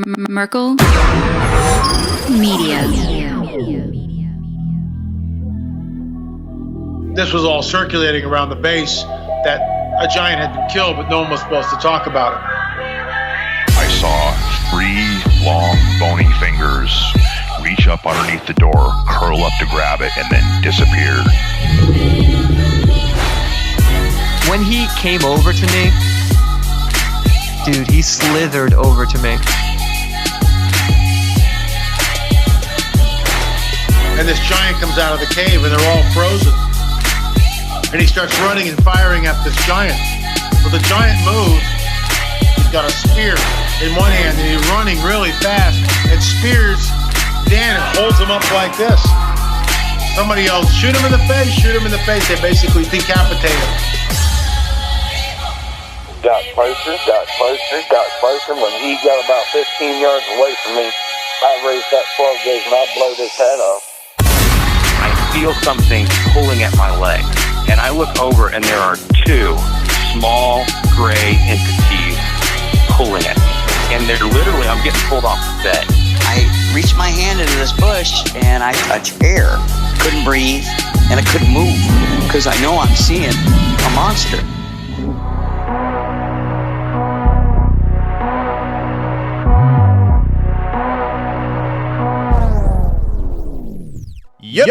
Merkel Media. This was all circulating around the base that a giant had been killed, but no one was supposed to talk about it. I saw 3 long, bony fingers reach up underneath the door, curl up to grab it, and then disappear. When he came over to me, dude, he slithered over to me. And this giant comes out of the cave and they're all frozen. And he starts running and firing at this giant. Well, the giant moves. He's got a spear in one hand and he's running really fast and spears Dan and holds him up like this. Somebody yells, shoot him in the face, shoot him in the face. They basically decapitate him. Got closer. When he got about 15 yards away from me, I raised that 12 gauge and I blowed his head off. I feel something pulling at my leg, and I look over and there are 2 small gray entities pulling at me. And they're literally, I'm getting pulled off the bed. I reached my hand into this bush and I touched air. Couldn't breathe and I couldn't move because I know I'm seeing a monster. Yep.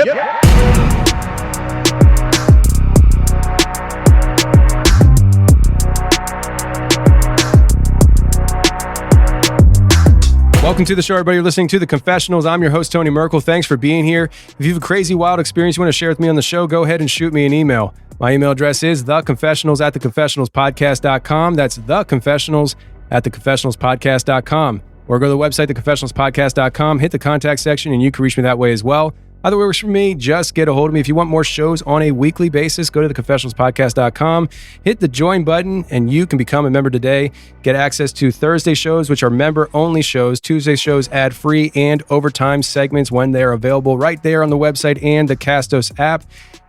Welcome to the show, everybody. You're listening to The Confessionals. I'm your host, Tony Merkel. Thanks for being here. If you have a crazy, wild experience you want to share with me on the show, go ahead and shoot me an email. My email address is theconfessionals@theconfessionalspodcast.com. That's theconfessionals@theconfessionalspodcast.com. Or go to the website, theconfessionalspodcast.com, hit the contact section, and you can reach me that way as well. Either way works for me. Just get a hold of me. If you want more shows on a weekly basis, go to theconfessionalspodcast.com, hit the join button, and you can become a member today. Get access to Thursday shows, which are member-only shows, Tuesday shows ad-free, and overtime segments when they're available right there on the website and the Castos app.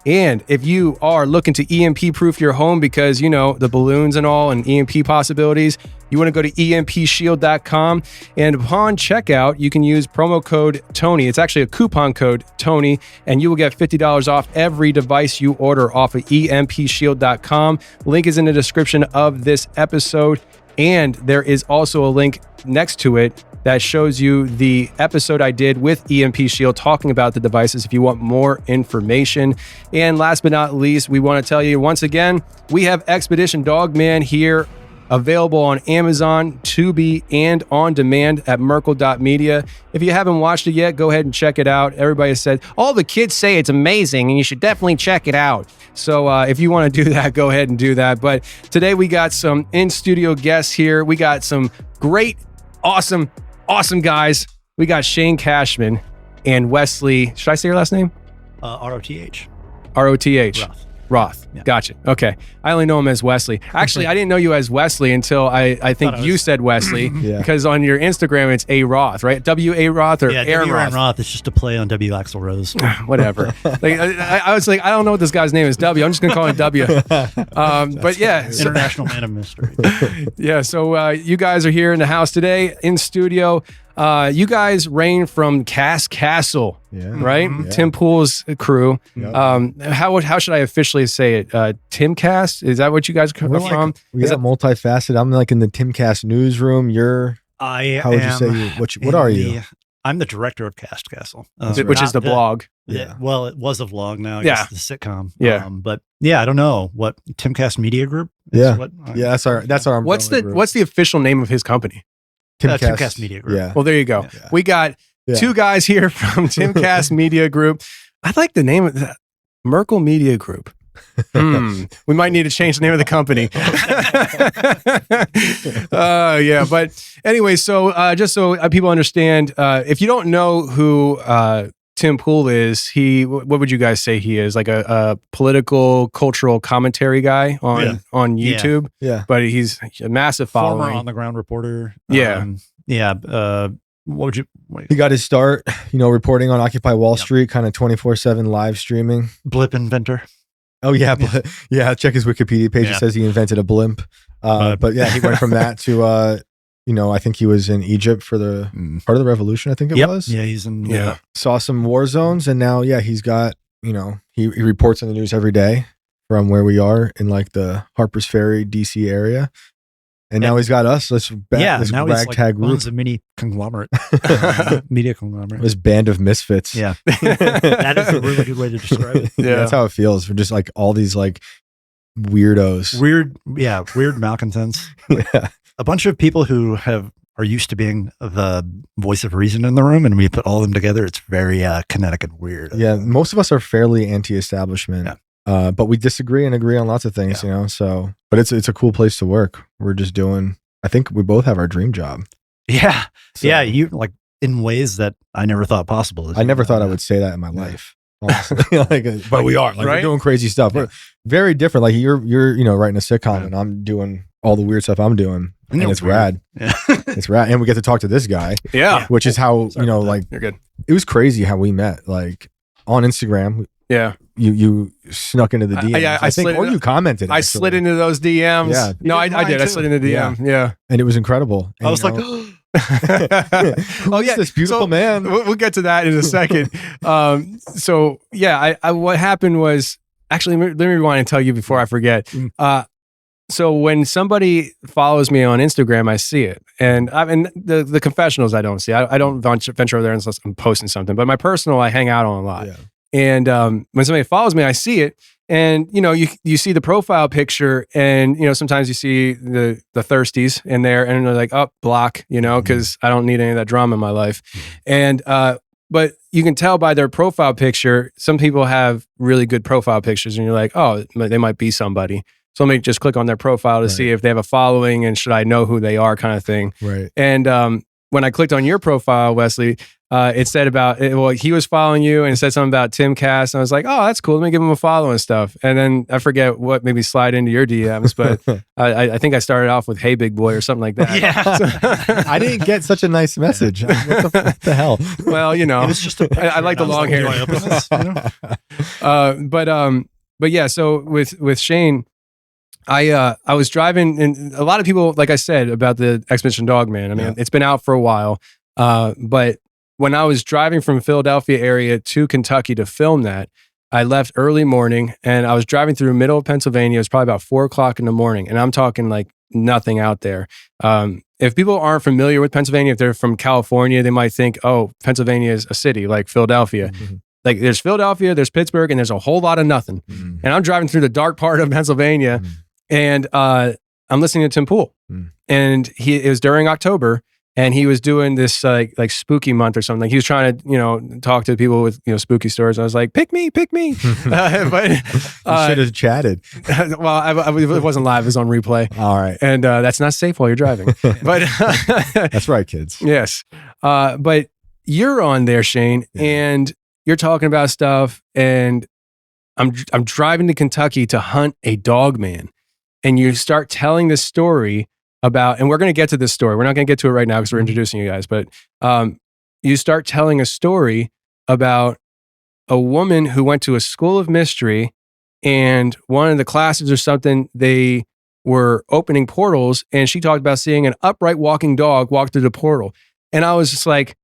And if you are looking to EMP-proof your home because, you know, the balloons and all and EMP possibilities, you want to go to empshield.com. And upon checkout, you can use promo code Tony. It's actually a coupon code Tony, and you will get $50 off every device you order off of empshield.com. Link is in the description of this episode. And there is also a link next to it that shows you the episode I did with EMP Shield talking about the devices if you want more information. And last but not least, we want to tell you once again, we have Expedition Dogman here available on Amazon, Tubi, and on demand at merkel.media. If you haven't watched it yet, go ahead and check it out. Everybody said, all the kids say it's amazing and you should definitely check it out. So if you want to do that, go ahead and do that. But today we got some in-studio guests here. We got some great, awesome guys. We got Shane Cashman and Wesley. Should I say your last name? R-O-T-H. R-O-T-H. Roth. Yeah. Gotcha. Okay. I only know him as Wesley. Actually, I didn't know you as Wesley until I think you said Wesley because on your Instagram, it's A Roth, right? W.A. Roth or Aaron Roth? Roth. It's just a play on W. Axl Rose. Whatever. I was like, I don't know what this guy's name is. W. I'm just going to call him W. But yeah. International man of mystery. Yeah. So you guys are here in the house today in studio. You guys reign from Cass Castle, right? Mm-hmm. Yeah. Tim Pool's crew. Yep. How should I officially say it? Timcast? Is that what you guys are from? We got multifaceted. I'm like in the Timcast newsroom. How would you say? What are you? I'm the director of Cast Castle, which is the blog. Well, it was a vlog now. I guess the sitcom. Yeah. But yeah, I don't know what Timcast Media Group. That's our umbrella What's the official name of his company? Timcast Media Group. Yeah. Well, there you go. Yeah. We got 2 guys here from Timcast Media Group. I like the name of that. Merkel Media Group. We might need to change the name of the company. But anyway, so just so people understand, if you don't know who Tim Pool is, what would you guys say he is? Like a political, cultural commentary guy on YouTube. Yeah. But he's a massive following. Former on-the-ground reporter. What would you... He got his start, reporting on Occupy Wall Street, kind of 24/7 live streaming. Blip inventor. Oh, yeah. Check his Wikipedia page. It says he invented a blimp. But yeah, he went from that to I think he was in Egypt for the part of the revolution. I think it was. Yeah, he's in. Yeah. Saw some war zones, and now, he's got. He reports on the news every day from where we are in like the Harper's Ferry, DC area. And now he's got us. This ragtag group. Owns a mini conglomerate, media conglomerate. This band of misfits. Yeah, that is a really good way to describe it. Yeah, that's how it feels. We're just like all these like weirdos, weird malcontents. Yeah. A bunch of people who are used to being the voice of reason in the room, and we put all of them together. It's very kinetic and weird. Yeah, most of us are fairly anti-establishment. Yeah. But we disagree and agree on lots of things, so, but it's a cool place to work. We're just doing, I think we both have our dream job. Yeah. So, yeah. You like in ways that I never thought possible. I never thought I would say that in my life. Honestly. But we are right? We're doing crazy stuff. We're very different. Like you're writing a sitcom and I'm doing all the weird stuff I'm doing. And it's rad. Yeah. It's rad. And we get to talk to this guy. Yeah. Which is how, like, you're good. It was crazy how we met, like on Instagram. Yeah. You snuck into the DMs. I think, or you commented. I slid into those DMs. Yeah. No, I did. I slid into the DM. Yeah. And it was incredible. And, I was like, oh yeah, this beautiful man. We'll get to that in a second. So yeah, I what happened was actually, let me rewind and tell you before I forget. So when somebody follows me on Instagram, I see it, and the confessionals I don't see. I don't venture over there unless I'm posting something. But my personal, I hang out on a lot. Yeah. And when somebody follows me, I see it, and you see the profile picture, and sometimes you see the thirsties in there, and they're like, "Oh, block," because I don't need any of that drama in my life. And but you can tell by their profile picture, some people have really good profile pictures, and you're like, "Oh, they might be somebody." So let me just click on their profile to see if they have a following and should I know who they are, kind of thing. Right. And when I clicked on your profile, Wesley, it said he was following you, and it said something about Tim Cass. And I was like, oh, that's cool. Let me give him a follow and stuff. And then I forget what maybe slide into your DMs, but I think I started off with, hey, big boy, or something like that. Yeah. I didn't get such a nice message. What the hell? Well, it was just I like the long hair. But yeah, so with Shane, I was driving, and a lot of people, like I said, about the Expedition Dogman. I mean, it's been out for a while, but when I was driving from Philadelphia area to Kentucky to film that, I left early morning, and I was driving through the middle of Pennsylvania. It was probably about 4:00 in the morning, and I'm talking like nothing out there. If people aren't familiar with Pennsylvania, if they're from California, they might think, oh, Pennsylvania is a city like Philadelphia. Mm-hmm. Like there's Philadelphia, there's Pittsburgh, and there's a whole lot of nothing. Mm-hmm. And I'm driving through the dark part of Pennsylvania. Mm-hmm. And I'm listening to Tim Pool, and it was during October, and he was doing this like spooky month or something. Like he was trying to talk to people with spooky stories. I was like, pick me. But you should have chatted. Well, it wasn't live; it was on replay. All right, and that's not safe while you're driving. But that's right, kids. Yes, but you're on there, Shane, and you're talking about stuff, and I'm driving to Kentucky to hunt a dogman. And you start telling this story about, and we're going to get to this story. We're not going to get to it right now because we're introducing you guys, but you start telling a story about a woman who went to a school of mystery, and one of the classes or something, they were opening portals, and she talked about seeing an upright walking dog walk through the portal. And I was just like,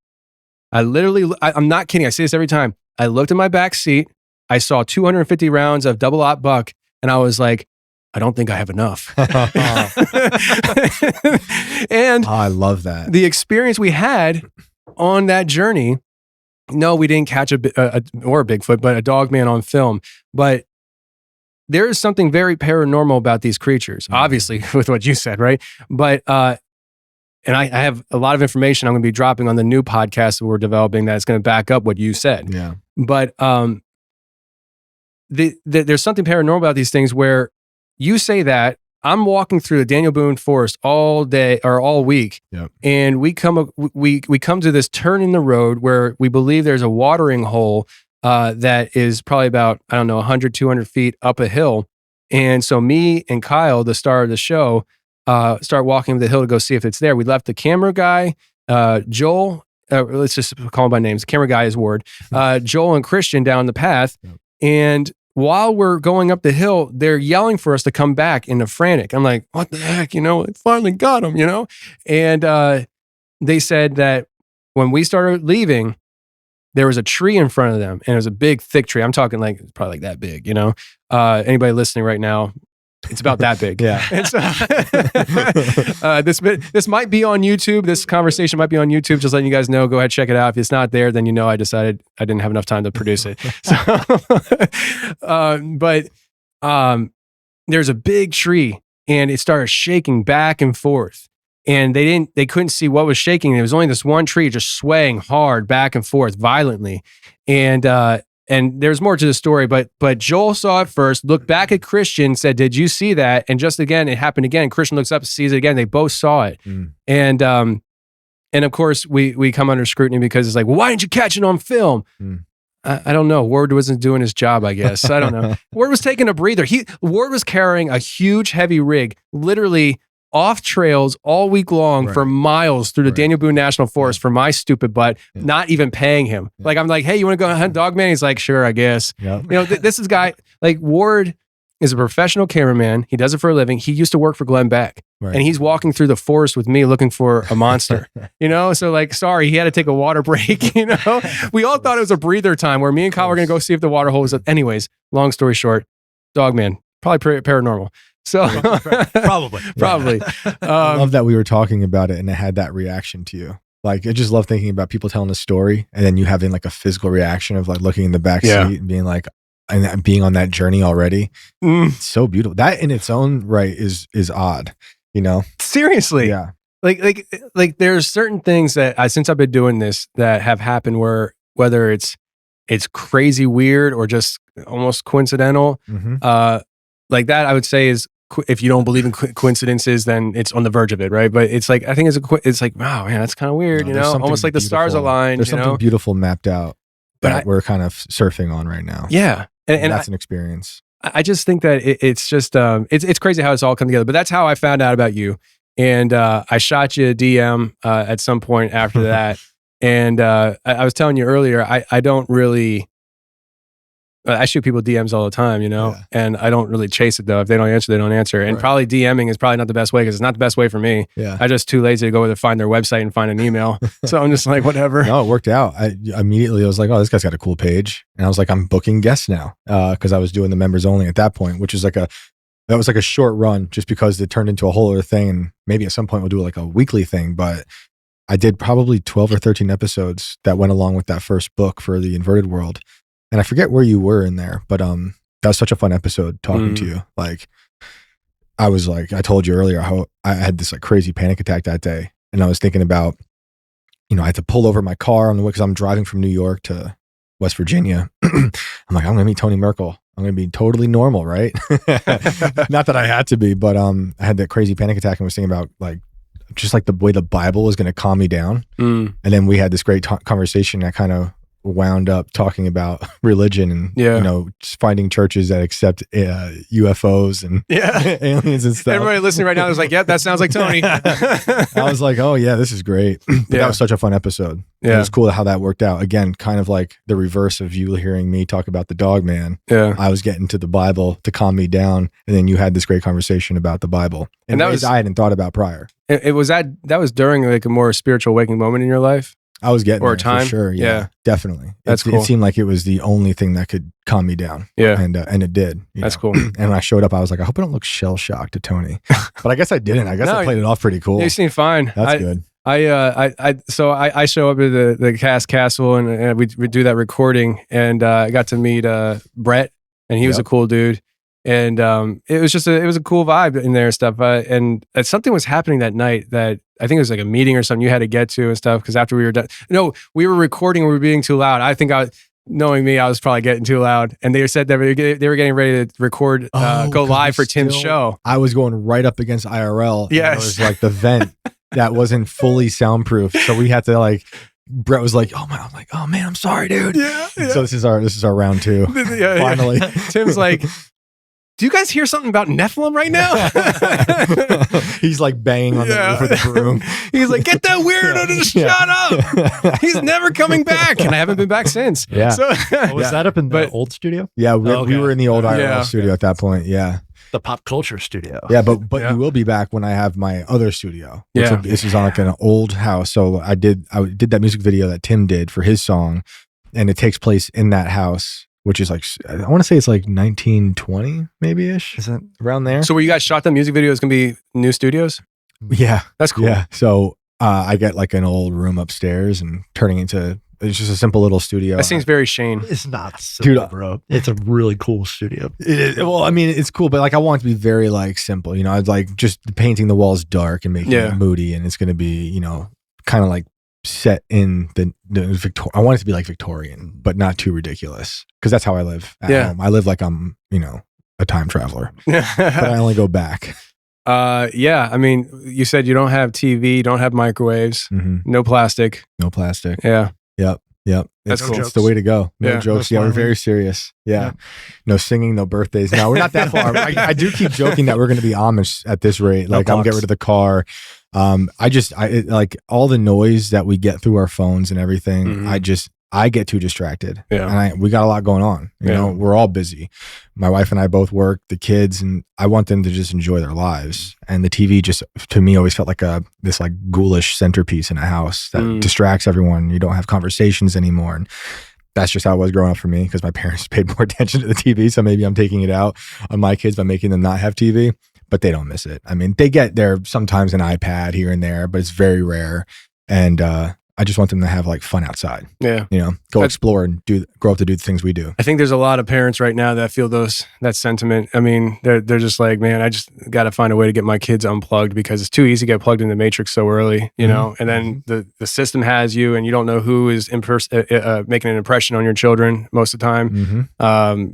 I'm not kidding. I say this every time. I looked in my back seat. I saw 250 rounds of double aught buck, and I was like, I don't think I have enough. And I love that. The experience we had on that journey, no, we didn't catch a Bigfoot, but a dogman on film. But there is something very paranormal about these creatures, obviously, with what you said, right? But, and I have a lot of information I'm going to be dropping on the new podcast that we're developing that's going to back up what you said. Yeah. But there's something paranormal about these things where you say that I'm walking through the Daniel Boone Forest all day or all week, and we come to this turn in the road where we believe there's a watering hole that is probably about 100, 200 feet up a hill. And so me and Kyle, the star of the show, start walking up the hill to go see if it's there. We left the camera guy, Joel. Let's just call him by names. The camera guy is Ward. Joel and Christian down the path. And while we're going up the hill, they're yelling for us to come back in a frantic. I'm like, what the heck? I finally got them, And they said that when we started leaving, there was a tree in front of them, and it was a big, thick tree. I'm talking like probably like that big, Anybody listening right now, it's about that big. Yeah. And so, this might be on YouTube. This conversation might be on YouTube. Just letting you guys know. Go ahead, check it out. If it's not there, then I decided I didn't have enough time to produce it. But there's a big tree, and it started shaking back and forth. And they couldn't see what was shaking. There was only this one tree just swaying hard back and forth violently. And there's more to the story, but Joel saw it first, looked back at Christian, said, "Did you see that?" And just again, it happened again. Christian looks up, sees it again. They both saw it. And of course we come under scrutiny because it's like, well, why didn't you catch it on film? I don't know. Ward wasn't doing his job, I guess. I don't know. Ward was taking a breather. Ward was carrying a huge, heavy rig, literally off trails all week long for miles through the Daniel Boone National Forest for my stupid butt, not even paying him. Like, I'm like, hey, you want to go hunt Dogman? He's like, sure, I guess. This is guy, like Ward is a professional cameraman. He does it for a living. He used to work for Glenn Beck. And he's walking through the forest with me looking for a monster, So like, sorry, he had to take a water break, We all thought it was a breather time where me and Kyle were going to go see if the water hole was up. Anyways, long story short, Dogman, probably paranormal. So probably. I love that we were talking about it and it had that reaction to you. Like, I just love thinking about people telling a story and then you having like a physical reaction of like looking in the back seat and being like, and being on that journey already. It's so beautiful. That in its own right is odd, Seriously. Yeah. Like there's certain things that since I've been doing this that have happened where whether it's crazy weird or just almost coincidental, like that I would say is, if you don't believe in coincidences, then it's on the verge of it, right? But it's like, I think it's like, wow, man, that's kind of weird, almost like the stars aligned. There's something beautiful mapped out that we're kind of surfing on right now. Yeah. And that's an experience. I just think that it's just, it's crazy how it's all come together, but that's how I found out about you. And I shot you a DM at some point after that. And I was telling you earlier, I don't really, I shoot people DMs all the time, and I don't really chase it though. If they don't answer, they don't answer. And probably DMing is probably not the best way because it's not the best way for me. Yeah. I'm just too lazy to go to find their website and find an email. So I'm just like, whatever. No, it worked out. I immediately was like, oh, this guy's got a cool page. And I was like, I'm booking guests now. Cause I was doing the members only at that point, which is that was like a short run just because it turned into a whole other thing. And maybe at some point we'll do like a weekly thing, but I did probably 12 or 13 episodes that went along with that first book for the Inverted World. And I forget where you were in there, but that was such a fun episode talking to you. Like, I was like, I told you earlier how I had this like crazy panic attack that day. And I was thinking about, I had to pull over my car on the way because I'm driving from New York to West Virginia. I'm like, I'm going to meet Tony Merkel. I'm going to be totally normal, right? Not that I had to be, but I had that crazy panic attack and was thinking about like, just like the way the Bible was going to calm me down. And then we had this great conversation that kind of wound up talking about religion and just finding churches that accept UFOs and aliens and stuff. Everybody listening right now is like, yep, that sounds like Tony. I was like, oh yeah, this is great. But that was such a fun episode. It was cool how that worked out. Again, kind of like the reverse of you hearing me talk about the Dogman. I was getting to the Bible to calm me down, and then you had this great conversation about the Bible and that was I hadn't thought about prior. It was that was during like a more spiritual awakening moment in your life. I was getting or there time for sure. Yeah, definitely. That's cool. It seemed like it was the only thing that could calm me down. Yeah, and it did. That's cool. And when I showed up, I was like, I hope I don't look shell shocked to Tony, but I guess I didn't. I guess I played it off pretty cool. You seem fine. That's good. So I show up at the castle and we do that recording, and I got to meet Brett, and he was a cool dude. And it was a cool vibe in there and stuff. And something was happening that night that I think it was like a meeting or something you had to get to and stuff. Because after we were done, no, we were recording. We were being too loud. I think knowing me, I was probably getting too loud. And they said that they were getting ready to record, go live for Tim's show. I was going right up against IRL. Yes, it was like the vent that wasn't fully soundproof, so we had to like. Brett was like, "Oh my!" I'm like, "Oh man, I'm sorry, dude." Yeah. So this is our round two. Yeah, finally. Tim's like, do you guys hear something about Nephilim right now? He's like banging on the roof with a broom. He's like, get that weirdo to shut up. He's never coming back. And I haven't been back since. Yeah. So, Was that up in the old studio? Yeah, we were in the old IRL studio Yeah. at that point. Yeah. The pop culture studio. Yeah, but you will be back when I have my other studio. Yeah. This is on like an old house. So I did that music video that Tim did for his song, and it takes place in that house, which is like, I want to say it's like 1920 maybe ish. Is that around there? So where you guys shot the music video is gonna be new studios? Yeah. That's cool. Yeah. So I get like an old room upstairs and turning into, it's just a simple little studio. That seems very Shane. It's not simple, Dude, bro. It's a really cool studio. Well, I mean, it's cool, but like I want it to be very like simple. You know, I'd like just painting the walls dark and making it moody, and it's going to be, you know, kind of like set in the I want it to be like Victorian, but not too ridiculous, because that's how I live at home. I live like I'm, you know, a time traveler, but I only go back. Yeah. I mean, you said you don't have TV, you don't have microwaves, no plastic. No plastic. Yeah. Yep. That's cool. It's the way to go. No Yeah. jokes. No Yeah, we're smiling. very serious. Yeah. No singing, no birthdays. No, we're not that far. I do keep joking that we're going to be Amish at this rate. No Like I'm clocks. getting rid of the car. Like all the noise that we get through our phones and everything. I get too distracted. Yeah. And we got a lot going on. You know, we're all busy. My wife and I both work, the kids, and I want them to just enjoy their lives. And the TV just, to me, always felt like this like ghoulish centerpiece in a house that distracts everyone. You don't have conversations anymore. And that's just how it was growing up for me, because my parents paid more attention to the TV. So maybe I'm taking it out on my kids by making them not have TV, but they don't miss it. I mean, they get there sometimes an iPad here and there, but it's very rare. And I just want them to have like fun outside. Yeah. You know, go explore and grow up to do the things we do. I think there's a lot of parents right now that feel that sentiment. I mean, they're just like, man, I just got to find a way to get my kids unplugged, because it's too easy to get plugged in the matrix so early, you know, and then the system has you, and you don't know who is making an impression on your children most of the time.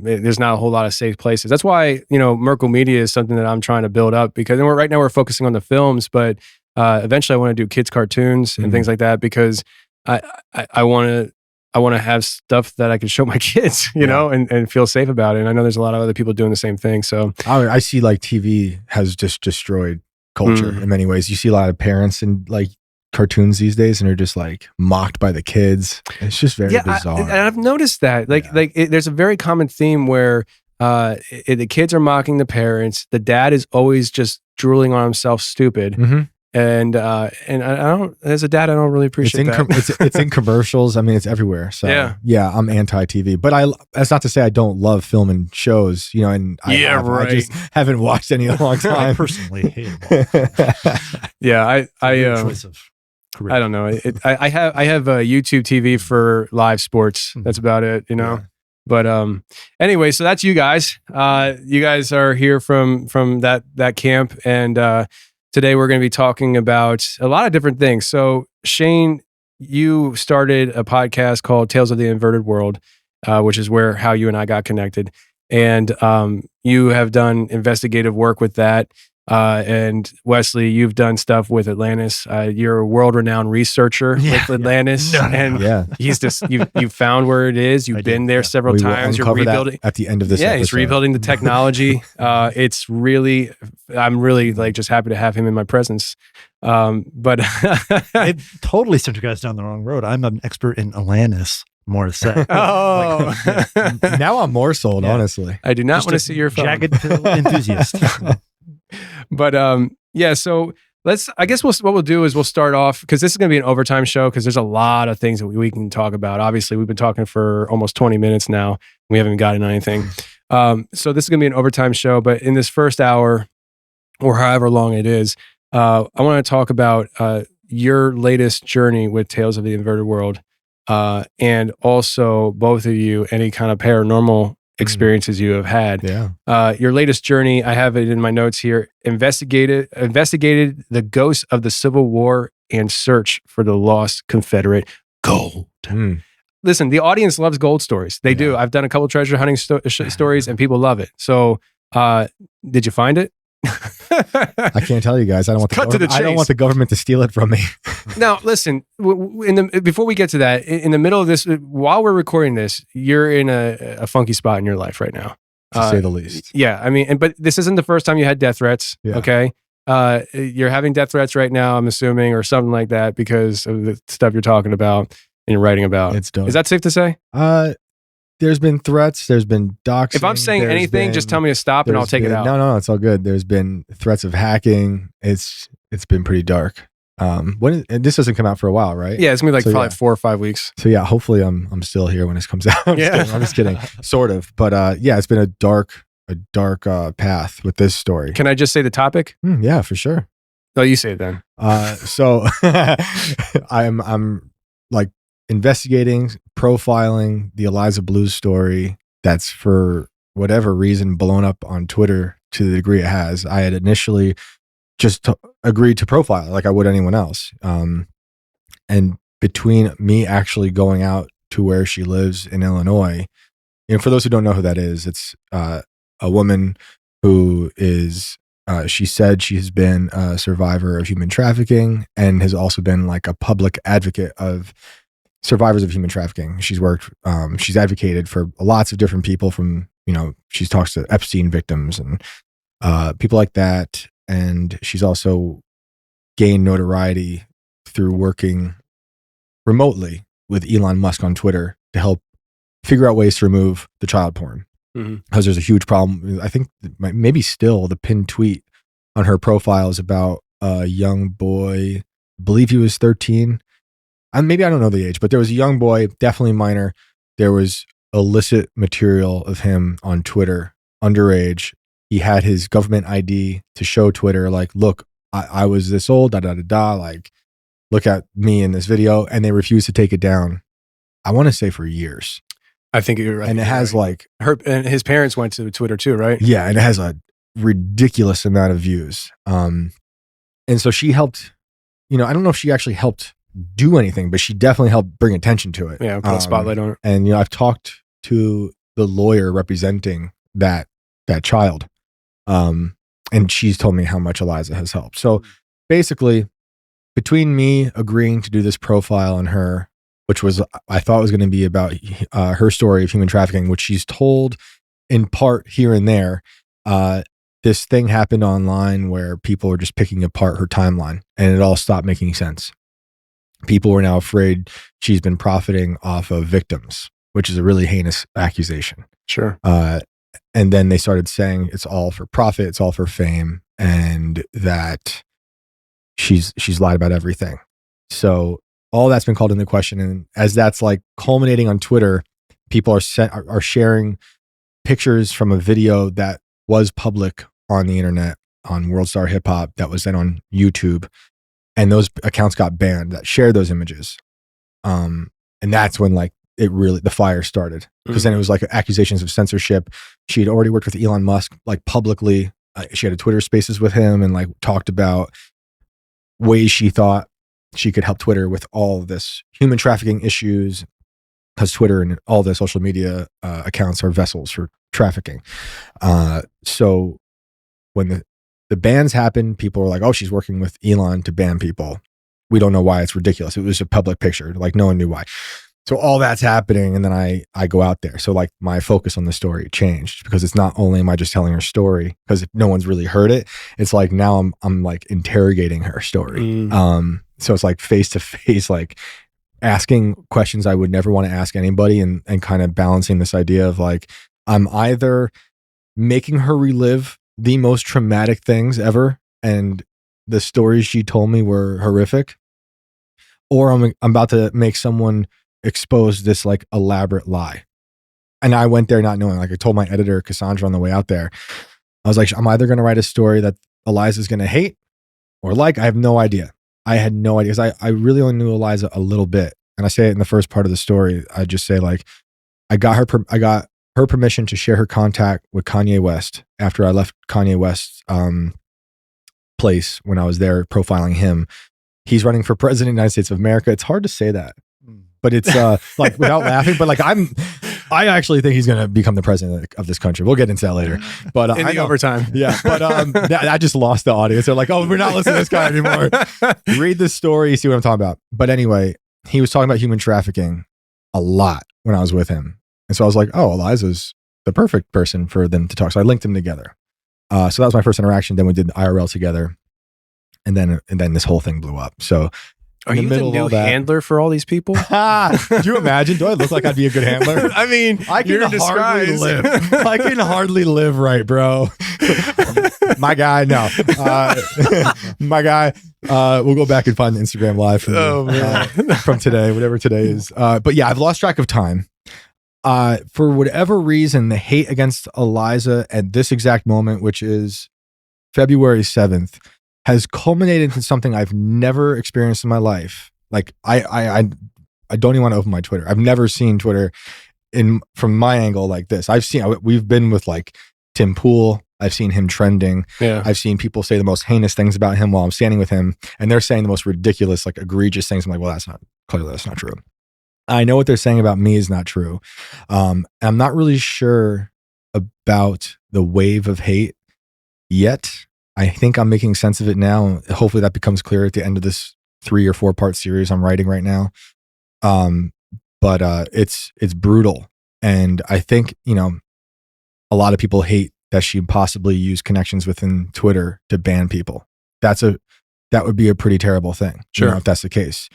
There's not a whole lot of safe places. That's why, you know, Merkle Media is something that I'm trying to build up, because right now we're focusing on the films, but eventually I want to do kids cartoons and things like that, because I want to have stuff that I can show my kids, you know, and feel safe about it. And I know there's a lot of other people doing the same thing. So I see like TV has just destroyed culture in many ways. You see a lot of parents in like cartoons these days, and they're just like mocked by the kids. It's just very bizarre. And I've noticed that there's a very common theme where the kids are mocking the parents. The dad is always just drooling on himself stupid. And I don't, as a dad, I don't really appreciate that. It's in commercials. I mean, it's everywhere. So yeah, I'm anti TV, but that's not to say I don't love film and shows, you know, and I just haven't watched any in a long time. I personally hate it. Yeah. Choice of career. I don't know. I have a YouTube TV for live sports. That's about it, you know? But anyway, so that's you guys. You guys are here from that camp, and today we're going to be talking about a lot of different things. So Shane, you started a podcast called Tales of the Inverted World, which is how you and I got connected. And you have done investigative work with that. And Wesley, you've done stuff with Atlantis. You're a world-renowned researcher with Atlantis, and he's just you found where it is. You've been there several times. You're rebuilding at the end of this. He's rebuilding the technology. It's really, I'm really like just happy to have him in my presence. But it totally sent you guys down the wrong road. I'm an expert in Atlantis. More to say. Now I'm more sold. Honestly, I do not want to see your phone. Jagged pill enthusiast. But so I guess what we'll do is we'll start off, because this is going to be an overtime show, because there's a lot of things that we can talk about. Obviously, we've been talking for almost 20 minutes now. We haven't gotten anything. So this is going to be an overtime show, but in this first hour, or however long it is, I want to talk about your latest journey with Tales of the Inverted World, and also both of you, any kind of paranormal experiences you have had. Your latest journey, I have it in my notes here, investigated the ghosts of the Civil War and search for the lost Confederate gold. Listen, the audience loves gold stories. They do. I've done a couple treasure hunting stories, and people love it. So did you find it? I can't tell you guys. I don't want the government to steal it from me. Now, listen, before we get to that, in the middle of this, while we're recording this, you're in a funky spot in your life right now. to say the least. Yeah, I mean, but this isn't the first time you had death threats. Yeah. Okay, you're having death threats right now, I'm assuming, or something like that because of the stuff you're talking about and you're writing about. It's done. Is that safe to say? There's been threats. There's been doxing. If I'm saying anything, just tell me to stop and I'll take it out. No, it's all good. There's been threats of hacking. It's been pretty dark. And this doesn't come out for a while, right? Yeah, it's gonna be like probably 4 or 5 weeks. So yeah, hopefully I'm still here when this comes out. I'm just kidding. Sort of, but yeah, it's been a dark path with this story. Can I just say the topic? Yeah, for sure. Oh, you say it then. So I'm like investigating, profiling the Eliza Blue story that's for whatever reason blown up on Twitter to the degree it has. I had initially just agreed to profile like I would anyone else. And between me actually going out to where she lives in Illinois, and for those who don't know who that is, it's a woman who is, she said she's been a survivor of human trafficking and has also been like a public advocate of survivors of human trafficking. She's worked, she's advocated for lots of different people from, she talks to Epstein victims and people like that. And she's also gained notoriety through working remotely with Elon Musk on Twitter to help figure out ways to remove the child porn. Because there's a huge problem. I think maybe still the pinned tweet on her profile is about a young boy, I believe he was 13. And maybe I don't know the age, but there was a young boy, definitely minor. There was illicit material of him on Twitter, underage. He had his government ID to show Twitter, like, look, I was this old, like, look at me in this video. And they refused to take it down. I want to say for years. I think you're right. And it has like and his parents went to Twitter too, right? Yeah, and it has a ridiculous amount of views. And so she helped, I don't know if she actually helped do anything, but she definitely helped bring attention to it. Yeah, put a spotlight on it. And I've talked to the lawyer representing that child. And she's told me how much Eliza has helped. So basically, between me agreeing to do this profile on her, which was, I thought was going to be about her story of human trafficking, which she's told in part here and there. This thing happened online where people were just picking apart her timeline and it all stopped making sense. People were now afraid she's been profiting off of victims, which is a really heinous accusation. Sure. And then they started saying it's all for profit, it's all for fame, and that she's lied about everything. So all that's been called into question. And as that's like culminating on Twitter, people are sharing pictures from a video that was public on the internet on World Star Hip Hop that was then on YouTube. And those accounts got banned that shared those images. And that's when like the fire started. Because then it was like accusations of censorship. She had already worked with Elon Musk like publicly. She had a Twitter Spaces with him and like talked about ways she thought she could help Twitter with all of this human trafficking issues, because Twitter and all the social media accounts are vessels for trafficking. So when the bans happened, people were like, oh, she's working with Elon to ban people. We don't know why. It's ridiculous. It was a public picture. Like no one knew why. So all that's happening. And then I go out there. So like my focus on the story changed, because it's not only am I just telling her story, because no one's really heard it. It's like now I'm like interrogating her story. So it's like face to face, like asking questions I would never want to ask anybody, and kind of balancing this idea of like, I'm either making her relive the most traumatic things ever, and the stories she told me were horrific, or I'm about to make someone expose this like elaborate lie. And I went there not knowing. Like I told my editor, Cassandra, on the way out there, I was like, I'm either going to write a story that Eliza's going to hate or like. I have no idea. I had no idea, because I really only knew Eliza a little bit. And I say it in the first part of the story. I just say like, I got her permission to share her contact with Kanye West after I left Kanye West's place when I was there profiling him. He's running for president of the United States of America. It's hard to say that, but it's like without laughing, but like I actually think he's going to become the president of this country. We'll get into that later. But in the overtime. Yeah. But I just lost the audience. They're like, oh, we're not listening to this guy anymore. Read the story, see what I'm talking about. But anyway, he was talking about human trafficking a lot when I was with him. And so I was like, oh, Eliza's the perfect person for them to talk. So I linked them together. So that was my first interaction. Then we did the IRL together, and then this whole thing blew up. So are you the new handler for all these people? Do you imagine? Do I look like I'd be a good handler? I mean, I can hardly live. I can hardly live right, bro. My guy, no. My guy, we'll go back and find the Instagram live from today, whatever today is. But yeah, I've lost track of time. For whatever reason, the hate against Eliza at this exact moment, which is February 7th, has culminated into something I've never experienced in my life. Like I don't even want to open my Twitter. I've never seen Twitter from my angle like this. We've been with like Tim Pool. I've seen him trending. Yeah. I've seen people say the most heinous things about him while I'm standing with him, and they're saying the most ridiculous, like egregious things. I'm like, well, clearly that's not true. I know what they're saying about me is not true. I'm not really sure about the wave of hate yet. I think I'm making sense of it now. Hopefully that becomes clear at the end of this 3 or 4 part series I'm writing right now. But it's brutal. And I think, a lot of people hate that she possibly used connections within Twitter to ban people. That would be a pretty terrible thing. Sure. If that's the case.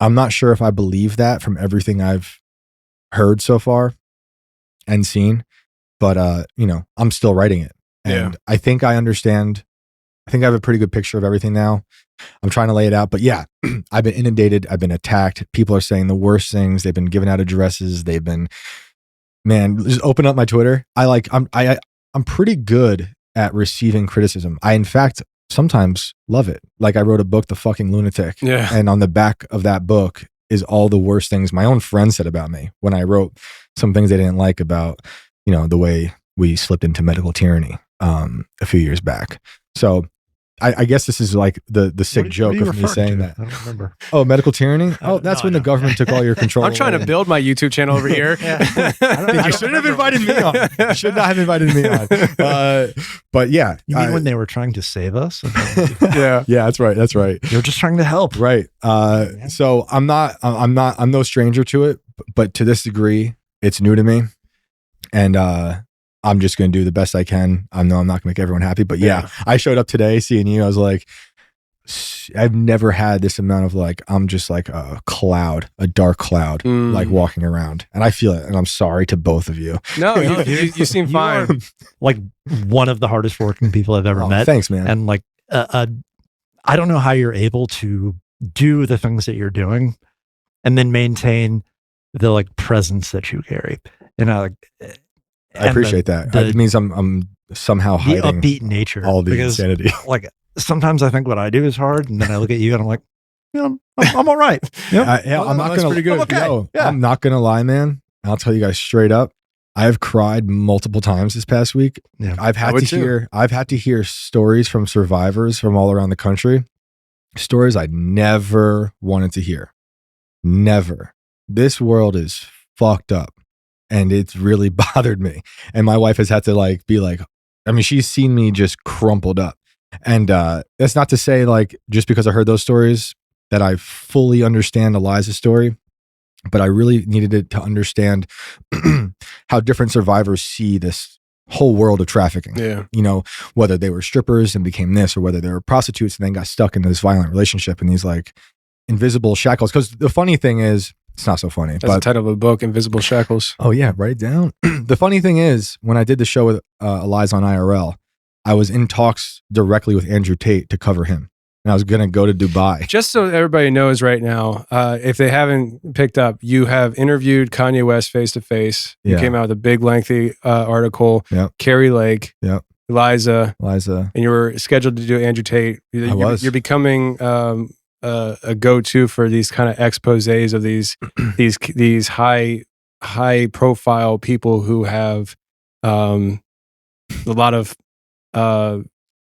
I'm not sure if I believe that from everything I've heard so far and seen, but I'm still writing it. And I think I understand. I think I have a pretty good picture of everything now. I'm trying to lay it out, but yeah, I've been inundated. I've been attacked. People are saying the worst things. They've been giving out addresses. They've been, man, just open up my Twitter. I'm pretty good at receiving criticism. I, in fact, sometimes love it. Like I wrote a book, The Fucking Lunatic. Yeah. And on the back of that book is all the worst things my own friends said about me when I wrote some things they didn't like about, the way we slipped into medical tyranny a few years back. So I guess this is like the sick joke of me saying that. I don't remember. Oh, medical tyranny? Oh, that's when the government took all your control. I'm trying to build my YouTube channel over here. You shouldn't have invited me on. You should not have invited me on. But yeah. You mean when they were trying to save us? Yeah, that's right. That's right. You're just trying to help. Right. So I'm no stranger to it, but to this degree, it's new to me. And I'm just going to do the best I can. I know I'm not going to make everyone happy, but yeah, I showed up today seeing you. I was like, I've never had this amount of like, I'm just like a cloud, a dark cloud, like walking around, and I feel it. And I'm sorry to both of you. No, you seem fine. You are, like one of the hardest working people I've ever met. Thanks, man. And like, I don't know how you're able to do the things that you're doing and then maintain the like presence that you carry. And I appreciate that. It means I'm somehow hiding the upbeat nature, all the insanity. Like sometimes I think what I do is hard, and then I look at you and I'm like, I'm all right. I'm not gonna. Pretty good. Okay. I'm not gonna lie, man. I'll tell you guys straight up. I've cried multiple times this past week. Yeah. I've had to hear stories from survivors from all around the country. Stories I never wanted to hear. Never. This world is fucked up. And it's really bothered me. And my wife has had to be like, she's seen me just crumpled up. And that's not to say just because I heard those stories that I fully understand Eliza's story, but I really needed to understand how different survivors see this whole world of trafficking. Yeah. Whether they were strippers and became this, or whether they were prostitutes and then got stuck in this violent relationship and these invisible shackles. Because the funny thing is, it's not so funny. That's the title of a book, Invisible Shackles. Oh yeah, write it down. The funny thing is, when I did the show with Eliza on IRL, I was in talks directly with Andrew Tate to cover him. And I was going to go to Dubai. Just so everybody knows right now, if they haven't picked up, you have interviewed Kanye West face-to-face. You came out with a big, lengthy article. Yep. Carrie Lake. Yep. Eliza. And you were scheduled to do Andrew Tate. You're becoming... a go-to for these kind of exposés of these high profile people who have a lot of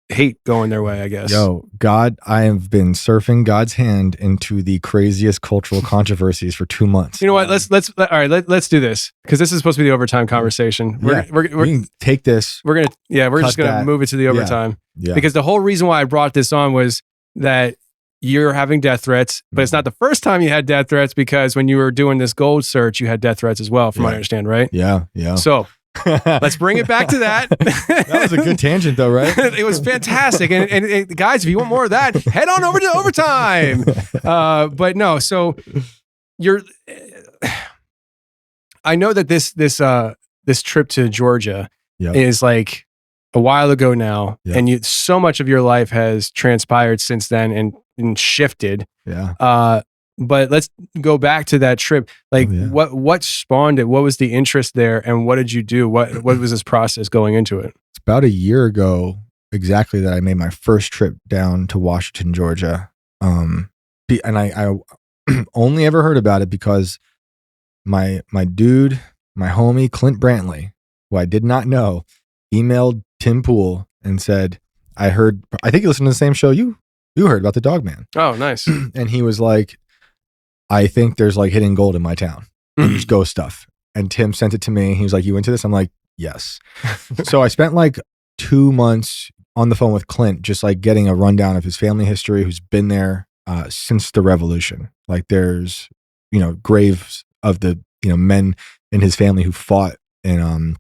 hate going their way, I guess. Yo, God, I have been surfing God's hand into the craziest cultural controversies for 2 months. You know what? Let's do this, because this is supposed to be the overtime conversation. We can take this. We're just gonna move it to the overtime. Yeah. Because the whole reason why I brought this on was that you're having death threats, but it's not the first time you had death threats, because when you were doing this gold search, you had death threats as well, from what I understand, right? Yeah. So let's bring it back to that. That was a good tangent though, right? It was fantastic. And guys, if you want more of that, head on over to overtime. But no, so I know that this trip to Georgia is like a while ago now, and so much of your life has transpired since then and shifted. Yeah. But let's go back to that trip. Like, what spawned it? What was the interest there, and what did you do? What was this process going into it? It's about a year ago exactly that I made my first trip down to Washington, Georgia. And I only ever heard about it because my dude, my homie Clint Brantley, who I did not know, emailed Tim Pool and said, I think you listened to the same show you heard about the Dogman. Oh, nice. And he was like, I think there's like hidden gold in my town and just ghost stuff. And Tim sent it to me. He was like, you into this? I'm like, yes. So I spent like 2 months on the phone with Clint, just like getting a rundown of his family history, who's been there since the revolution. Like there's, graves of the, men in his family who fought in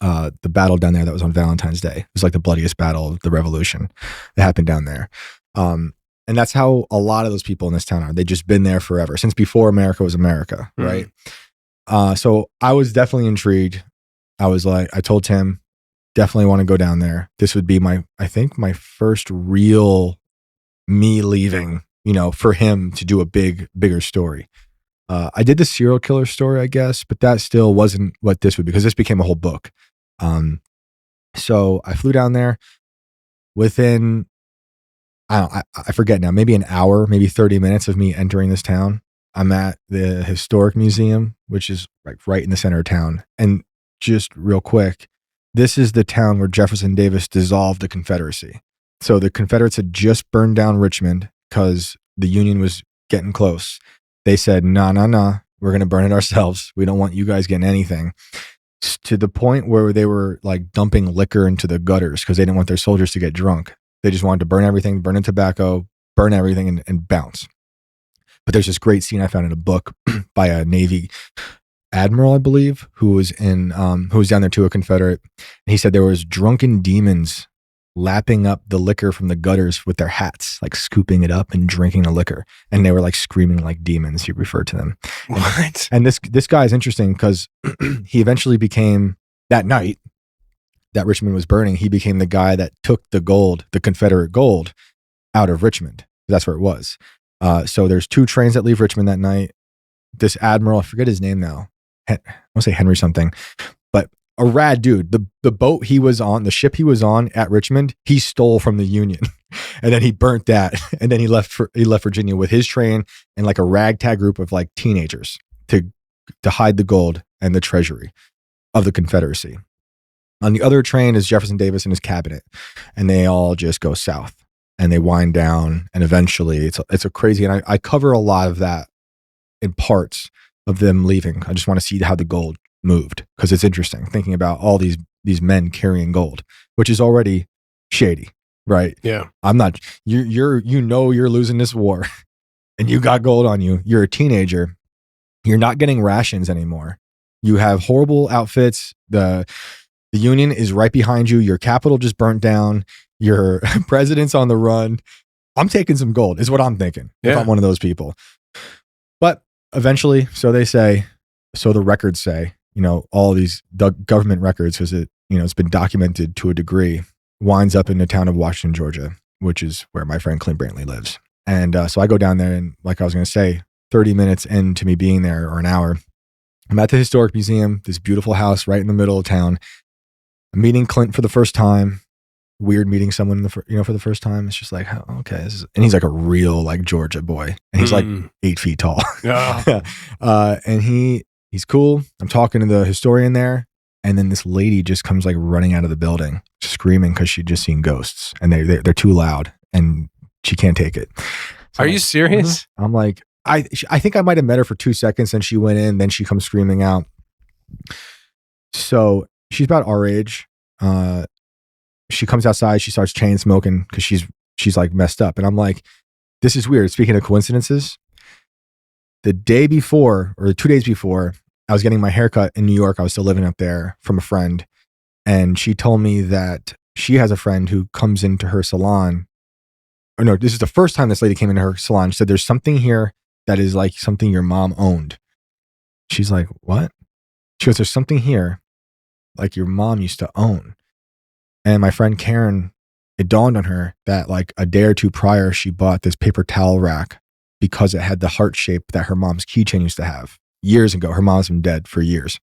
the battle down there that was on Valentine's Day. It was like the bloodiest battle of the revolution that happened down there. And that's how a lot of those people in this town are. They've just been there forever, since before America was America, right? So I was definitely intrigued. I told Tim, definitely want to go down there. This would be my first real me leaving, for him to do a bigger story. I did the serial killer story, I guess, but that still wasn't what this would be, because this became a whole book. So I flew down there. Within, I forget now, maybe an hour, maybe 30 minutes of me entering this town, I'm at the Historic Museum, which is like right in the center of town. And just real quick, this is the town where Jefferson Davis dissolved the Confederacy. So the Confederates had just burned down Richmond because the Union was getting close. They said, nah, we're going to burn it ourselves. We don't want you guys getting anything. To the point where they were like dumping liquor into the gutters because they didn't want their soldiers to get drunk. They just wanted to burn everything, burn in tobacco, burn everything and bounce. But there's this great scene I found in a book by a Navy admiral, I believe, who was down there too, a Confederate. And he said there was drunken demons lapping up the liquor from the gutters with their hats, like scooping it up and drinking the liquor. And they were like screaming like demons, he referred to them. What? And this guy is interesting because he eventually became, that night that Richmond was burning, he became the guy that took the gold, the Confederate gold, out of Richmond. That's where it was. So there's 2 trains that leave Richmond that night. This admiral, I forget his name now. I want to say Henry something, but a rad dude. The boat he was on, the ship he was on at Richmond, he stole from the Union, and then he burnt that, and then he left Virginia with his train and like a ragtag group of like teenagers to hide the gold and the treasury of the Confederacy. On the other train is Jefferson Davis and his cabinet, and they all just go south and they wind down, and eventually it's a crazy. And I cover a lot of that in parts of them leaving. I just want to see how the gold moved because it's interesting thinking about all these men carrying gold, which is already shady, right? Yeah. I'm not. You're losing this war, and you got gold on you. You're a teenager. You're not getting rations anymore. You have horrible outfits. The Union is right behind you. Your capital just burnt down. Your president's on the run. I'm taking some gold is what I'm thinking. Yeah. If I'm one of those people. But eventually, so the records say, all these government records, because it's been documented to a degree, winds up in the town of Washington, Georgia, which is where my friend Clint Brantley lives. And so I go down there, and like I was going to say, 30 minutes into me being there, or an hour, I'm at the Historic Museum, this beautiful house right in the middle of town. I'm meeting Clint for the first time. Weird meeting someone for the first time. It's just like, oh, okay. And he's like a real like Georgia boy, and he's like 8 feet tall. Yeah. And he's cool. I'm talking to the historian there, and then this lady just comes like running out of the building, screaming because she'd just seen ghosts, and they're too loud, and she can't take it. So Are you serious? I'm like, I think I might have met her for 2 seconds, and she went in. Then she comes screaming out. So she's about our age. She comes outside. She starts chain smoking because she's like messed up, and I'm like, this is weird. Speaking of coincidences, the day before or 2 days before, I was getting my haircut in New York. I was still living up there from a friend. And she told me that she has a friend who comes into her salon. Or no, this is the first time this lady came into her salon. She said, there's something here that is like something your mom owned. She's like, what? She goes, there's something here like your mom used to own. And my friend Karen, it dawned on her that like a day or two prior, she bought this paper towel rack because it had the heart shape that her mom's keychain used to have years ago. Her mom's been dead for years.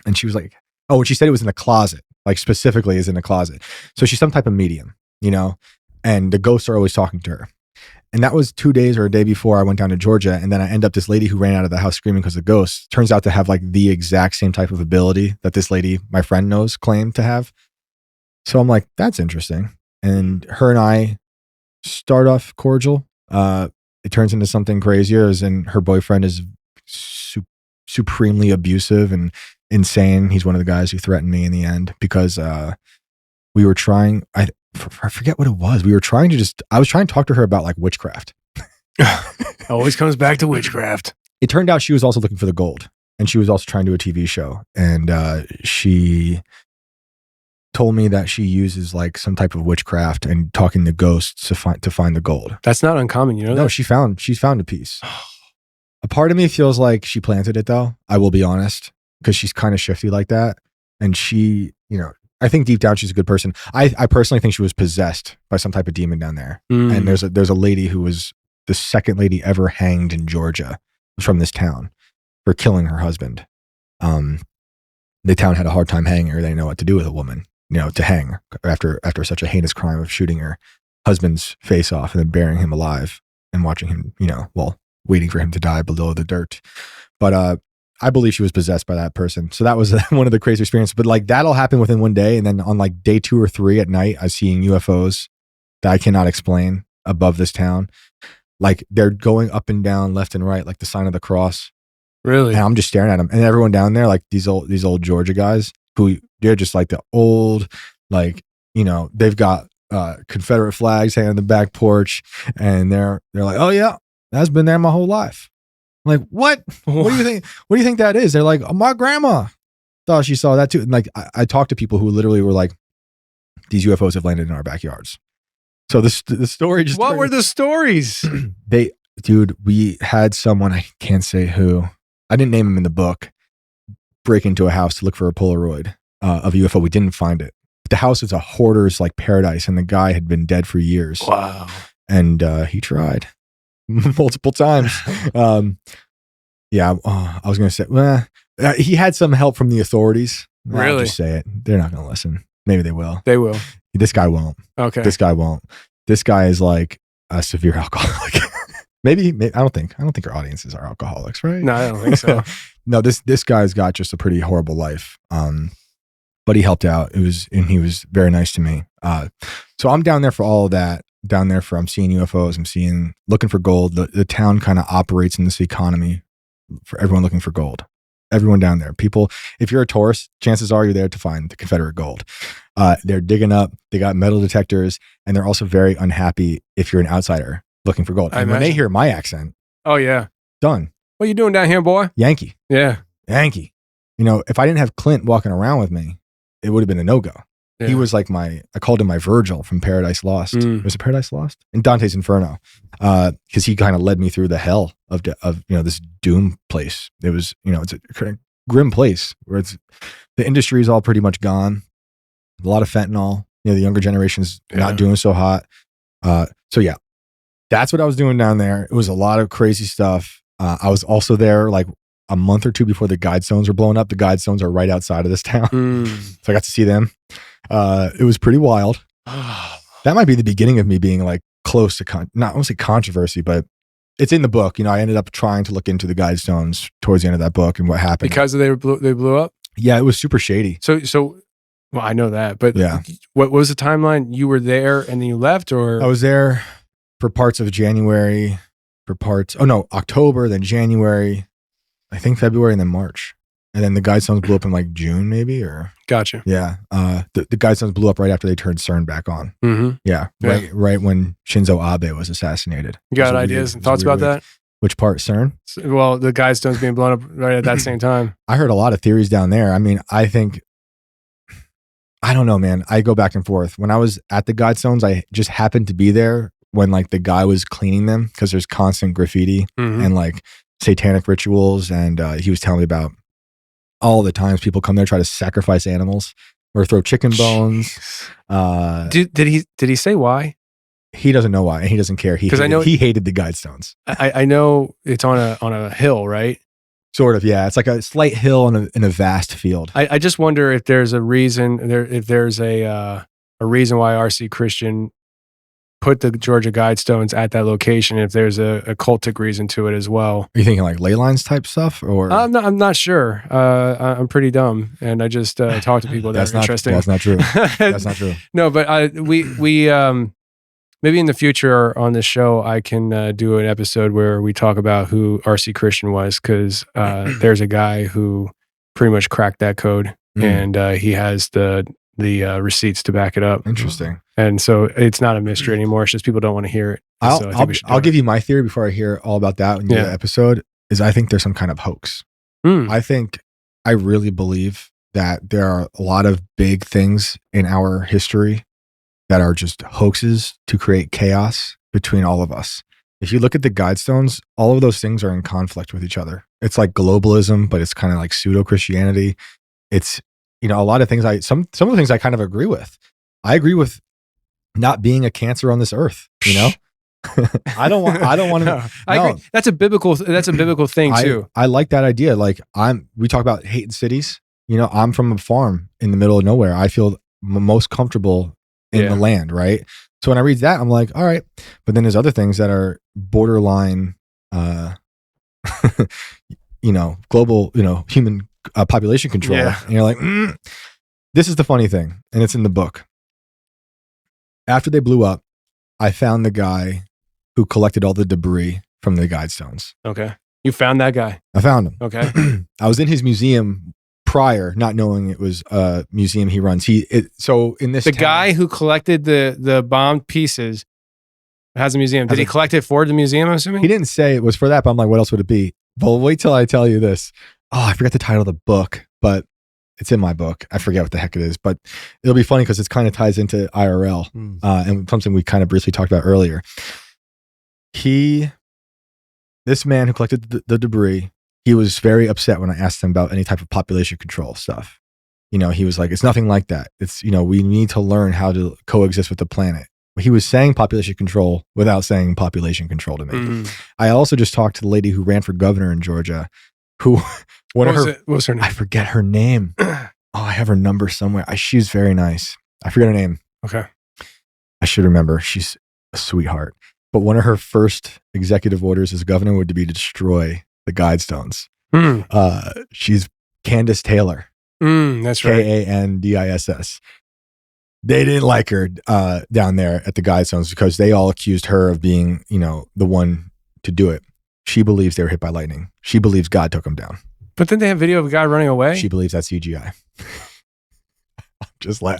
And she was like, oh, and she said it was in the closet, like specifically is in the closet. So she's some type of medium, you know, and the ghosts are always talking to her. And that was 2 days or a day before I went down to Georgia. And then I end up, this lady who ran out of the house screaming because of ghosts turns out to have like the exact same type of ability that this lady, my friend knows, claimed to have. So I'm like, that's interesting. And her and I start off cordial. It turns into something crazier, as in her boyfriend is supremely abusive and insane. He's one of the guys who threatened me in the end because we were trying, I forget what it was. I was trying to talk to her about like witchcraft. Always comes back to witchcraft. It turned out she was also looking for the gold, and she was also trying to do a TV show. And she told me that she uses like some type of witchcraft and talking to ghosts to find the gold. That's not uncommon, you know? No, she's found a piece. A part of me feels like she planted it, though. I will be honest, because she's kind of shifty like that. And she, you know, I think deep down she's a good person. I personally think she was possessed by some type of demon down there. And there's a lady who was the second lady ever hanged in Georgia from this town for killing her husband. The town had a hard time hanging her. They didn't know what to do with a woman, you know, to hang after such a heinous crime of shooting her husband's face off and then burying him alive and watching him, you know, waiting for him to die below the dirt. But I believe she was possessed by that person. So that was one of the crazy experiences. But like that'll happen within one day. And then on like day 2 or 3 at night, I'm seeing UFOs that I cannot explain above this town. Like they're going up and down, left and right, like the sign of the cross. Really? And I'm just staring at them. And everyone down there, like these old Georgia guys who they're just like the old, like, you know, they've got Confederate flags hanging on the back porch. And they're like, oh yeah, that's been there my whole life. I'm like, what? What do you think? What do you think that is? They're like, oh, my grandma thought she saw that too. And like, I talked to people who literally were like, these UFOs have landed in our backyards. So the story just. What were the stories? Dude, we had someone, I can't say who, I didn't name him in the book, break into a house to look for a Polaroid of a UFO. We didn't find it. The house is a hoarder's like paradise, and the guy had been dead for years. Wow. And he tried multiple times. Yeah, I was going to say, well, he had some help from the authorities. Really? I'll just say it. They're not going to listen. Maybe they will. They will. This guy won't. Okay. This guy won't. This guy is like a severe alcoholic. maybe I don't think our audiences are alcoholics, right? No, I don't think so. No, this guy's got just a pretty horrible life. But he helped out. And he was very nice to me. So I'm down there for all of that. I'm seeing UFOs. I'm looking for gold. The town kind of operates in this economy for everyone looking for gold. Everyone down there. People, if you're a tourist, chances are you're there to find the Confederate gold. They're digging up. They got metal detectors, and they're also very unhappy if you're an outsider looking for gold. And when they hear my accent, oh yeah, done. What you doing down here, boy? Yankee. Yeah, Yankee. You know, if I didn't have Clint walking around with me, it would have been a no-go. Yeah. He was like I called him my Virgil from Paradise Lost. Was it Paradise Lost? In Dante's Inferno. Because he kind of led me through the hell of you know, this doom place. It was, you know, it's a grim place where the industry is all pretty much gone. A lot of fentanyl. You know, the younger generation's not doing so hot. So yeah, that's what I was doing down there. It was a lot of crazy stuff. I was also there like a month or two before the Guidestones were blowing up. The Guidestones are right outside of this town. So I got to see them. It was pretty wild. That might be the beginning of me being like close to not only controversy, but it's in the book. You know, I ended up trying to look into the Guidestones towards the end of that book and what happened. Because they blew up? Yeah, it was super shady. So well, I know that, but yeah. What was the timeline? You were there and then you left, or? I was there for parts of January, October, then January, I think February, and then March. and then the Guidestones blew up in like June, maybe, or Gotcha. yeah. The Guidestones blew up right after they turned CERN back on. Mm-hmm. Yeah, right when Shinzo Abe was assassinated. You got ideas and thoughts about that? Which part, CERN? Well, the Guidestones being blown up right at that same time. I heard a lot of theories down there. I mean, I don't know, man. I go back and forth. When I was at the Guidestones, I just happened to be there when like the guy was cleaning them because there's constant graffiti and like satanic rituals, and he was telling me about all the times people come there try to sacrifice animals or throw chicken bones. Did he say why? He doesn't know why, and he doesn't care. He hated the Guidestones. I know it's on a hill, right? Sort of, yeah. It's like a slight hill in a vast field. I just wonder if there's a reason if there's a reason why R.C. Christian put the Georgia Guidestones at that location, if there's a cultic reason to it as well. Are you thinking like ley lines type stuff, or I'm not sure. I'm pretty dumb, and I just talk to people that are interesting. That's not true. That's not true. No, but we maybe in the future on this show, I can do an episode where we talk about who R.C. Christian was, because there's a guy who pretty much cracked that code, and he has the receipts to back it up. Interesting. And so it's not a mystery anymore. It's just people don't want to hear it. I'll give you my theory before I hear all about that in the episode. Is I think there's some kind of hoax. I really believe that there are a lot of big things in our history that are just hoaxes to create chaos between all of us. If you look at the Guidestones, all of those things are in conflict with each other. It's like globalism, but it's kind of like pseudo-Christianity. It's, a lot of things some of the things I kind of agree with. I agree with not being a cancer on this earth, I don't want to. I agree. That's a biblical thing too. I like that idea. Like we talk about hating cities. I'm from a farm in the middle of nowhere. I feel most comfortable in the land, right? So when I read that, I'm like, all right. But then there's other things that are borderline, global, human population control. Yeah. And you're like, this is the funny thing. And it's in the book. After they blew up, I found the guy who collected all the debris from the Guidestones. Okay. You found that guy? I found him. Okay. I was in his museum prior, not knowing it was a museum he runs. Guy who collected the bombed pieces has a museum. Did he collect it for the museum, I'm assuming? He didn't say it was for that, but I'm like, what else would it be? Well, wait till I tell you this. Oh, I forgot the title of the book, but it's in my book. I forget what the heck it is, but it'll be funny because it kind of ties into IRL and something we kind of briefly talked about earlier. This man who collected the debris, he was very upset when I asked him about any type of population control stuff. He was like, it's nothing like that. It's, we need to learn how to coexist with the planet. He was saying population control without saying population control to me. I also just talked to the lady who ran for governor in Georgia, who, what was her name? I forget her name. I have her number somewhere. She's very nice. I forget her name. Okay. I should remember. She's a sweetheart. But one of her first executive orders as governor would be to destroy the Guidestones. She's Candace Taylor. That's right. Kandiss. They didn't like her down there at the Guidestones because they all accused her of being, the one to do it. She believes they were hit by lightning. She believes God took them down. But then they have video of a guy running away. She believes that's CGI.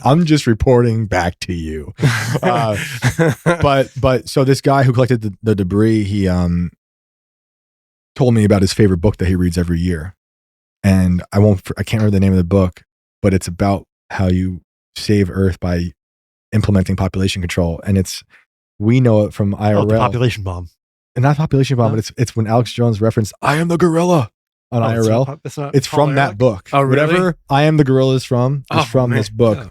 I'm just reporting back to you. But so this guy who collected the debris, he told me about his favorite book that he reads every year. And I can't remember the name of the book, but it's about how you save Earth by implementing population control. And we know it from IRL. The population bomb. And not population bomb, but it's when Alex Jones referenced "I am the gorilla" on IRL. It's from that book. Oh, really? Whatever "I am the gorilla" is from this book. Yeah.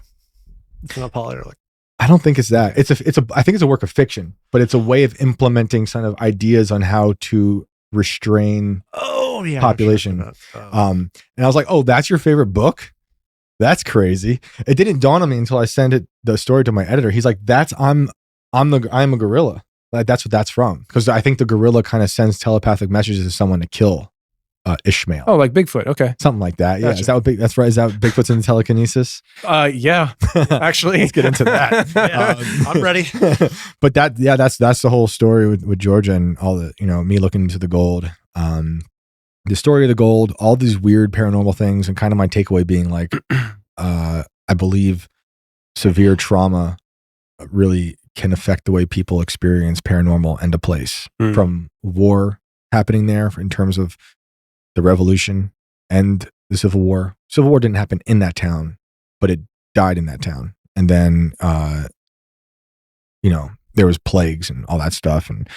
It's not Parlor. I don't think it's that. I think it's a work of fiction, but it's a way of implementing kind of ideas on how to restrain population. And I was like, "Oh, that's your favorite book? That's crazy." It didn't dawn on me until I sent the story to my editor. He's like, I'm a gorilla. Like that's what that's from. Because I think the gorilla kind of sends telepathic messages to someone to kill Ishmael. Oh, like Bigfoot. Okay. Something like that. Gotcha. Yeah. Is that that's right? Is that Bigfoot's in telekinesis? Yeah. Actually. Let's get into that. I'm ready. But that's the whole story with Georgia and all the, me looking into the gold. the story of the gold, all these weird paranormal things, and kind of my takeaway being like, I believe severe trauma really can affect the way people experience paranormal and a place. From war happening there in terms of the revolution and the Civil War. Civil War didn't happen in that town, but it died in that town. And then, there was plagues and all that stuff. And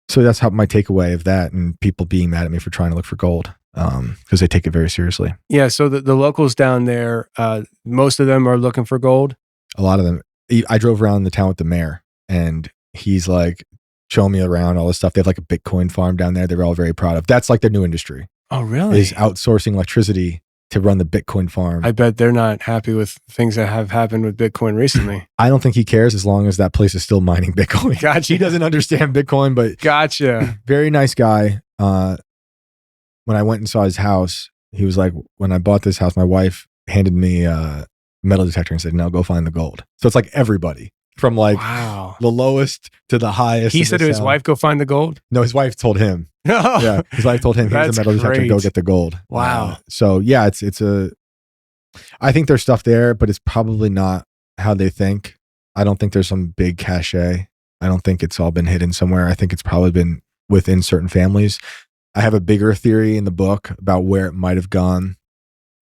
so that's how my takeaway of that, and people being mad at me for trying to look for gold, because they take it very seriously. Yeah. So the locals down there, most of them are looking for gold. A lot of them. I drove around the town with the mayor, and he's like showing me around all this stuff. They have like a Bitcoin farm down there. They're all very proud of. That's like their new industry. Oh, really? Is outsourcing electricity to run the Bitcoin farm. I bet they're not happy with things that have happened with Bitcoin recently. I don't think he cares as long as that place is still mining Bitcoin. Gotcha. He doesn't understand Bitcoin, but gotcha. Very nice guy. When I went and saw his house, he was like, when I bought this house, my wife handed me a metal detector and said, no, go find the gold. So it's like everybody from like the lowest to the highest. He said to his wife, go find the gold? No, his wife told him. Yeah, his wife told him, here's a metal detector, go get the gold. Wow. So yeah, I think there's stuff there, but it's probably not how they think. I don't think there's some big cachet. I don't think it's all been hidden somewhere. I think it's probably been within certain families. I have a bigger theory in the book about where it might have gone.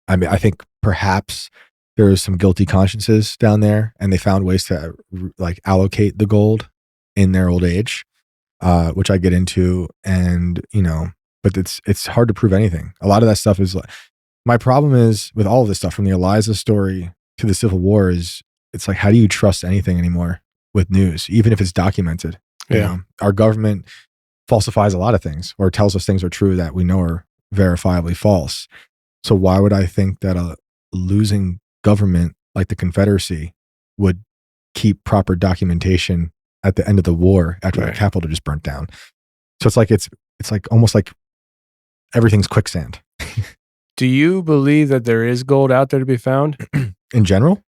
I mean, I think perhaps there was some guilty consciences down there, and they found ways to like allocate the gold in their old age, which I get into. And but it's hard to prove anything. A lot of that stuff is like, my problem is with all of this stuff, from the Eliza story to the Civil War, is it's like, how do you trust anything anymore with news, even if it's documented? Our government falsifies a lot of things, or tells us things are true that we know are verifiably false. So why would I think that a losing government like the Confederacy would keep proper documentation at the end of the war after the Capitol just burnt down? So it's like almost like everything's quicksand. Do you believe that there is gold out there to be found? In general?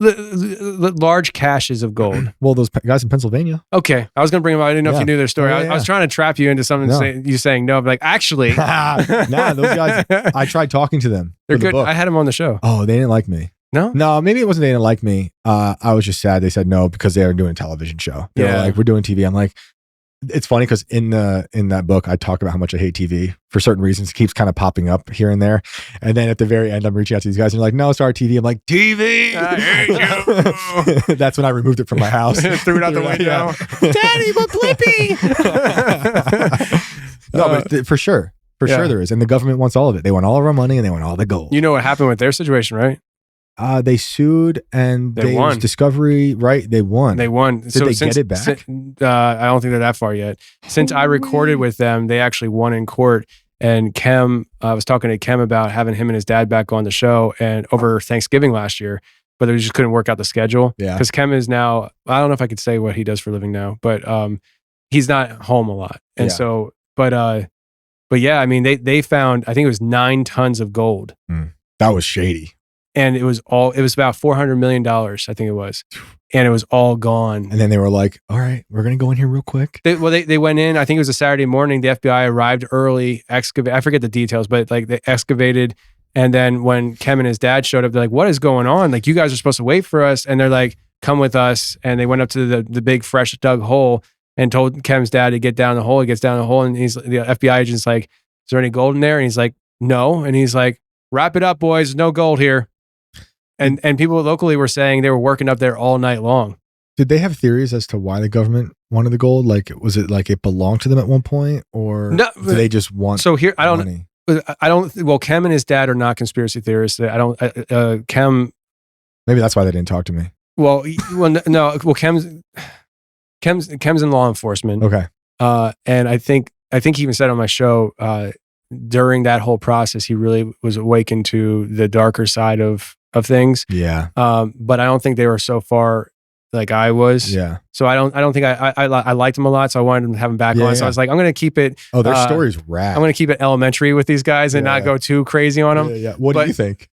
The large caches of gold. Well, those guys in Pennsylvania. Okay. I was going to bring them up. I didn't know if you knew their story. I was trying to trap you into something, you saying no. I'm like, actually. Nah, those guys, I tried talking to them. They're good. I had them on the show. Oh, they didn't like me. No, maybe it wasn't they didn't like me. I was just sad. They said no because they were doing a television show. They were like, we're doing TV. I'm like, it's funny because in that book, I talk about how much I hate TV for certain reasons. It keeps kind of popping up here and there. And then at the very end, I'm reaching out to these guys and they're like, no, it's our TV. I'm like, TV? I hate you. That's when I removed it from my house. Threw it out the window. Daddy, but Blippi. No, but for sure. For sure there is. And the government wants all of it. They want all of our money and they want all the gold. You know what happened with their situation, right? They sued and they won. Discovery, right? They won. Did they get it back? I don't think they're that far yet. Since I recorded with them, they actually won in court. And I was talking to Kem about having him and his dad back on the show and over Thanksgiving last year, but they just couldn't work out the schedule. Yeah. Because Kem is now, I don't know if I could say what he does for a living now, but he's not home a lot. And so, but yeah, I mean, they found, I think it was 9 tons of gold. That was shady. And it was about $400 million, I think it was. And it was all gone. And then they were like, all right, we're going to go in here real quick. They went in, I think it was a Saturday morning. The FBI arrived early, I forget the details, but like they excavated. And then when Kem and his dad showed up, they're like, what is going on? Like, you guys are supposed to wait for us. And they're like, come with us. And they went up to the big fresh dug hole and told Kem's dad to get down the hole. He gets down the hole and the FBI agent's like, is there any gold in there? And he's like, no. And he's like, wrap it up, boys. No gold here. And people locally were saying they were working up there all night long. Did they have theories as to why the government wanted the gold? Like, was it like it belonged to them at one point, or did they just want? So here, I don't. Well, Kem and his dad are not conspiracy theorists. Kem. Maybe that's why they didn't talk to me. Well, no. Well, Kem's in law enforcement. Okay. And I think he even said on my show during that whole process, he really was awakened to the darker side of things. Yeah. But I don't think they were so far like I was. Yeah. So I don't think I liked them a lot. So I wanted to have them back on. So I was like, I'm going to keep it. Oh, their story's rad. I'm going to keep it elementary with these guys and not go too crazy on them. Yeah. What do you think?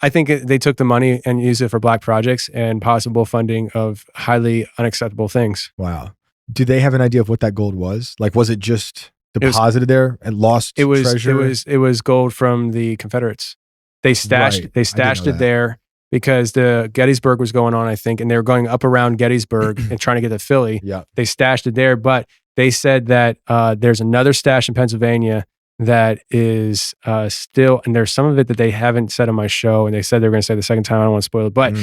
I think they took the money and used it for black projects and possible funding of highly unacceptable things. Wow. Do they have an idea of what that gold was? Like, was it just deposited there and lost treasure? It was gold from the Confederates. They stashed it there because the Gettysburg was going on, I think, and they were going up around Gettysburg and trying to get to Philly. Yeah. They stashed it there, but they said that there's another stash in Pennsylvania that is still, and there's some of it that they haven't said on my show, and they said they were going to say the second time. I don't want to spoil it, but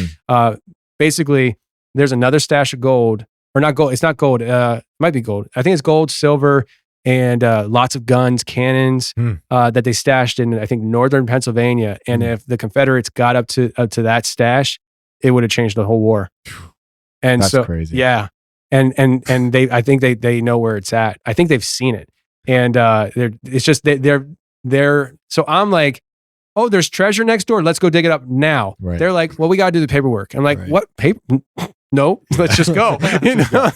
basically, there's another stash of gold, or not gold. It's not gold. It might be gold. I think it's gold, silver, and lots of guns, cannons that they stashed in, I think, northern Pennsylvania. And if the Confederates got up to that stash, it would have changed the whole war. And that's so crazy. Yeah, and they, I think they know where it's at. I think they've seen it, and it's just they're. So I'm like, oh, there's treasure next door. Let's go dig it up now. Right. They're like, well, we got to do the paperwork. I'm like, what paper? No, let's just go. You know?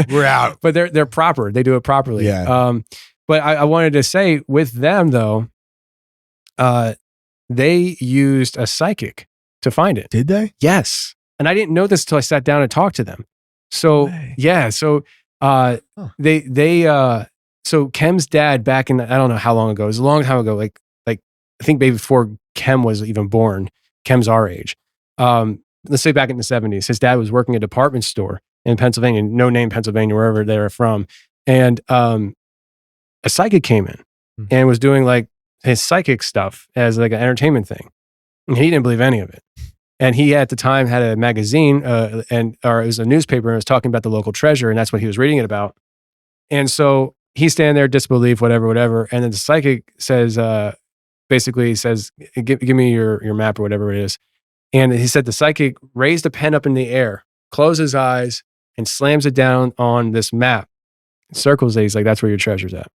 We're out. But they're proper. They do it properly. Yeah. But I wanted to say with them though, they used a psychic to find it. Did they? Yes. And I didn't know this until I sat down and talked to them. So yeah. So so Kem's dad back in, I don't know how long ago, it was a long time ago, like I think maybe before Kem was even born. Kem's our age. Let's say back in the 70s, his dad was working at a department store in Pennsylvania, no name Pennsylvania, wherever they're from. And a psychic came in and was doing like his psychic stuff as like an entertainment thing. And he didn't believe any of it. And he at the time had a magazine or it was a newspaper, and it was talking about the local treasure, and that's what he was reading it about. And so he's standing there, disbelief, whatever. And then the psychic says, basically he says, give me your map or whatever it is. And he said the psychic raised a pen up in the air, closed his eyes, and slams it down on this map. Circles it. He's like, that's where your treasure's at.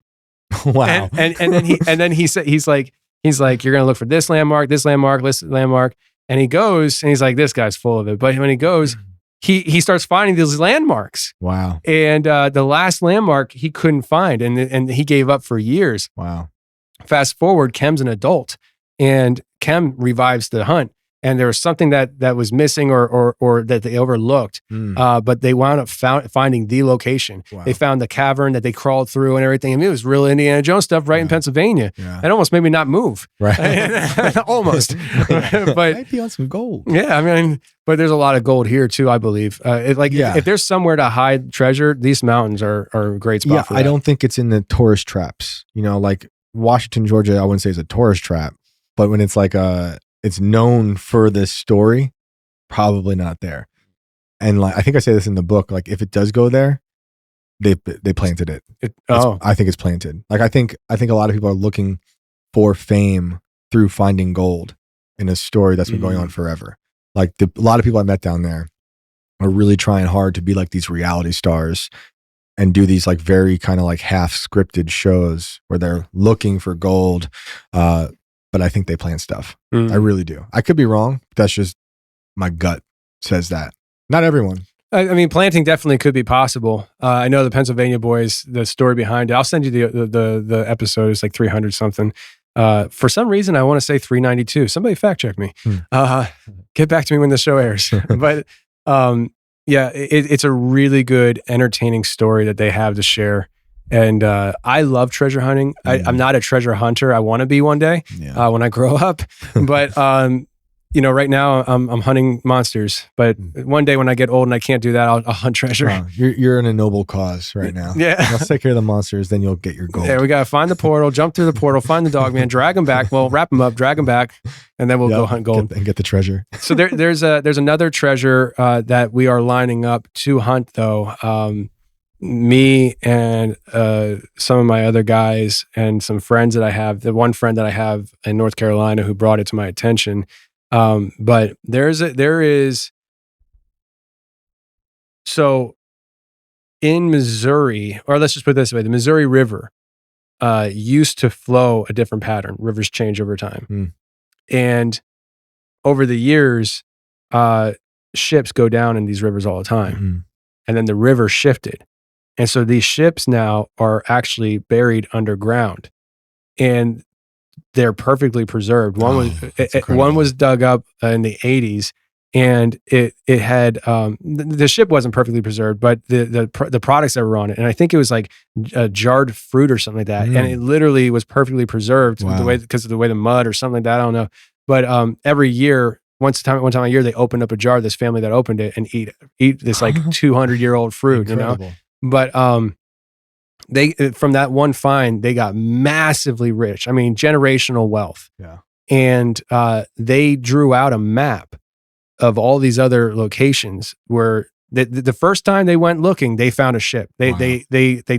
Wow. And then he said, he's like, you're gonna look for this landmark, this landmark. And he goes, and he's like, this guy's full of it. But when he goes, he starts finding these landmarks. Wow. And the last landmark he couldn't find, and he gave up for years. Wow. Fast forward, Kem's an adult, and Kem revives the hunt. And there was something that was missing or that they overlooked, but they wound up finding the location. Wow. They found the cavern that they crawled through and everything. I mean, it was real Indiana Jones stuff in Pennsylvania. Yeah. It almost made me not move. Right. Almost. But might be on some gold. Yeah, I mean, but there's a lot of gold here too, I believe. If there's somewhere to hide treasure, these mountains are a great spot for that. I don't think it's in the tourist traps. You know, like Washington, Georgia, I wouldn't say is a tourist trap, but when it's like it's known for this story, probably not there. And like I think I say this in the book, like if it does go there, they planted it. I think it's planted. Like I think a lot of people are looking for fame through finding gold in a story that's been going on forever. Like a lot of people I met down there are really trying hard to be like these reality stars and do these like very kind of like half scripted shows where they're looking for gold. But I think they plan stuff. I really do. I could be wrong. But that's just my gut says that. Not everyone. I mean, planting definitely could be possible. I know the Pennsylvania boys, the story behind it. I'll send you the episode. It's like 300 something. For some reason, I want to say 392. Somebody fact check me. Get back to me when the show airs. But yeah, it's a really good, entertaining story that they have to share. And I love treasure hunting. I'm not a treasure hunter. I want to be one day when I grow up. But right now I'm hunting monsters. But one day when I get old and I can't do that, I'll hunt treasure. You're in a noble cause right now. Yeah. Let's take care of the monsters, then you'll get your gold. Yeah, we gotta find the portal, jump through the portal, find the dogman, drag him back. Well, wrap him up, drag him back, and then we'll go hunt gold and get the treasure. So there's another treasure that we are lining up to hunt though. Me and some of my other guys and some friends that I have, the one friend that I have in North Carolina who brought it to my attention. But there is so in Missouri, or let's just put it this way, the Missouri River used to flow a different pattern. Rivers change over time. And over the years, ships go down in these rivers all the time. And then the river shifted. And so these ships now are actually buried underground, and they're perfectly preserved. One was dug up in the 80s, and it had the ship wasn't perfectly preserved, but the products that were on it, and I think it was like jarred fruit or something like that, and it literally was perfectly preserved because of the way the mud or something like that. I don't know, but every year, one time a year, they opened up a jar. This family that opened it and eat this like 200-year-old fruit, Incredible. But they from that one find they got massively rich. I mean, generational wealth. Yeah, and they drew out a map of all these other locations where the first time they went looking, they found a ship. They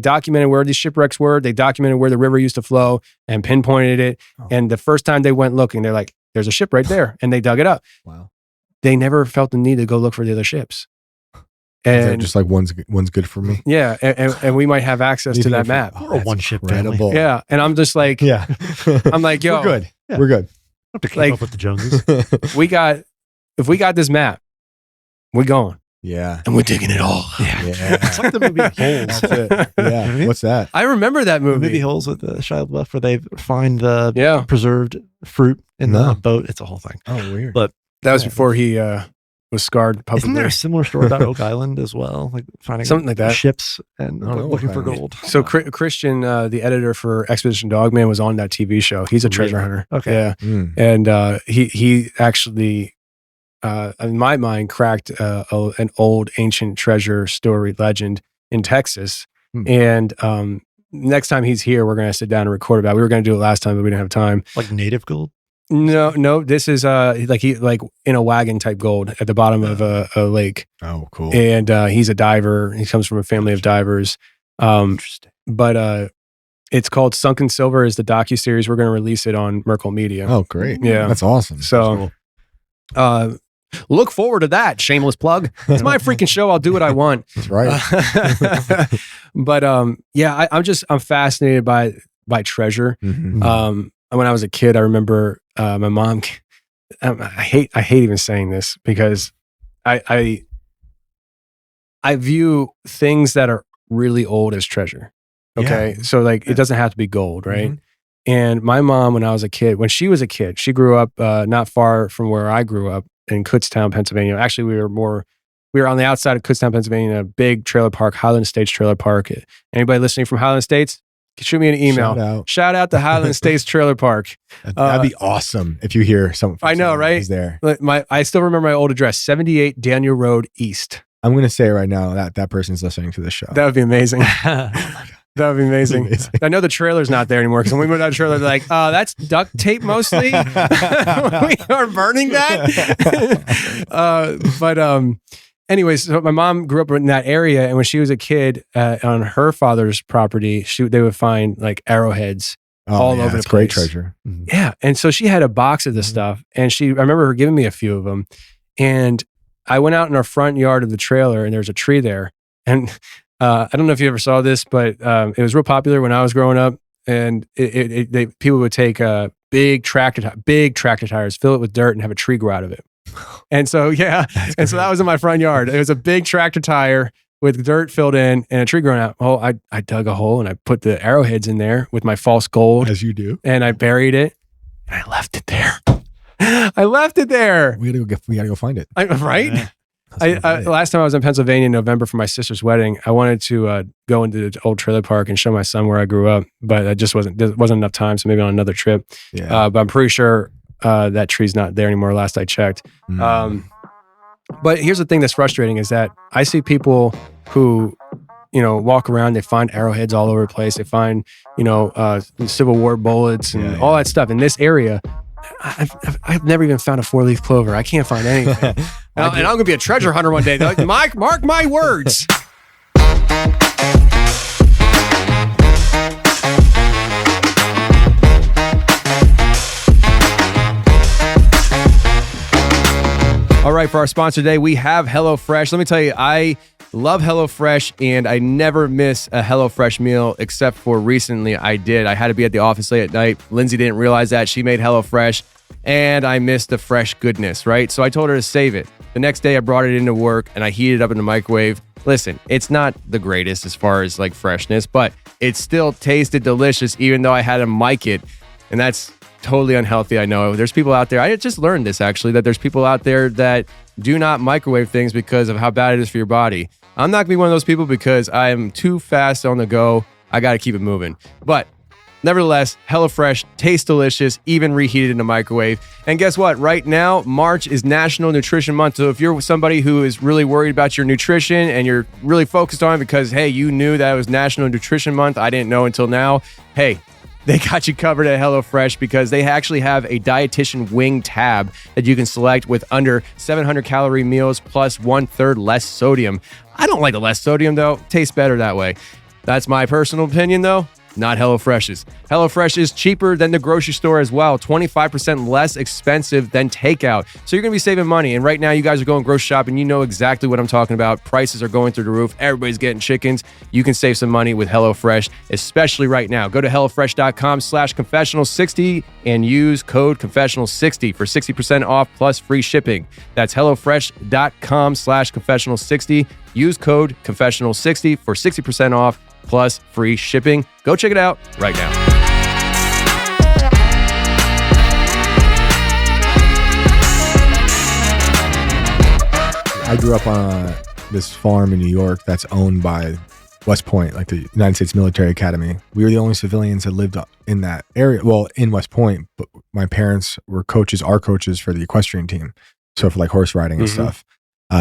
documented where these shipwrecks were. They documented where the river used to flow and pinpointed it. Oh. And the first time they went looking, they're like, "There's a ship right there," and they dug it up. Wow! They never felt the need to go look for the other ships. And just like one's good for me. Yeah, and we might have access to that map. Or one ship family. Yeah, and I'm just like, yeah, I'm like, yo, we're good. Yeah. We're good. Have to keep up with the Joneses. If we got this map, we're going. Yeah, and we're digging it all. Yeah. It's like the movie Holes. Yeah, what's that? I remember that movie. The movie Holes with Shia LaBeouf, where they find the preserved fruit in the boat. It's a whole thing. Oh, weird. But that was before he was scarred publicly. Isn't there a similar story about Oak Island as well? Like finding something like that, ships and looking for gold. So Christian, the editor for Expedition Dogman, was on that TV show. He's a treasure hunter. Okay, yeah, and he actually, in my mind, cracked an old ancient treasure story legend in Texas. And next time he's here, we're going to sit down and record about it. We were going to do it last time, but we didn't have time. Like native gold. No, this is like in a wagon type gold at the bottom of a lake. Oh, cool. And he's a diver. He comes from a family of divers. Interesting. But it's called Sunken Silver is the docuseries. We're going to release it on Merkle Media. Oh, great. Yeah. That's awesome. So look forward to that. Shameless plug. It's my freaking show. I'll do what I want. That's right. But yeah, I'm fascinated by treasure. When I was a kid, I remember my mom. I hate even saying this because I view things that are really old as treasure. Okay, so like it doesn't have to be gold, right? And my mom, when she was a kid, she grew up not far from where I grew up in Kutztown, Pennsylvania. Actually, we were on the outside of Kutztown, Pennsylvania, in a big trailer park, Highland Estates Trailer Park. Anybody listening from Highland Estates? Shoot me an email. Shout out to Highland Estates Trailer Park. That'd be awesome if you hear something. I know, right? Is there? I still remember my old address, 78 Daniel Road East. I'm going to say right now that person's listening to this show. That would be amazing. That would be amazing. I know the trailer's not there anymore because when we went on the trailer, they're like, that's duct tape mostly. We are burning that. But anyways, so my mom grew up in that area, and when she was a kid, on her father's property, they would find like arrowheads all over the place. Great treasure. Yeah, and so she had a box of this stuff, and I remember her giving me a few of them, and I went out in our front yard of the trailer, and there's a tree there, and I don't know if you ever saw this, but it was real popular when I was growing up, and people would take big tractor tires, fill it with dirt, and have a tree grow out of it. And so, so that was in my front yard. It was a big tractor tire with dirt filled in and a tree growing out. Oh, I dug a hole and I put the arrowheads in there with my false gold. As you do. And I buried it and I left it there. I left it there. We gotta go find it. Right? Last time I was in Pennsylvania in November for my sister's wedding, I wanted to go into the old trailer park and show my son where I grew up, but there wasn't enough time. So maybe on another trip. Yeah. But I'm pretty sure that tree's not there anymore last I checked. But here's the thing that's frustrating is that I see people who, walk around, they find arrowheads all over the place. They find, Civil War bullets and all that stuff in this area. I've never even found a 4-leaf clover. I can't find anything. And I'm going to be a treasure hunter one day. Mark my words. All right, for our sponsor today, we have HelloFresh. Let me tell you, I love HelloFresh, and I never miss a HelloFresh meal, except for recently I did. I had to be at the office late at night. Lindsay didn't realize that. She made HelloFresh, and I missed the fresh goodness, right? So I told her to save it. The next day, I brought it into work, and I heated it up in the microwave. Listen, it's not the greatest as far as like freshness, but it still tasted delicious, even though I had to mic it. And that's totally unhealthy. I know there's people out there. I just learned this actually, that there's people out there that do not microwave things because of how bad it is for your body. I'm not gonna be one of those people because I am too fast on the go. I got to keep it moving. But nevertheless, HelloFresh tastes delicious, even reheated in the microwave. And guess what? Right now, March is National Nutrition Month. So if you're somebody who is really worried about your nutrition and you're really focused on it because, hey, you knew that it was National Nutrition Month, I didn't know until now. Hey, they got you covered at HelloFresh because they actually have a dietitian wing tab that you can select with under 700 calorie meals plus 1/3 less sodium. I don't like the less sodium though. Tastes better that way. That's my personal opinion though. Not HelloFresh's. HelloFresh is cheaper than the grocery store as well, 25% less expensive than takeout. So you're going to be saving money. And right now, you guys are going grocery shopping. You know exactly what I'm talking about. Prices are going through the roof. Everybody's getting chickens. You can save some money with HelloFresh, especially right now. Go to HelloFresh.com/Confessionals60 and use code Confessionals60 for 60% off plus free shipping. That's HelloFresh.com/Confessionals60. Use code Confessionals60 for 60% off plus free shipping. Go check it out right now. I grew up on this farm in New York that's owned by West Point, like the United States Military Academy. We were the only civilians that lived in that area. Well, in West Point, but my parents were our coaches for the equestrian team. So for like horse riding and stuff.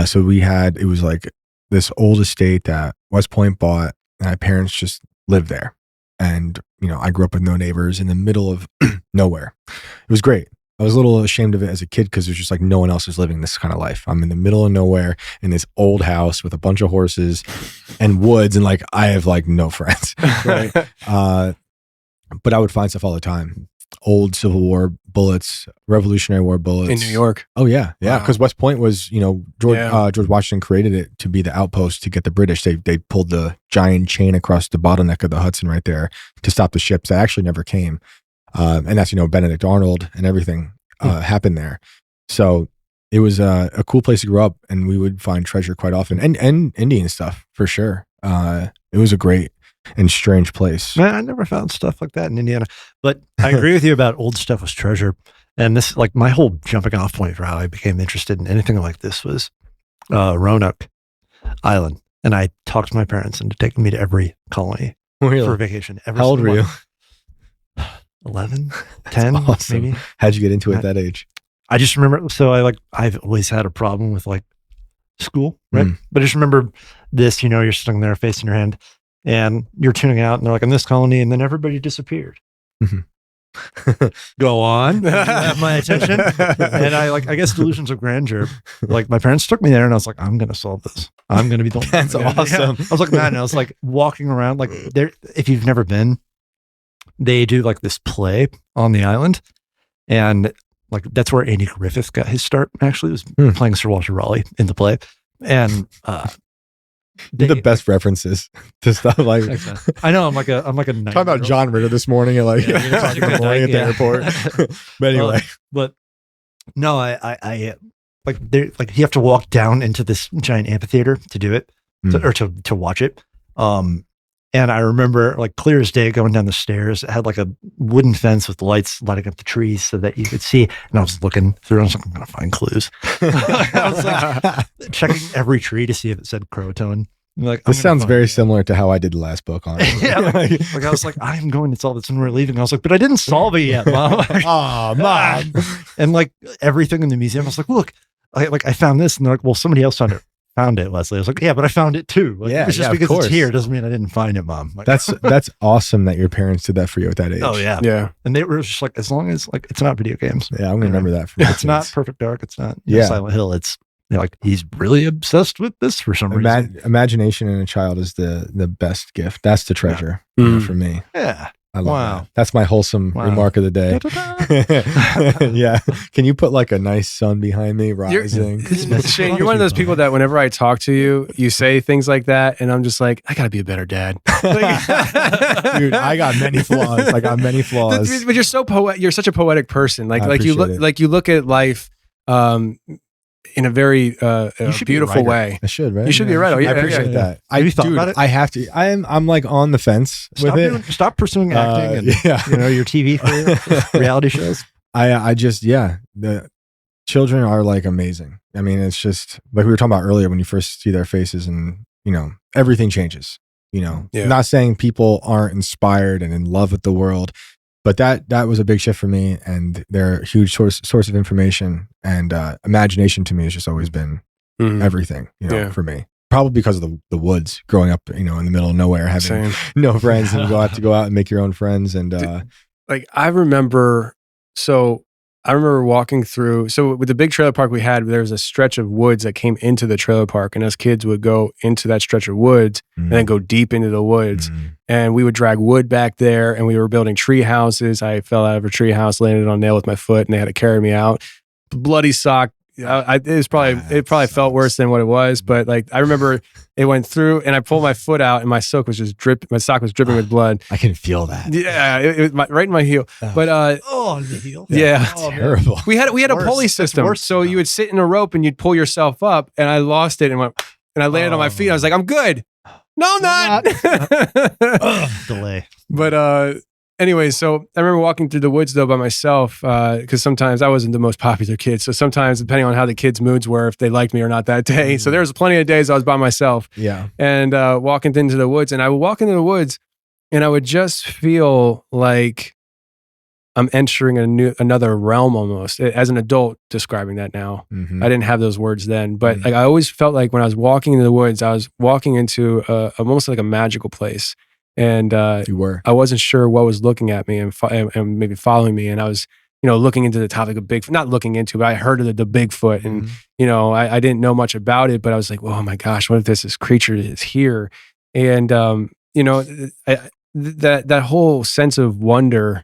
So it was like this old estate that West Point bought. And my parents just lived there. And, I grew up with no neighbors in the middle of nowhere. It was great. I was a little ashamed of it as a kid because there's just like no one else is living this kind of life. I'm in the middle of nowhere in this old house with a bunch of horses and woods. And like, I have like no friends. Right? But I would find stuff all the time. Old Civil War bullets, Revolutionary War bullets. In New York? Oh, yeah. Yeah. Because West Point was, George Washington created it to be the outpost to get the British. They pulled the giant chain across the bottleneck of the Hudson right there to stop the ships that actually never came. And that's, Benedict Arnold and everything happened there. So it was a cool place to grow up, and we would find treasure quite often, and Indian stuff for sure. It was a great and strange place. Man, I never found stuff like that in Indiana, but I agree with you about old stuff was treasure. And this, like, my whole jumping off point for how I became interested in anything like this was Roanoke Island. And I talked my parents into taking me to every colony for vacation. How old were you? 11, 10, awesome. Maybe. How'd you get into it at that age? I just remember, I've always had a problem with like school, right? But I just remember this, you're sitting there facing your hand and you're tuning out and they're like, in this colony, and then everybody disappeared. Go on. Have my attention. And I guess delusions of grandeur. Like my parents took me there and I was like, I'm going to solve this. I'm going to be the one. That's awesome. Yeah. I was like, man, I was like walking around like there. If you've never been, they do like this play on the island. And like, that's where Andy Griffith got his start. Actually, was playing Sir Walter Raleigh in the play. And, the best references to stuff like I know I'm like a talking about John Ritter this morning at like at the airport. But anyway, but no, I like there, like you have to walk down into this giant amphitheater to do it or to watch it. And I remember like clear as day going down the stairs. It had like a wooden fence with lights lighting up the trees so that you could see. And I was looking through and I was like, I'm going to find clues. I was like checking every tree to see if it said Croatoan. Like, this sounds very similar to how I did the last book on it. Yeah, like I was like, I'm going to solve this and we're leaving. I was like, but I didn't solve it yet, Mom. Oh, Mom. And like everything in the museum, I was like, look, I found this. And they're like, well, somebody else found it, Wesley. I was like, yeah, but I found it too. Like, yeah, it's just because it's here doesn't mean I didn't find it, Mom. Like, that's awesome that your parents did that for you at that age. Oh yeah, yeah. And they were just like, as long as like it's not video games. Yeah, I'm gonna remember that. It's not Perfect Dark. It's not Silent Hill. It's like he's really obsessed with this for some reason. Imagination in a child is the best gift. That's the treasure for me. Yeah. I love that. That's my wholesome remark of the day. Yeah. Can you put like a nice sun behind me rising? Shane, you're one of those people that whenever I talk to you, you say things like that. And I'm just like, I got to be a better dad. Dude, I got many flaws. But you're so you're such a poetic person. Like you look at life in a very should be a beautiful writer. way. I should, right? You should be a writer. Yeah, I appreciate that. Have you thought about it? I have to. I'm like on the fence with it. Stop pursuing acting and your TV career, reality shows. I just the children are like amazing. I mean, it's just like we were talking about earlier when you first see their faces and everything changes. Not saying people aren't inspired and in love with the world, but that was a big shift for me, and they're a huge source of information and imagination. To me has just always been everything, for me. Probably because of the woods, growing up, in the middle of nowhere, having no friends, and you have to go out and make your own friends. And I remember walking through. So with the big trailer park we had, there was a stretch of woods that came into the trailer park, and us kids would go into that stretch of woods and then go deep into the woods. And we would drag wood back there, and we were building tree houses. I fell out of a tree house, landed on a nail with my foot, and they had to carry me out. Bloody sock. It probably felt worse than what it was, but I remember it went through, and I pulled my foot out, and my sock was just dripping. My sock was dripping with blood. I can feel that. Yeah, it right in my heel. But the heel. Yeah, terrible. We had a pulley system, so you would sit in a rope and you'd pull yourself up, and I lost it and I landed on my feet. I was like, I'm good. No, I'm not. Delay. But anyway, so I remember walking through the woods though by myself, because sometimes I wasn't the most popular kid. So sometimes, depending on how the kids' moods were, if they liked me or not that day. So there was plenty of days I was by myself. Yeah. And walking into the woods, and I would walk into the woods, and I would just feel like I'm entering another realm almost. As an adult, describing that now, I didn't have those words then, but I always felt like when I was walking into the woods, I was walking into almost like a magical place. And you were. I wasn't sure what was looking at me and maybe following me. And I was, looking into the topic of Bigfoot, not looking into, but I heard of the Bigfoot, and I didn't know much about it, but I was like, oh my gosh, what if this creature is here? And that whole sense of wonder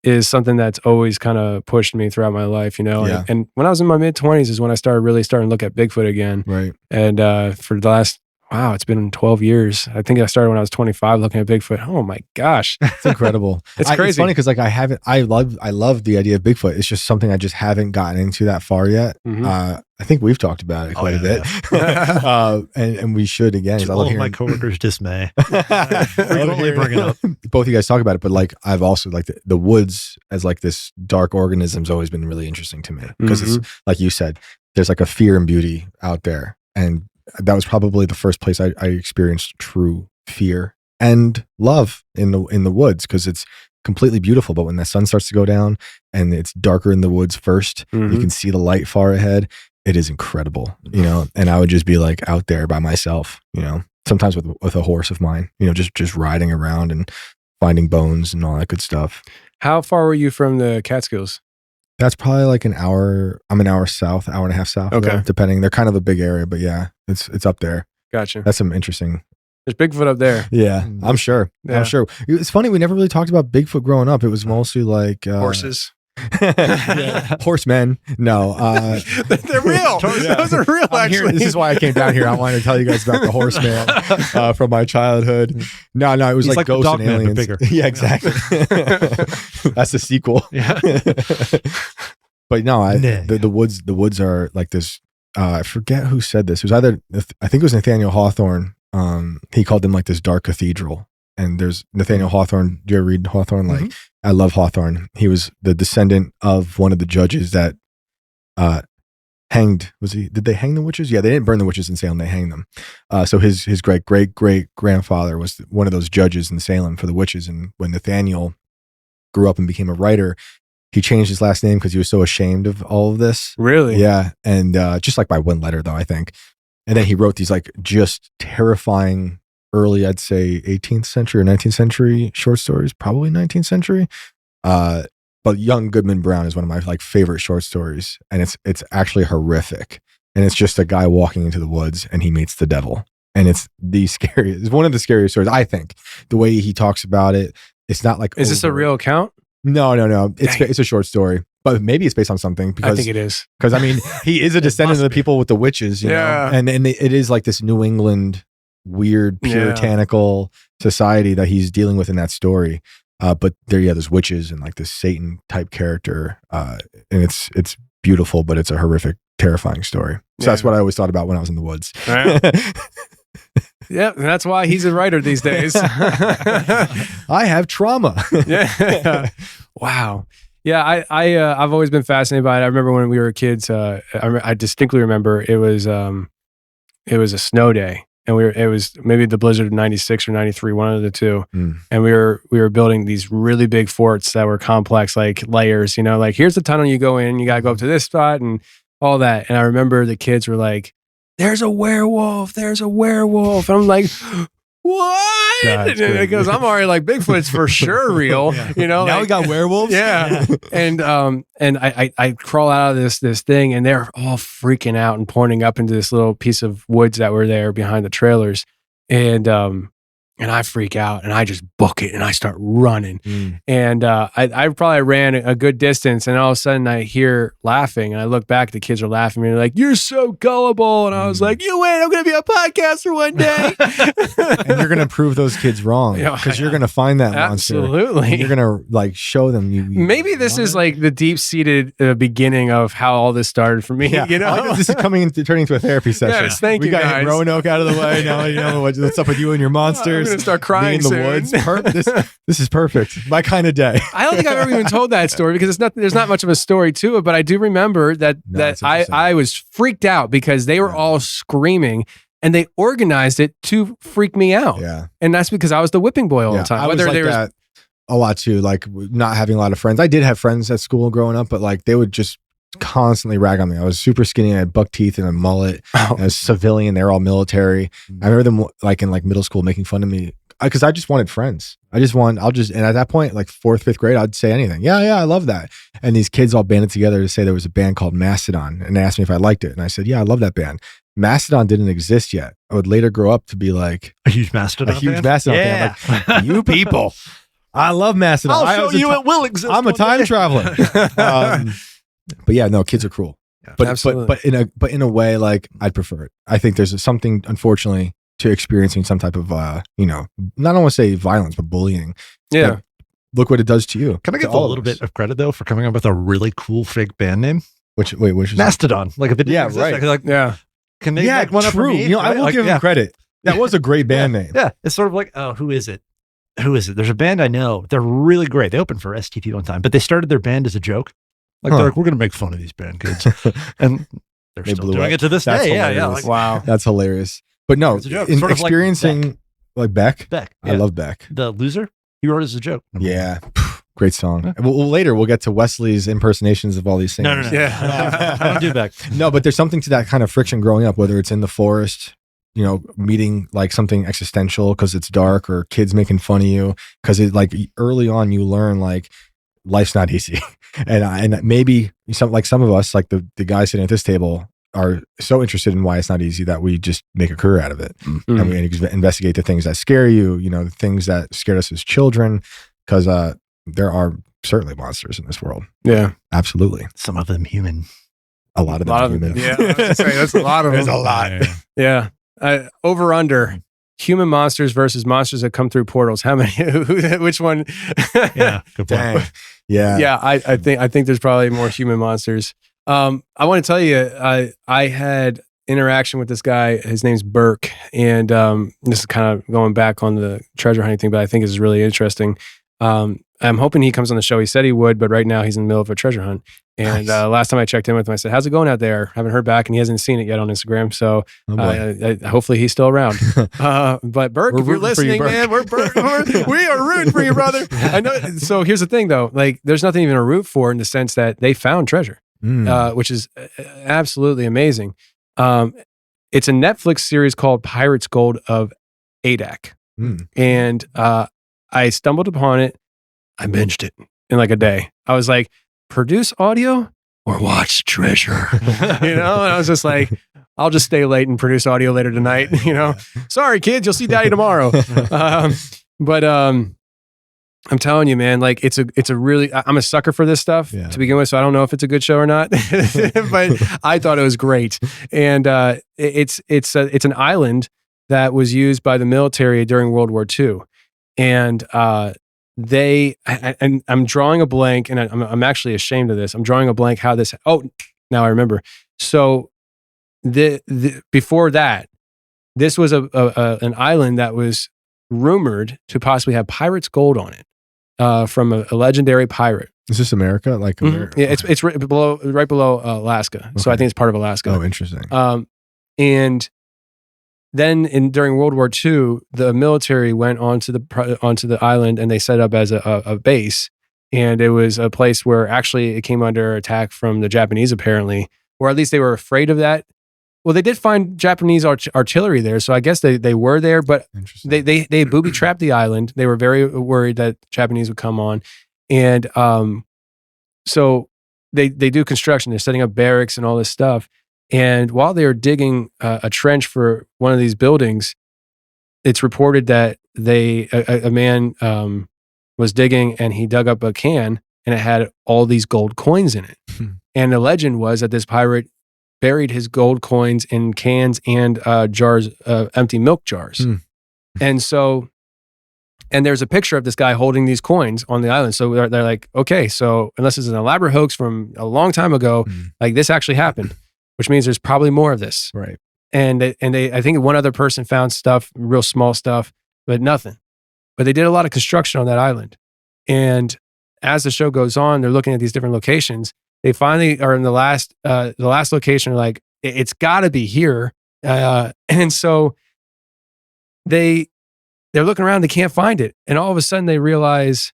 is something that's always kind of pushed me throughout my life, And when I was in my mid-20s is when I started to look at Bigfoot again. Right. And for the last, it's been 12 years. I think I started when I was 25 looking at Bigfoot. Oh my gosh. It's incredible. It's crazy. It's funny because I love the idea of Bigfoot. It's just something I just haven't gotten into that far yet. I think we've talked about it quite a bit. Yeah. and we should again. To all my coworkers' dismay. Frequently bring it up. Both of you guys talk about it, but I've also the woods as this dark organism has always been really interesting to me because it's like you said, there's a fear and beauty out there. And that was probably the first place I experienced true fear and love in the woods, because it's completely beautiful. But when the sun starts to go down and it's darker in the woods first, you can see the light far ahead. It is incredible, and I would just be out there by myself, sometimes with a horse of mine, just riding around and finding bones and all that good stuff. How far were you from the Catskills? That's probably an hour. I'm an hour south, hour and a half south. Okay. Depending. They're kind of a big area, but yeah, it's up there. Gotcha. That's some interesting. There's Bigfoot up there. Yeah, I'm sure. Yeah. I'm sure. It's funny. We never really talked about Bigfoot growing up. It was mostly horses. Horsemen. No. They're real. Those are real, actually. This is why I came down here. I wanted to tell you guys about the horseman from my childhood. No, it was like ghosts and Dogman, aliens. but bigger. Yeah, exactly. That's the sequel. Yeah. But no, the woods are this. I forget who said this. It was I think it was Nathaniel Hawthorne. He called them this dark cathedral. And there's Nathaniel Hawthorne. Do you ever read Hawthorne? I love Hawthorne. He was the descendant of one of the judges that hanged. Did they hang the witches? Yeah, they didn't burn the witches in Salem. They hanged them. So his great grandfather was one of those judges in Salem for the witches. And when Nathaniel grew up and became a writer, he changed his last name because he was so ashamed of all of this. Really? Yeah. And just by one letter, though, I think. And then he wrote these just terrifying early, I'd say 18th century or 19th century short stories, probably 19th century. But Young Goodman Brown is one of my favorite short stories. And it's actually horrific. And it's just a guy walking into the woods and he meets the devil. And it's one of the scariest stories, I think. The way he talks about it, it's not Is this a real account? No. It's a short story. But maybe it's based on something because I think it is. Because he is a descendant of the people with the witches, you know? And it is this New England weird puritanical society that he's dealing with in that story. But there's witches and this Satan type character. And it's beautiful, but it's a horrific, terrifying story. So that's what I always thought about when I was in the woods. Right. Yeah, that's why he's a writer these days. I have trauma. Yeah. Wow. Yeah, I've always been fascinated by it. I remember when we were kids. I distinctly remember it was a snow day, and it was maybe the blizzard of '96 or '93, one of the two. And we were building these really big forts that were complex, like layers. You know, like here's the tunnel you go in. You got to go up to this spot and all that. And I remember the kids were like, "There's a werewolf! There's a werewolf!" And I'm like, "What?" And it goes, "I'm already like Bigfoot's for sure real." You know, now like, we got werewolves. Yeah. And I crawl out of this thing, and they're all freaking out and pointing up into this little piece of woods that were there behind the trailers. And I freak out, and I just book it, and I start running. And I probably ran a good distance, and all of a sudden I hear laughing, and I look back, the kids are laughing, and they're like, "You're so gullible." And I was like, "You win, I'm going to be a podcaster one day." And you're going to prove those kids wrong, because you're going to find that monster. Absolutely. And you're going to like show them you Maybe this is like the deep-seated beginning of how all this started for me. Yeah. You know, this is turning into a therapy session. Yes, thank we you, got guys. Roanoke out of the way. Now you know what's up with you and your monsters. I'm gonna start crying in the soon. woods. This is perfect. My kind of day. I don't think I've ever even told that story because there's not much of a story to it, but I do remember that I was freaked out because they were all screaming, and they organized it to freak me out. Yeah. And that's because I was the whipping boy all the time. I was like that a lot too, like not having a lot of friends. I did have friends at school growing up, but like they would just constantly rag on me. I was super skinny. I had buck teeth and a mullet. I was civilian. They're all military. I remember them like in like middle school making fun of me because I just wanted friends. And at that point, like 4th, 5th grade, I'd say anything. Yeah, I love that. And these kids all banded together to say there was a band called Mastodon, and they asked me if I liked it. And I said, yeah, I love that band. Mastodon didn't exist yet. I would later grow up to be like a huge Mastodon fan. Like, you people. I love Mastodon. I'll show you it will exist. I'm a time traveler. But yeah, no, kids are cruel. Yeah, but in a way, like I'd prefer it. I think there's something, unfortunately, to experiencing some type of not I don't want to say violence, but bullying. Yeah. Like, look what it does to you. Can I give a little bit of credit though for coming up with a really cool fake band name? Which is Mastodon? Like if it didn't exist, can they make one up for me? I will give them credit. That was a great band name. Yeah, it's sort of like, oh, who is it? There's a band I know. They're really great. They opened for STP one time, but they started their band as a joke. Like they're like, we're going to make fun of these band kids, and they're still doing it to this day. Yeah, like, wow, that's hilarious. But no, in sort of experiencing like Beck. I love Beck. The Loser, he wrote it as a joke. Yeah, great song. Well, later we'll get to Wesley's impersonations of all these singers. No. Yeah, I don't do Beck. No, but there's something to that kind of friction growing up, whether it's in the forest, meeting like something existential because it's dark, or kids making fun of you because it like early on you learn like life's not easy. And maybe some of us, like the guys sitting at this table, are so interested in why it's not easy that we just make a career out of it. And we investigate the things that scare you, the things that scared us as children, because there are certainly monsters in this world. Yeah, absolutely. Some of them human. A lot of them human. Yeah, I was gonna say, that's a lot of them. There's a lot. Yeah. Over under. Human monsters versus monsters that come through portals. How many? Which one? Yeah, good point. Yeah. I think there's probably more human monsters. I want to tell you, I had interaction with this guy. His name's Burke, and this is kind of going back on the treasure hunting thing, but I think it's really interesting. I'm hoping he comes on the show. He said he would, but right now he's in the middle of a treasure hunt. And last time I checked in with him, I said, "How's it going out there?" Haven't heard back, and he hasn't seen it yet on Instagram. So hopefully he's still around. But Burke, if you're listening, man, we are rooting for you, brother. I know. So here's the thing, though. Like, there's nothing even to root for in the sense that they found treasure, which is absolutely amazing. It's a Netflix series called Pirates Gold of Adak. And I stumbled upon it. I binged it in like a day. I was like, produce audio or watch treasure, And I was just like, I'll just stay late and produce audio later tonight, Sorry, kids, you'll see Daddy tomorrow. But I'm telling you, man, like it's a really, I'm a sucker for this stuff to begin with, so I don't know if it's a good show or not, but I thought it was great. And it's an island that was used by the military during World War II. And and I'm drawing a blank, and I'm actually ashamed of this. I'm drawing a blank how this. Oh, now I remember. So before that, this was an island that was rumored to possibly have pirate's gold on it, from a legendary pirate. Is this America? Like America? Yeah, it's right below Alaska. Okay. So I think it's part of Alaska. Oh, interesting. And then during World War II, the military went onto the island, and they set up as a base. And it was a place where actually it came under attack from the Japanese, apparently, or at least they were afraid of that. Well, they did find Japanese artillery there, so I guess they were there, but they booby trapped the island. They were very worried that Japanese would come on, and so they do construction. They're setting up barracks and all this stuff. And while they were digging a trench for one of these buildings, it's reported that a man was digging, and he dug up a can, and it had all these gold coins in it. And the legend was that this pirate buried his gold coins in cans and jars, empty milk jars. And so, and there's a picture of this guy holding these coins on the island. So they're like, okay, so unless it's an elaborate hoax from a long time ago, like this actually happened, which means there's probably more of this. Right. And I think one other person found stuff, real small stuff, but nothing. But they did a lot of construction on that island. And as the show goes on, they're looking at these different locations. They finally are in the last location. Like, it's got to be here, and so they're looking around. They can't find it, and all of a sudden they realize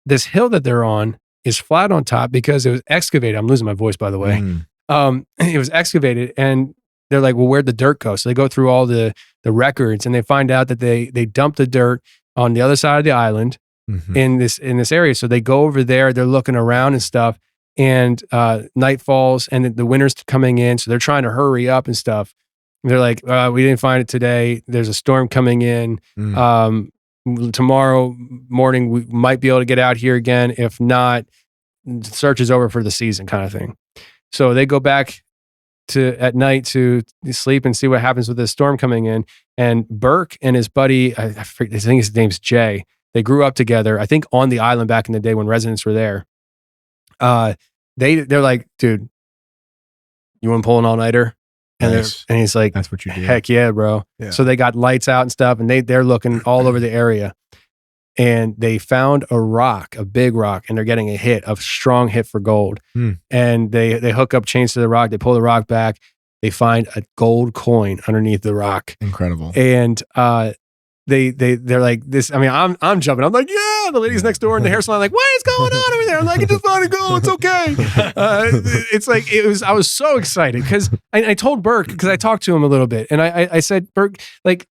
this hill that they're on is flat on top because it was excavated. I'm losing my voice, by the way. It was excavated, and they're like, "Well, where'd the dirt go?" So they go through all the records, and they find out that they dumped the dirt on the other side of the island in this area. So they go over there. They're looking around and stuff. And night falls, and the winter's coming in, so they're trying to hurry up and stuff. And they're like, we didn't find it today. There's a storm coming in. Tomorrow morning, we might be able to get out here again. If not, search is over for the season, kind of thing. So they go back at night to sleep and see what happens with this storm coming in. And Burke and his buddy, I think his name's Jay, they grew up together, I think on the island back in the day when residents were there. They're like, dude, you want to pull an all-nighter? And he's like, that's what you do. Heck yeah, bro. Yeah. So they got lights out and stuff, and they're looking all over the area, and they found a big rock, and they're getting a strong hit for gold. And they hook up chains to the rock. They pull the rock back. They find a gold coin underneath the rock. Incredible. And they're like this. I mean, I'm jumping. I'm like, yeah. The ladies next door in the hair salon, like, what is going on over there? I'm like, I just let it go. It's okay. It's like I was so excited because I told Burke, because I talked to him a little bit, and I said, Burke, like,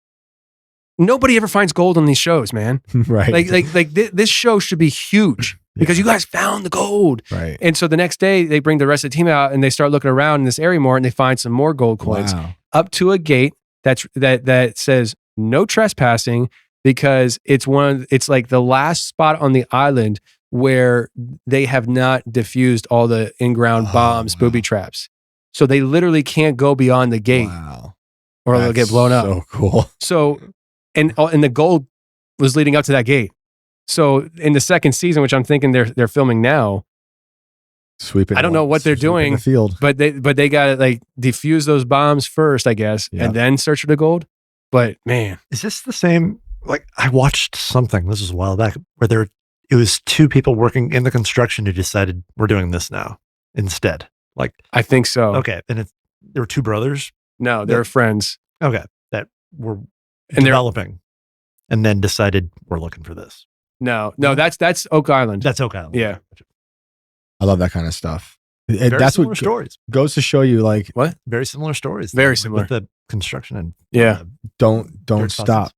nobody ever finds gold on these shows, man. Right. Like this show should be huge because you guys found the gold. Right. And so the next day they bring the rest of the team out, and they start looking around in this area more, and they find some more gold coins up to a gate that says no trespassing, because it's like the last spot on the island where they have not diffused all the in-ground bombs, booby traps. So they literally can't go beyond the gate or they'll get blown up. So cool. So, and the gold was leading up to that gate. So in the second season, which I'm thinking they're filming now, I don't know what they're doing, the field. but they got to like defuse those bombs first, I guess, and then search for the gold. But man, is this the same? Like, I watched something, this was a while back, where it was two people working in the construction who decided we're doing this now instead. Like, I think so. Okay. And there were two brothers? No, they were friends. Okay. That were developing and then decided we're looking for this. No, that's Oak Island. That's Oak Island. Yeah. I love that kind of stuff. That's what stories goes to show you, like, what? Very similar stories. Very similar. With the construction and don't stop.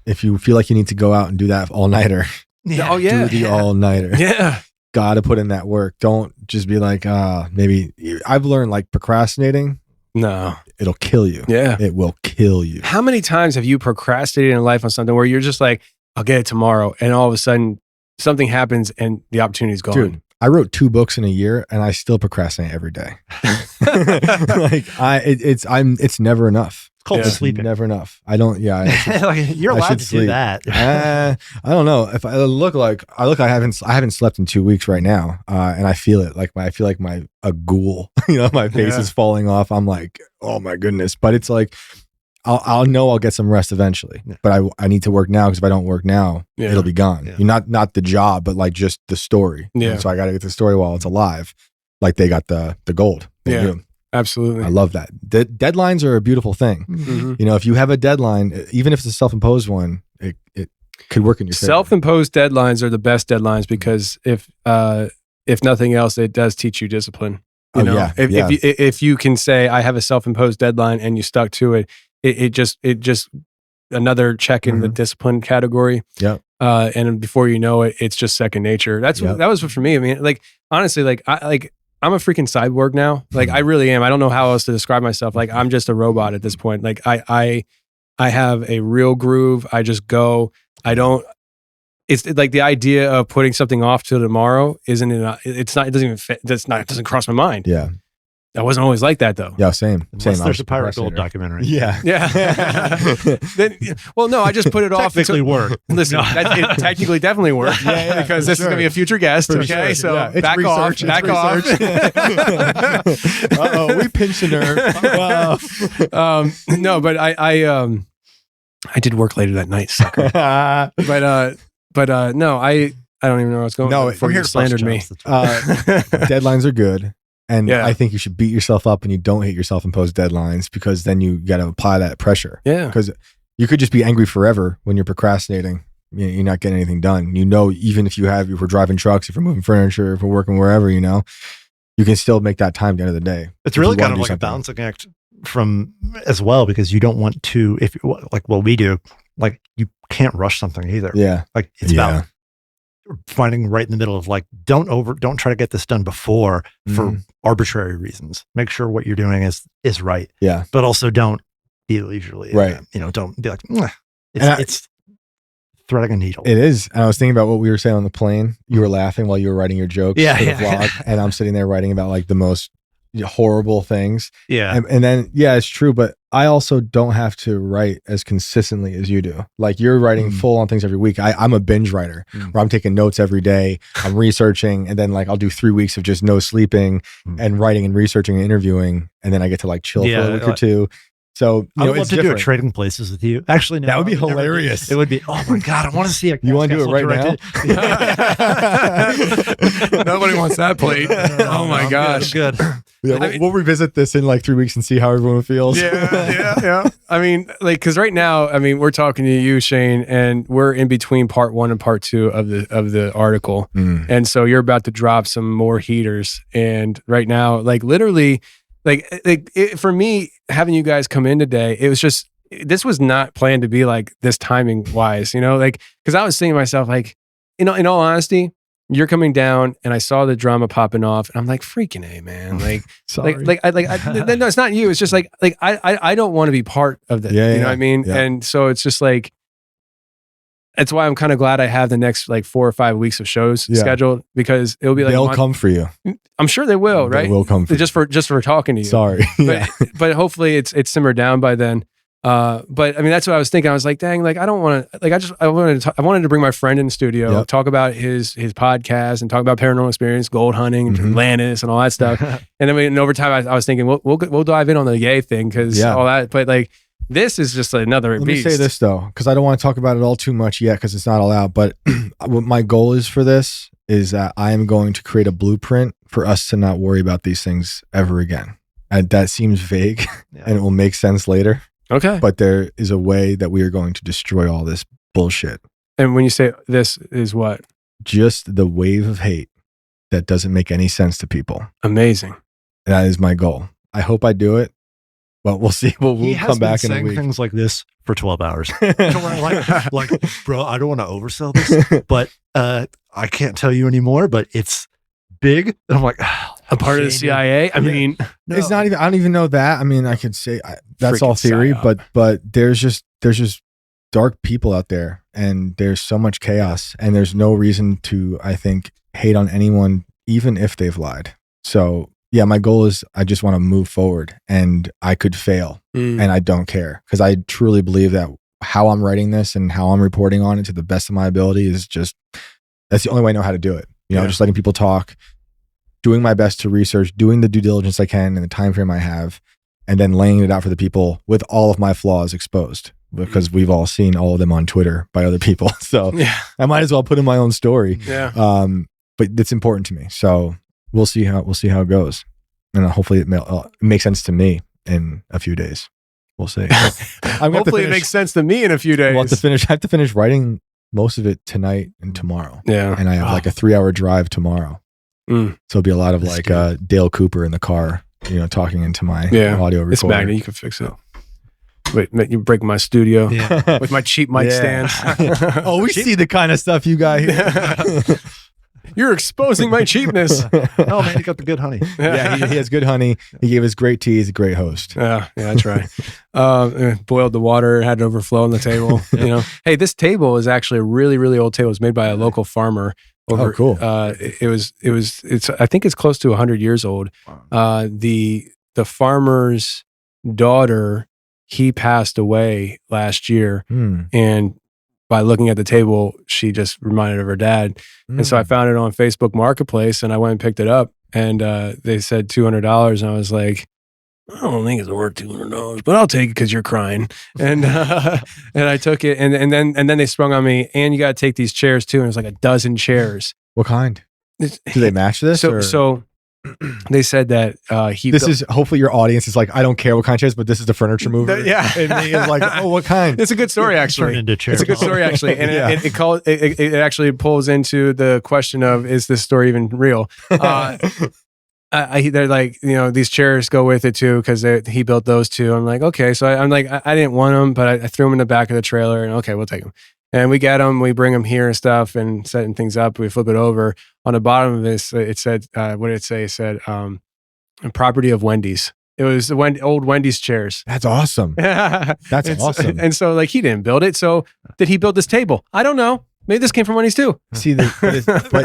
If you feel like you need to go out and do that all-nighter, do the all-nighter. Yeah. Got to put in that work. Don't just be like, maybe. I've learned, like, procrastinating. No. It'll kill you. Yeah. It will kill you. How many times have you procrastinated in life on something where you're just like, I'll get it tomorrow, and all of a sudden something happens and the opportunity's gone? Dude, I wrote 2 books in a year, and I still procrastinate every day. Like, it's never enough. It's called It's sleeping. never enough. I don't. Yeah, I should- Like, you're I allowed should to sleep. do that. I don't know if I haven't slept in 2 weeks right now, and I feel it. Like I feel like a ghoul. My face is falling off. I'm like, oh my goodness. But it's like, I'll know I'll get some rest eventually. Yeah. But I need to work now, because if I don't work now, it'll be gone. Yeah. Not the job, but like just the story. Yeah. And so I got to get the story while it's alive. Like they got the gold. They do. Absolutely. I love that. Deadlines are a beautiful thing. Mm-hmm. If you have a deadline, even if it's a self-imposed one, it could work in your favor. Self-imposed deadlines are the best deadlines, because if nothing else, it does teach you discipline. If you can say, I have a self-imposed deadline, and you stuck to it, it just another check in the discipline category. Yeah. And before you know it, it's just second nature. That was for me. I mean, like, honestly, I'm a freaking cyborg now. Like, I really am. I don't know how else to describe myself. Like, I'm just a robot at this point. Like, I have a real groove. I just go. I don't. It's like the idea of putting something off till tomorrow isn't. It's not. It doesn't even fit. It doesn't cross my mind. Yeah. I wasn't always like that, though. Yeah, same. Unless Same. there's a Pirate Gold documentary. Yeah. Well, no, I just put it off. Technically work. Listen, it technically definitely worked. Because this is going to be a future guest. For okay, sure. so back off. Uh-oh, we pinched a nerve. Wow. No, but I did work later that night, sucker. but no, I don't even know where I was going. No, before you slandered me. Deadlines are good. And Yeah. I think you should beat yourself up when you don't hit your self-imposed deadlines, because then you got to apply that pressure. Yeah. Because you could just be angry forever when you're procrastinating. You're not getting anything done. Even if we're driving trucks, if we're moving furniture, if we're working wherever, you can still make that time at the end of the day. It's really kind of like a balancing act from as well, because you don't want to, if like what we do, like you can't rush something either. Yeah. Like it's about finding right in the middle of like, don't try to get this done before for arbitrary reasons. Make sure what you're doing is right. Yeah. But also don't be leisurely. Right. Don't be like, it's threading a needle. It is. And I was thinking about what we were saying on the plane. You were laughing while you were writing your jokes for the vlog. And I'm sitting there writing about like the most horrible things. Yeah. And then, it's true. But I also don't have to write as consistently as you do. Like you're writing full on things every week. I'm a binge writer where I'm taking notes every day. I'm researching, and then like I'll do 3 weeks of just no sleeping and writing and researching and interviewing. And then I get to like chill for a week or two. So I would love to do a Trading Places with you. Actually, no, that would be hilarious. It would be. Oh my god, I want to see it. You want to do it right now? Nobody wants that plate. Oh my gosh. Good. Yeah, we'll revisit this in like 3 weeks and see how everyone feels. Yeah. I mean, like, because right now, I mean, we're talking to you, Shane, and we're in between part 1 and part 2 of the article, and so you're about to drop some more heaters. And right now, like literally, for me, having you guys come in today, it was just, this was not planned to be like this timing wise, like, because I was thinking to myself, like, in all honesty, you're coming down and I saw the drama popping off and I'm like, freaking A, man. Like, sorry. No, it's not you. It's just like I don't want to be part of that. You know what I mean? Yeah. And so it's just like, that's why I'm kind of glad I have the next like 4 or 5 weeks of shows scheduled, because it'll be like, they'll come for you. I'm sure they will, right? They will come for just for talking to you. Sorry. But hopefully it's simmered down by then. But I mean, that's what I was thinking. I was like, dang, like I don't want to, like I wanted to bring my friend in the studio, talk about his podcast and talk about paranormal experience, gold hunting, Atlantis, and all that stuff. And then over time, I was thinking, we'll dive in on the yay thing, because all that. But like, this is just another Let beast. me say this though, because I don't want to talk about it all too much yet, because it's not all out. But what my goal is for this is that I am going to create a blueprint for us to not worry about these things ever again. And that seems vague, and it will make sense later. Okay. But there is a way that we are going to destroy all this bullshit. And when you say this is what? Just the wave of hate that doesn't make any sense to people. Amazing. That is my goal. I hope I do it, but we'll see. We'll come back in a week. Things like this for 12 hours. like, bro, I don't want to oversell this, but I can't tell you anymore, but it's big. And I'm like, a part of the CIA. I mean, it's not even. I don't even know that. I mean, I could say that's all theory, psyop. but there's just dark people out there, and there's so much chaos, and there's no reason to, I think, hate on anyone, even if they've lied. So yeah, my goal is I just want to move forward, and I could fail and I don't care, because I truly believe that how I'm writing this and how I'm reporting on it to the best of my ability is just, that's the only way I know how to do it. You know, just letting people talk, doing my best to research, doing the due diligence I can in the time frame I have, and then laying it out for the people with all of my flaws exposed, because we've all seen all of them on Twitter by other people. So I might as well put in my own story. But it's important to me. So we'll see how it goes. And hopefully it makes sense to me in a few days. We'll see. Hopefully it makes sense to me in a few days. We'll I have to finish writing most of it tonight and tomorrow. Yeah. And I have like a 3-hour drive tomorrow. So it'll be a lot of Dale Cooper in the car, you know, talking into my audio recorder. It's magnet. You can fix it. Wait, you break my studio with my cheap mic stands. Oh, we see the kind of stuff you got here. You're exposing my cheapness. Oh man, he got the good honey. Yeah, he has good honey. He gave us great tea. He's a great host. Yeah, I try. Boiled the water, had it overflow on the table. You know, hey, this table is actually a really, really old table. It's made by a local farmer. Oh, cool. It's I think it's close to 100 years old. The farmer's daughter, he passed away last year, and by looking at the table, she just reminded of her dad. And so I found it on Facebook Marketplace, and I went and picked it up, and they said $200. And I was like, I don't think it's worth $200, but I'll take it because you're crying. And and I took it, and then they sprung on me, and you got to take these chairs too. And it was like a dozen chairs. What kind? Do they match this? So they said that is hopefully your audience is like, I don't care what kind of chairs, but this is the furniture mover. And he is like, oh, what kind? It's a good story, actually. Into chairs. It's a good story, actually. And it actually pulls into the question of, is this story even real? They're like, you know, these chairs go with it too, because he built those two. I'm like, okay. So I'm like, I didn't want them, but I threw them in the back of the trailer, and okay, we'll take them. And we get them, we bring them here and stuff, and setting things up. We flip it over. On the bottom of this, it said, what did it say? It said, property of Wendy's. It was the old Wendy's chairs. That's awesome. That's awesome. And so, like, he didn't build it. So did he build this table? I don't know. Maybe this came from Wendy's too. See, but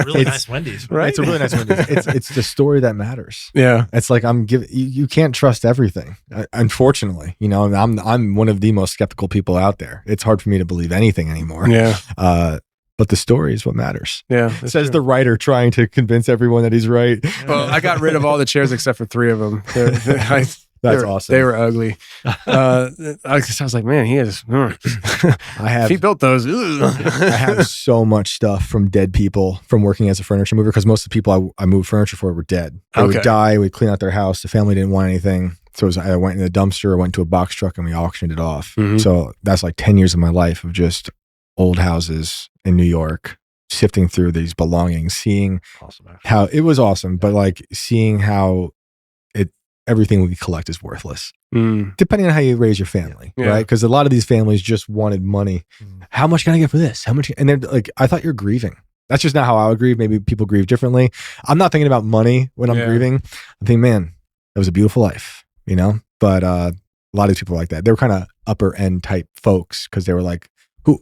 really nice Wendy's, right? It's a really nice Wendy's. It's the story that matters. Yeah, it's like you can't trust everything. Unfortunately, you know, I'm one of the most skeptical people out there. It's hard for me to believe anything anymore. Yeah. But the story is what matters. Yeah, says the writer trying to convince everyone that he's right. Well, I got rid of all the chairs except for 3 of them. That's awesome. They were ugly. I was like, man, he is. If he built those. I have so much stuff from dead people from working as a furniture mover, because most of the people I moved furniture for were dead. They would die. We'd clean out their house. The family didn't want anything. So I went in the dumpster, went to a box truck, and we auctioned it off. So that's like 10 years of my life of just old houses in New York, sifting through these belongings, seeing how it was awesome, but like seeing how everything we collect is worthless, depending on how you raise your family, right? Because a lot of these families just wanted money. How much can I get for this? How much? And they're like, I thought you're grieving. That's just not how I would grieve. Maybe people grieve differently. I'm not thinking about money when I'm grieving. I'm thinking, man, that was a beautiful life, you know? But a lot of these people are like that. They were kind of upper end type folks, because they were like, who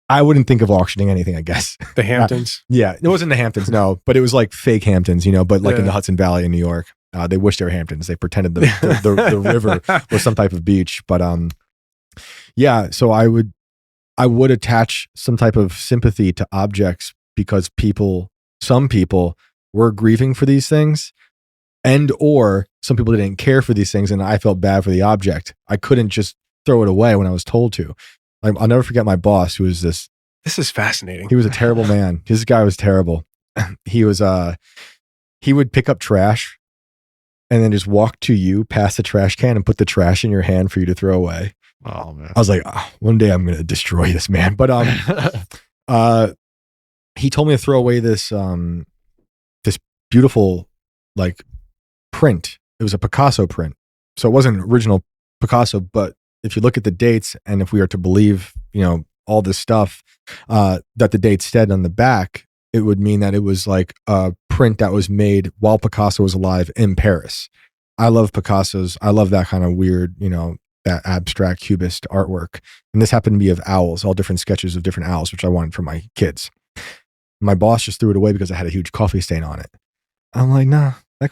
I wouldn't think of auctioning anything, I guess. The Hamptons? Yeah, it wasn't the Hamptons, no, but it was like fake Hamptons, you know, but like in the Hudson Valley in New York. They wish they were Hamptons. They pretended the river was some type of beach. But yeah, so I would attach some type of sympathy to objects, because some people were grieving for these things, and or some people didn't care for these things, and I felt bad for the object. I couldn't just throw it away when I was told to. I'll never forget my boss, who was this. This is fascinating. He was a terrible man. This guy was terrible. He would pick up trash and then just walk to you past the trash can and put the trash in your hand for you to throw away. Oh man. I was like, one day I'm going to destroy this man. But he told me to throw away this beautiful like print. It was a Picasso print. So it wasn't original Picasso, but if you look at the dates, and if we are to believe, you know, all this stuff that the dates said on the back, it would mean that it was like a print that was made while Picasso was alive in Paris. I love Picasso's. I love that kind of weird, you know, that abstract cubist artwork. And this happened to be of owls, all different sketches of different owls, which I wanted for my kids. My boss just threw it away because I had a huge coffee stain on it. I'm like, nah, that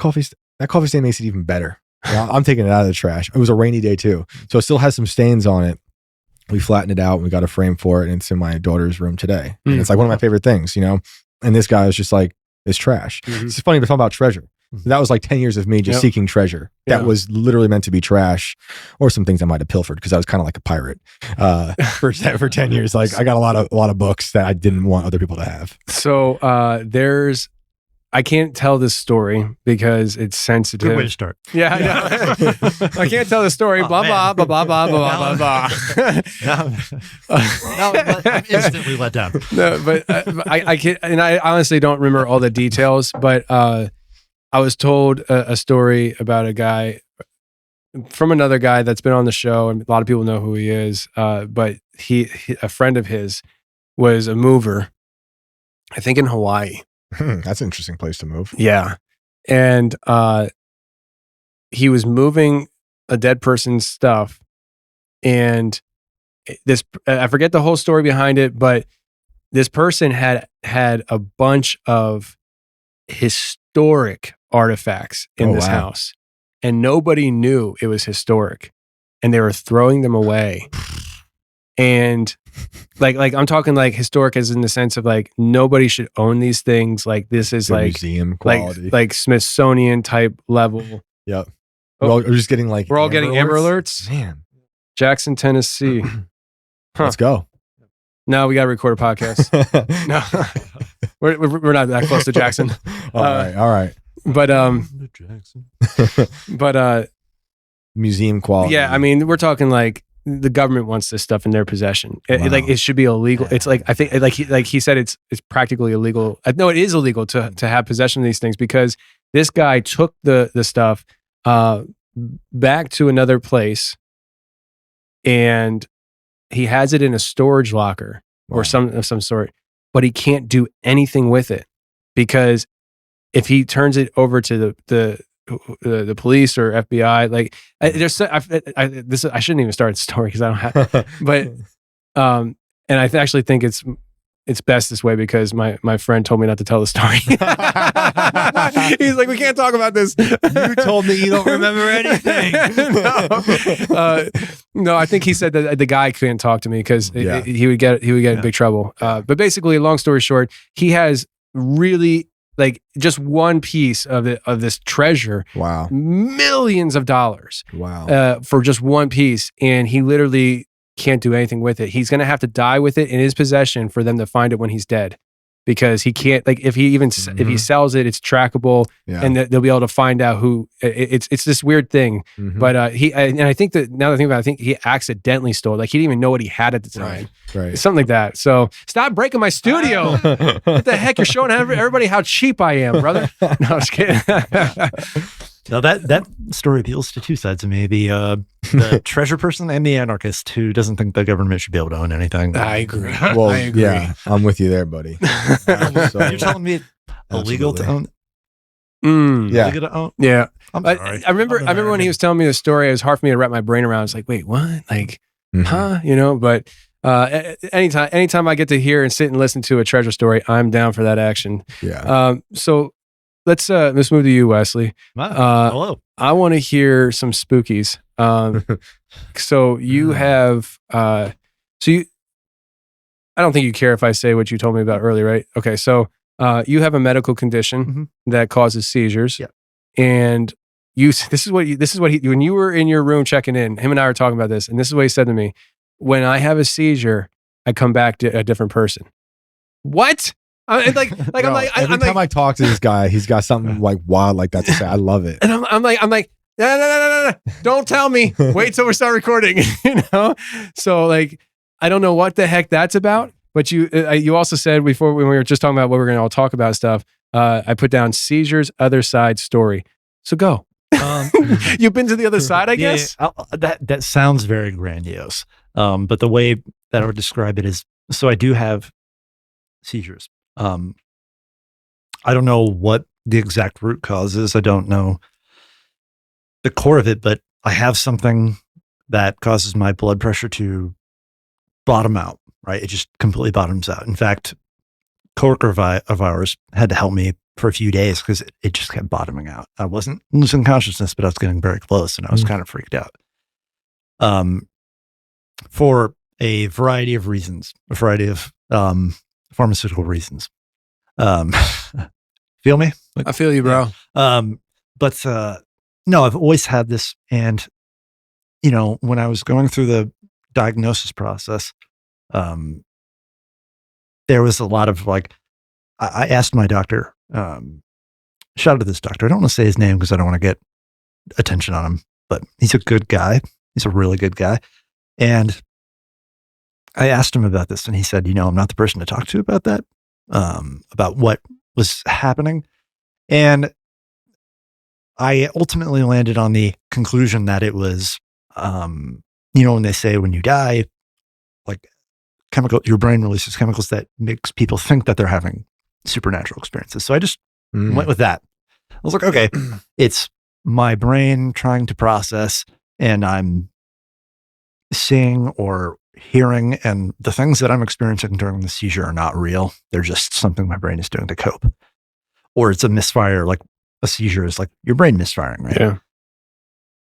That coffee stain makes it even better. Yeah, I'm taking it out of the trash. It was a rainy day too, so it still has some stains on it. We flattened it out and we got a frame for it, and it's in my daughter's room today. And it's like one of my favorite things, And this guy was just like, it's trash. It's funny to talk about treasure. That was like 10 years of me just seeking treasure. That was literally meant to be trash, or some things I might have pilfered because I was kind of like a pirate for 10 years. Like I got a lot of books that I didn't want other people to have. So I can't tell this story because it's sensitive. Good way to start. Yeah, I know. I can't tell the story. Blah, blah, blah, blah, blah, blah, blah, blah. I'm instantly let down. No, but I can't, and I honestly don't remember all the details, but I was told a story about a guy from another guy that's been on the show, and a lot of people know who he is, but he a friend of his was a mover, I think in Hawaii. That's an interesting place to move. Yeah. And he was moving a dead person's stuff. And I forget the whole story behind it, but this person had a bunch of historic artifacts in this house. And nobody knew it was historic. And they were throwing them away. And like I'm talking like historic as in the sense of like nobody should own these things. Like this is the like museum quality, like Smithsonian type level. Yep. We're just getting like we're all getting Amber Alerts. Man, Jackson, Tennessee. Huh. Let's go. No, we got to record a podcast. No, we're not that close to Jackson. All right. But Jackson. But museum quality. Yeah, I mean, we're talking like the government wants this stuff in their possession. It should be illegal. It's like I think like he said it's practically illegal. No, it is illegal to have possession of these things because this guy took the stuff back to another place and he has it in a storage locker or some sort, but he can't do anything with it because if he turns it over to the police or FBI, like I shouldn't even start the story because I don't have, but and I actually think it's best this way because my friend told me not to tell the story. He's like, we can't talk about this. You told me you don't remember anything. No, I think he said that the guy couldn't talk to me because he would get in big trouble. But basically, long story short, he has really like just one piece of this treasure. Wow. Millions of dollars. Wow. For just one piece. And he literally can't do anything with it. He's going to have to die with it in his possession for them to find it when he's dead. Because he can't, like, if he sells it, it's trackable, and they'll be able to find out who. It's this weird thing, but I think that now that I think about it, I think he accidentally stole it. Like he didn't even know what he had at the time, right? Something like that. So stop breaking my studio. What the heck? You're showing everybody how cheap I am, brother. No, I'm just kidding. Now that story appeals to two sides of me: the treasure person and the anarchist who doesn't think the government should be able to own anything. I agree. Well, I agree. Yeah, I'm with you there, buddy. You're telling me it's illegal to own? Yeah. Illegal to own? Yeah. I'm sorry. I remember when he was telling me the story, it was hard for me to wrap my brain around. It's like, wait, what? Like, huh? You know, but anytime I get to hear and sit and listen to a treasure story, I'm down for that action. Yeah. So let's move to you, Wesley. Hello. I want to hear some spookies. So you have, I don't think you care if I say what you told me about earlier, right? Okay. So, you have a medical condition that causes seizures. Yeah. And this is what he, when you were in your room checking in, him and I were talking about this, and this is what he said to me: when I have a seizure, I come back to a different person. What? Every time I talk to this guy, he's got something like wild like that to say. I love it. And I'm like, no, don't tell me. Wait till we start recording. You know? So like, I don't know what the heck that's about. But you also said before when we were just talking about what we're going to all talk about stuff, I put down Seizure's other side story. So go. You've been to the other side, I guess. That sounds very grandiose. But the way that I would describe it is, so I do have seizures. I don't know what the exact root cause is. I don't know the core of it, but I have something that causes my blood pressure to bottom out, right? It just completely bottoms out. In fact, a coworker of ours had to help me for a few days because it just kept bottoming out. I wasn't losing consciousness, but I was getting very close, and I was kind of freaked out. For a variety of reasons, a variety of pharmaceutical reasons. Feel me? I feel you, bro. But no, I've always had this, and when I was going through the diagnosis process, there was a lot of like, I asked my doctor, shout out to this doctor. I don't want to say his name because I don't want to get attention on him, but he's a good guy. He's a really good guy. And I asked him about this, and he said, I'm not the person to talk to about that, about what was happening. And I ultimately landed on the conclusion that it was, when they say when you die, like your brain releases chemicals that makes people think that they're having supernatural experiences. So I just went with that. I was like, okay, it's my brain trying to process, and I'm seeing or hearing, and the things that I'm experiencing during the seizure are not real. They're just something my brain is doing to cope. Or it's a misfire, like a seizure is like your brain misfiring, right? Yeah.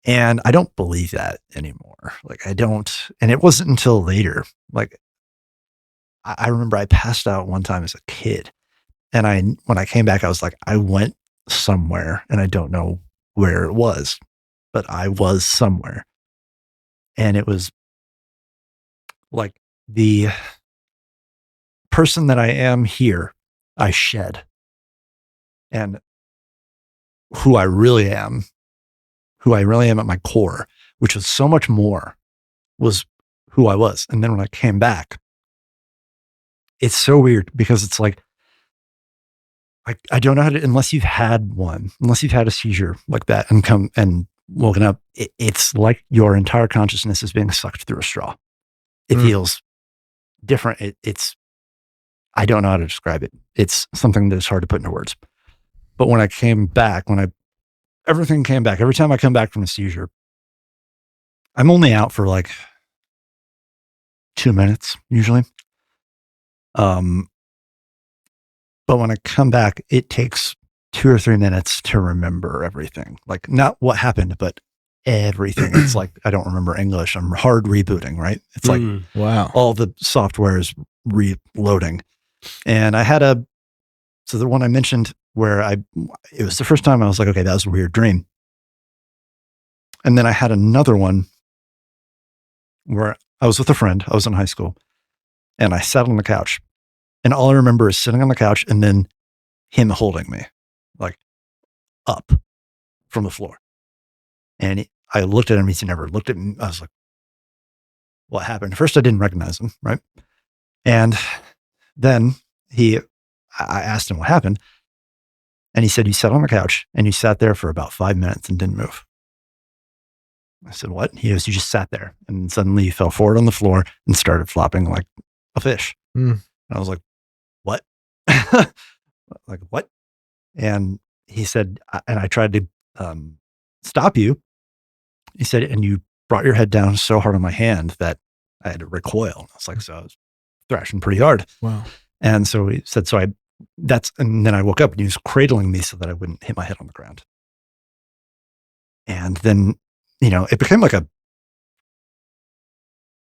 And I don't believe that anymore. Like I don't, and it wasn't until later. Like I remember I passed out one time as a kid, and when I came back, I was like, I went somewhere, and I don't know where it was, but I was somewhere. And it was like the person that I am here, I shed. And who I really am at my core, which was so much more, was who I was. And then when I came back, it's so weird because it's like, I don't know how to, unless you've had a seizure like that and come and woken up, it's like your entire consciousness is being sucked through a straw. It feels different. I don't know how to describe it. It's something that is hard to put into words. But when I came back, everything came back. Every time I come back from a seizure, I'm only out for like 2 minutes usually. But when I come back, it takes 2 or 3 minutes to remember everything. Like not what happened, but everything. It's like, I don't remember English. I'm hard rebooting, right? It's like, wow, all the software is reloading. And I had the one I mentioned where it was the first time I was like, okay, that was a weird dream. And then I had another one where I was with a friend. I was in high school, and I sat on the couch, and all I remember is sitting on the couch and then him holding me like up from the floor. And I looked at him. He never looked at me. I was like, what happened? First, I didn't recognize him. Right. And then I asked him what happened. And he said, you sat on the couch and you sat there for about 5 minutes and didn't move. I said, what? He goes, you just sat there, and suddenly you fell forward on the floor and started flopping like a fish. And I was like, what? Like, what? And he said, and I tried to stop you. He said, and you brought your head down so hard on my hand that I had to recoil. I was like, so I was thrashing pretty hard. Wow. And so he said, and then I woke up and he was cradling me so that I wouldn't hit my head on the ground. And then, it became like a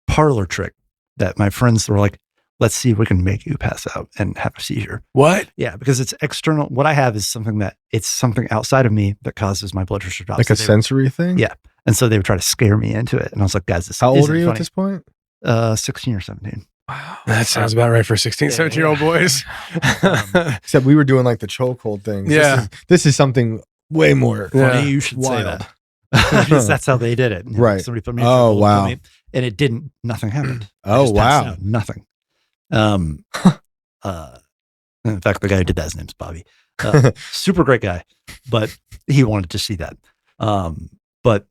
parlor trick that my friends were like, let's see if we can make you pass out and have a seizure. What? Yeah, because it's external. What I have is something outside of me that causes my blood pressure to drop. Like a sensory thing? Yeah. And so they would try to scare me into it. And I was like, guys, how old are you funny. At this point? 16 or 17. Wow. That sounds about right for 16, 17-year-old boys. Except we were doing like the chokehold thing. Yeah. This is something way more funny. You should say that. Because that's how they did it. Right. Somebody put me in trouble, wow. And it didn't, nothing happened. Oh, wow. Nothing. In fact, the guy who did that, his name's Bobby. Super great guy, but he wanted to see that. But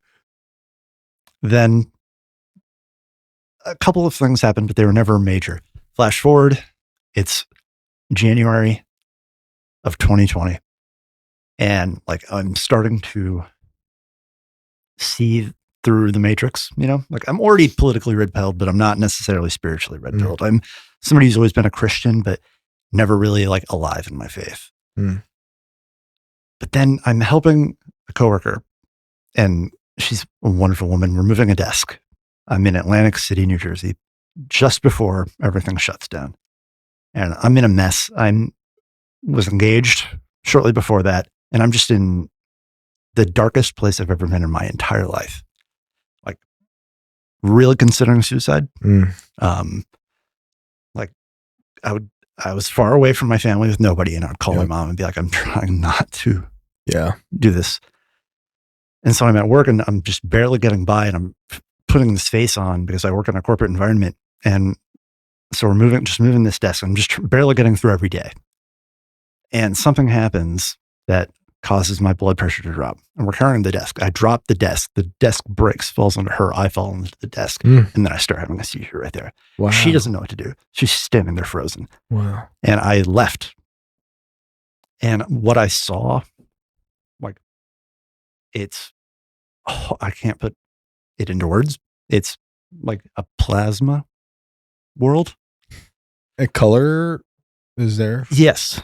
then a couple of things happened, but they were never major. Flash forward, it's January of 2020. And like, I'm starting to see through the matrix, like I'm already politically red-pilled, but I'm not necessarily spiritually red-pilled. I'm somebody who's always been a Christian, but never really like alive in my faith. But then I'm helping a coworker, and she's a wonderful woman. We're moving a desk. I'm in Atlantic City, New Jersey, just before everything shuts down. And I'm in a mess. Was engaged shortly before that, and I'm just in the darkest place I've ever been in my entire life. Like, really considering suicide. Like, I was far away from my family with nobody, and I'd call my mom and be like, I'm trying not to do this. And so I'm at work and I'm just barely getting by, and I'm putting this face on because I work in a corporate environment. And so we're moving this desk. I'm just barely getting through every day. And something happens that causes my blood pressure to drop. And we're carrying the desk. I drop the desk breaks, falls onto her. I fall into the desk. And then I start having a seizure right there. Wow. She doesn't know what to do. She's standing there frozen. Wow. And I left. And what I saw, like, I can't put it into words. It's like a plasma world. A color is there? Yes,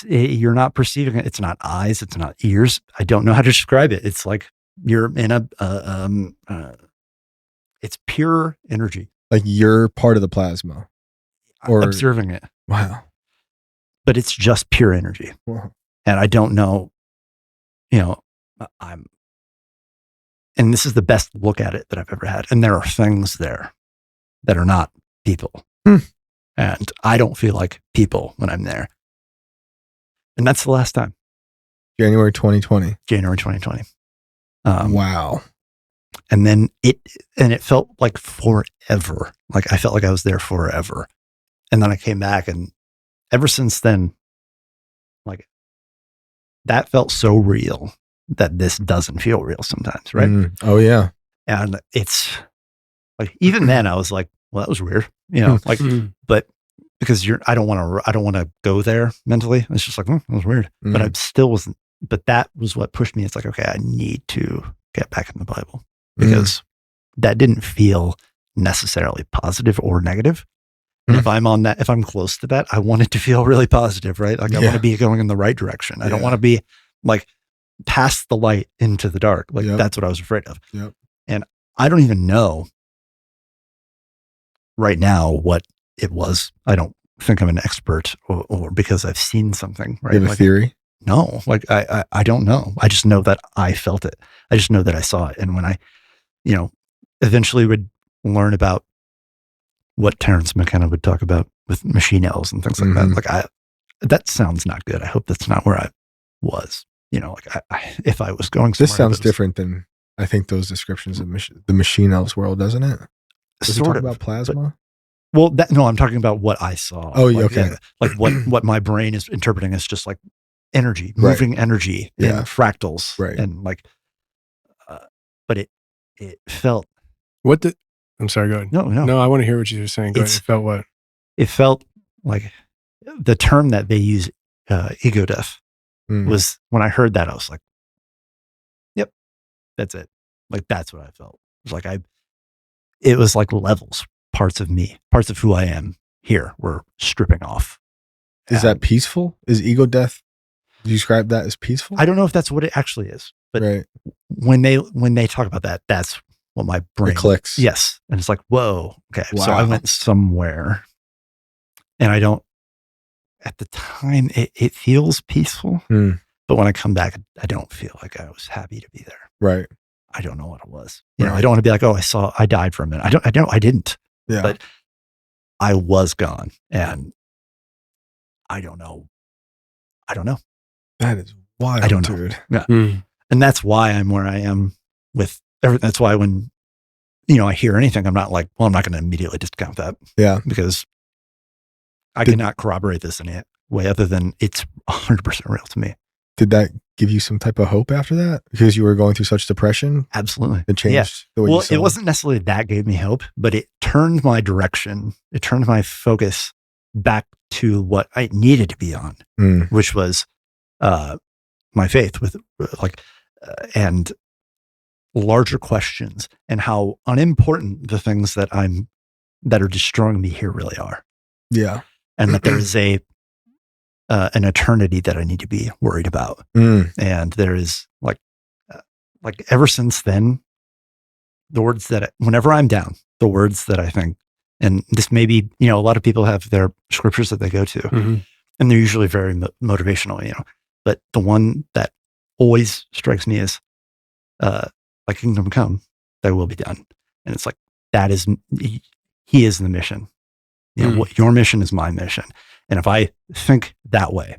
you're not perceiving it. It's not eyes. It's not ears. I don't know how to describe it. It's like you're in it's pure energy. Like you're part of the plasma, or observing it. Wow. But it's just pure energy. Wow. And I don't know, and this is the best look at it that I've ever had. And there are things there that are not people. And I don't feel like people when I'm there. And that's the last time. January 2020. January 2020. Wow. And then it felt like forever. Like I felt like I was there forever. And then I came back, and ever since then, like, that felt so real that this doesn't feel real sometimes, right? Oh yeah. And it's like, even then I was like, well, that was weird, like, but because I don't want to go there mentally. It's just like, that was weird, but I still wasn't, but that was what pushed me. It's like, okay, I need to get back in the Bible, because that didn't feel necessarily positive or negative. And if I'm close to that, I want it to feel really positive, right? Like I want to be going in the right direction. I don't want to be like past the light into the dark. Like that's what I was afraid of. Yep. And I don't even know right now what it was. I don't think I'm an expert or because I've seen something, right? You have a theory? No, like I don't know. I just know that I felt it. I just know that I saw it. And when I, eventually would learn about what Terrence McKenna would talk about with machine elves and things like that. Like that sounds not good. I hope that's not where I was, if I was going somewhere. This sounds different than I think those descriptions of the machine elves world, doesn't it? Does it talk about plasma? No, I'm talking about what I saw. Oh, okay. Like what my brain is interpreting as just like energy, moving energy and fractals. Right. And like, but it felt. I'm sorry, go ahead. No, I want to hear what you were saying. Go ahead. It felt what? It felt like the term that they use, ego death, was, when I heard that, I was like, yep, that's it. Like, that's what I felt. It was like levels, parts of me, parts of who I am here were stripping off. Is that peaceful? Is ego death, do you describe that as peaceful? I don't know if that's what it actually is, but when they talk about that, that's what my brain clicks. Yes. And it's like, whoa. Okay. Wow. So I went somewhere, and at the time it feels peaceful, but when I come back, I don't feel like I was happy to be there. Right. I don't know what it was. I don't want to be like, oh, I died for a minute. I didn't, but I was gone, and I don't know. That is wild. I don't know. Dude. Yeah. And that's why I'm where I am with everything. That's why when, I hear anything, I'm not like, well, I'm not going to immediately discount that. Yeah. Because I cannot corroborate this in any way other than it's 100% real to me. Did that give you some type of hope after that? Because you were going through such depression? Absolutely. It changed the way you saw it wasn't necessarily that gave me hope, but it turned my direction. It turned my focus back to what I needed to be on, which was my faith with and larger questions, and how unimportant the things that are destroying me here really are. Yeah. And that there is an eternity that I need to be worried about. And there is like ever since then, the words that whenever I'm down, the words that I think, and this may be, a lot of people have their scriptures that they go to, and they're usually very motivational, but the one that always strikes me is, "Thy kingdom come, thy will be done." And it's like, that is, he is the mission. What your mission is my mission. And if I think that way,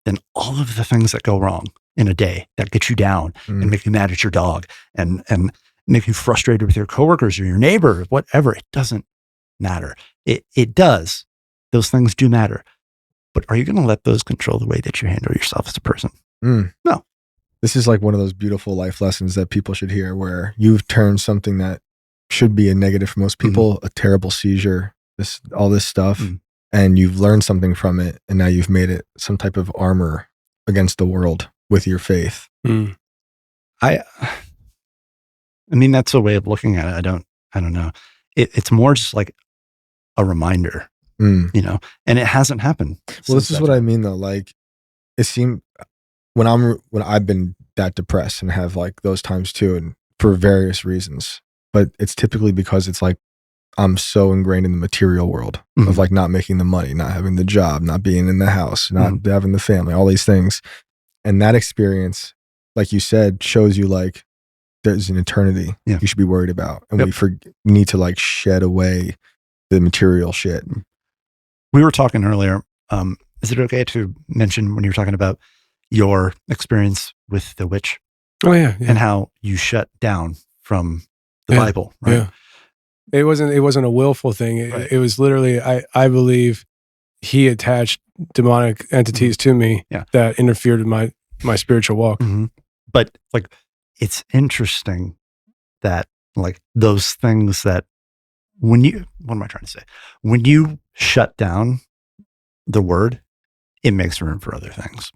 then all of the things that go wrong in a day that get you down and make you mad at your dog and make you frustrated with your coworkers or your neighbor, whatever, it doesn't matter. It does. Those things do matter. But are you going to let those control the way that you handle yourself as a person? No. This is like one of those beautiful life lessons that people should hear, where you've turned something that should be a negative for most people, a terrible seizure, all this stuff, and you've learned something from it, and now you've made it some type of armor against the world with your faith. I mean, that's a way of looking at it. I don't know. It's more just like a reminder, and it hasn't happened. Well, this is what I mean though. Like, it seemed when I've been that depressed and have like those times too, and for various reasons, but it's typically because it's like, I'm so ingrained in the material world of like not making the money, not having the job, not being in the house, not having the family, all these things. And that experience, like you said, shows you like there's an eternity you should be worried about. And we need to like shed away the material shit. We were talking earlier. Is it okay to mention when you were talking about your experience with the witch? Oh yeah. And how you shut down from the Bible, right? Yeah. It wasn't a willful thing. It was literally, I believe he attached demonic entities to me that interfered with my spiritual walk. But like, it's interesting that like those things that what am I trying to say? When you shut down the word, it makes room for other things.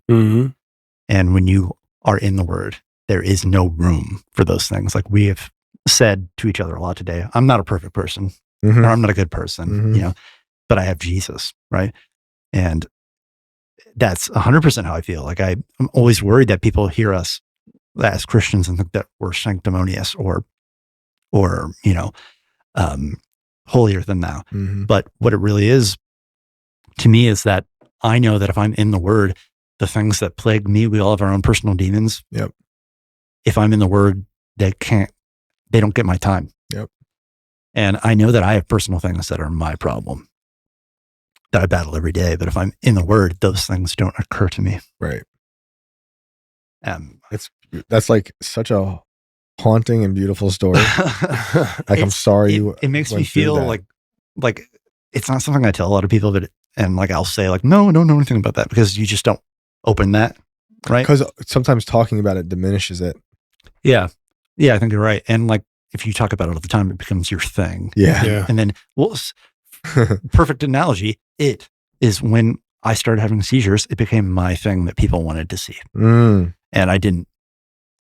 And when you are in the word, there is no room for those things. Like we have said to each other a lot today, I'm not a perfect person, or I'm not a good person, but I have Jesus, right? And that's 100% how I feel. Like I'm always worried that people hear us as Christians and think that we're sanctimonious or holier than thou. But what it really is to me is that I know that if I'm in the word, the things that plague me, we all have our own personal demons. If I'm in the word, they don't get my time. And I know that I have personal things that are my problem that I battle every day. But if I'm in the word, those things don't occur to me. Right. That's like such a haunting and beautiful story. Like, I'm sorry. It makes me feel like it's not something I tell a lot of people, but and like, I'll say like, no, don't know anything about that, because you just don't open that. Right. Because sometimes talking about it diminishes it. Yeah, I think you're right. And like, if you talk about it all the time, it becomes your thing. And then, perfect analogy, it is when I started having seizures, it became my thing that people wanted to see. And I didn't,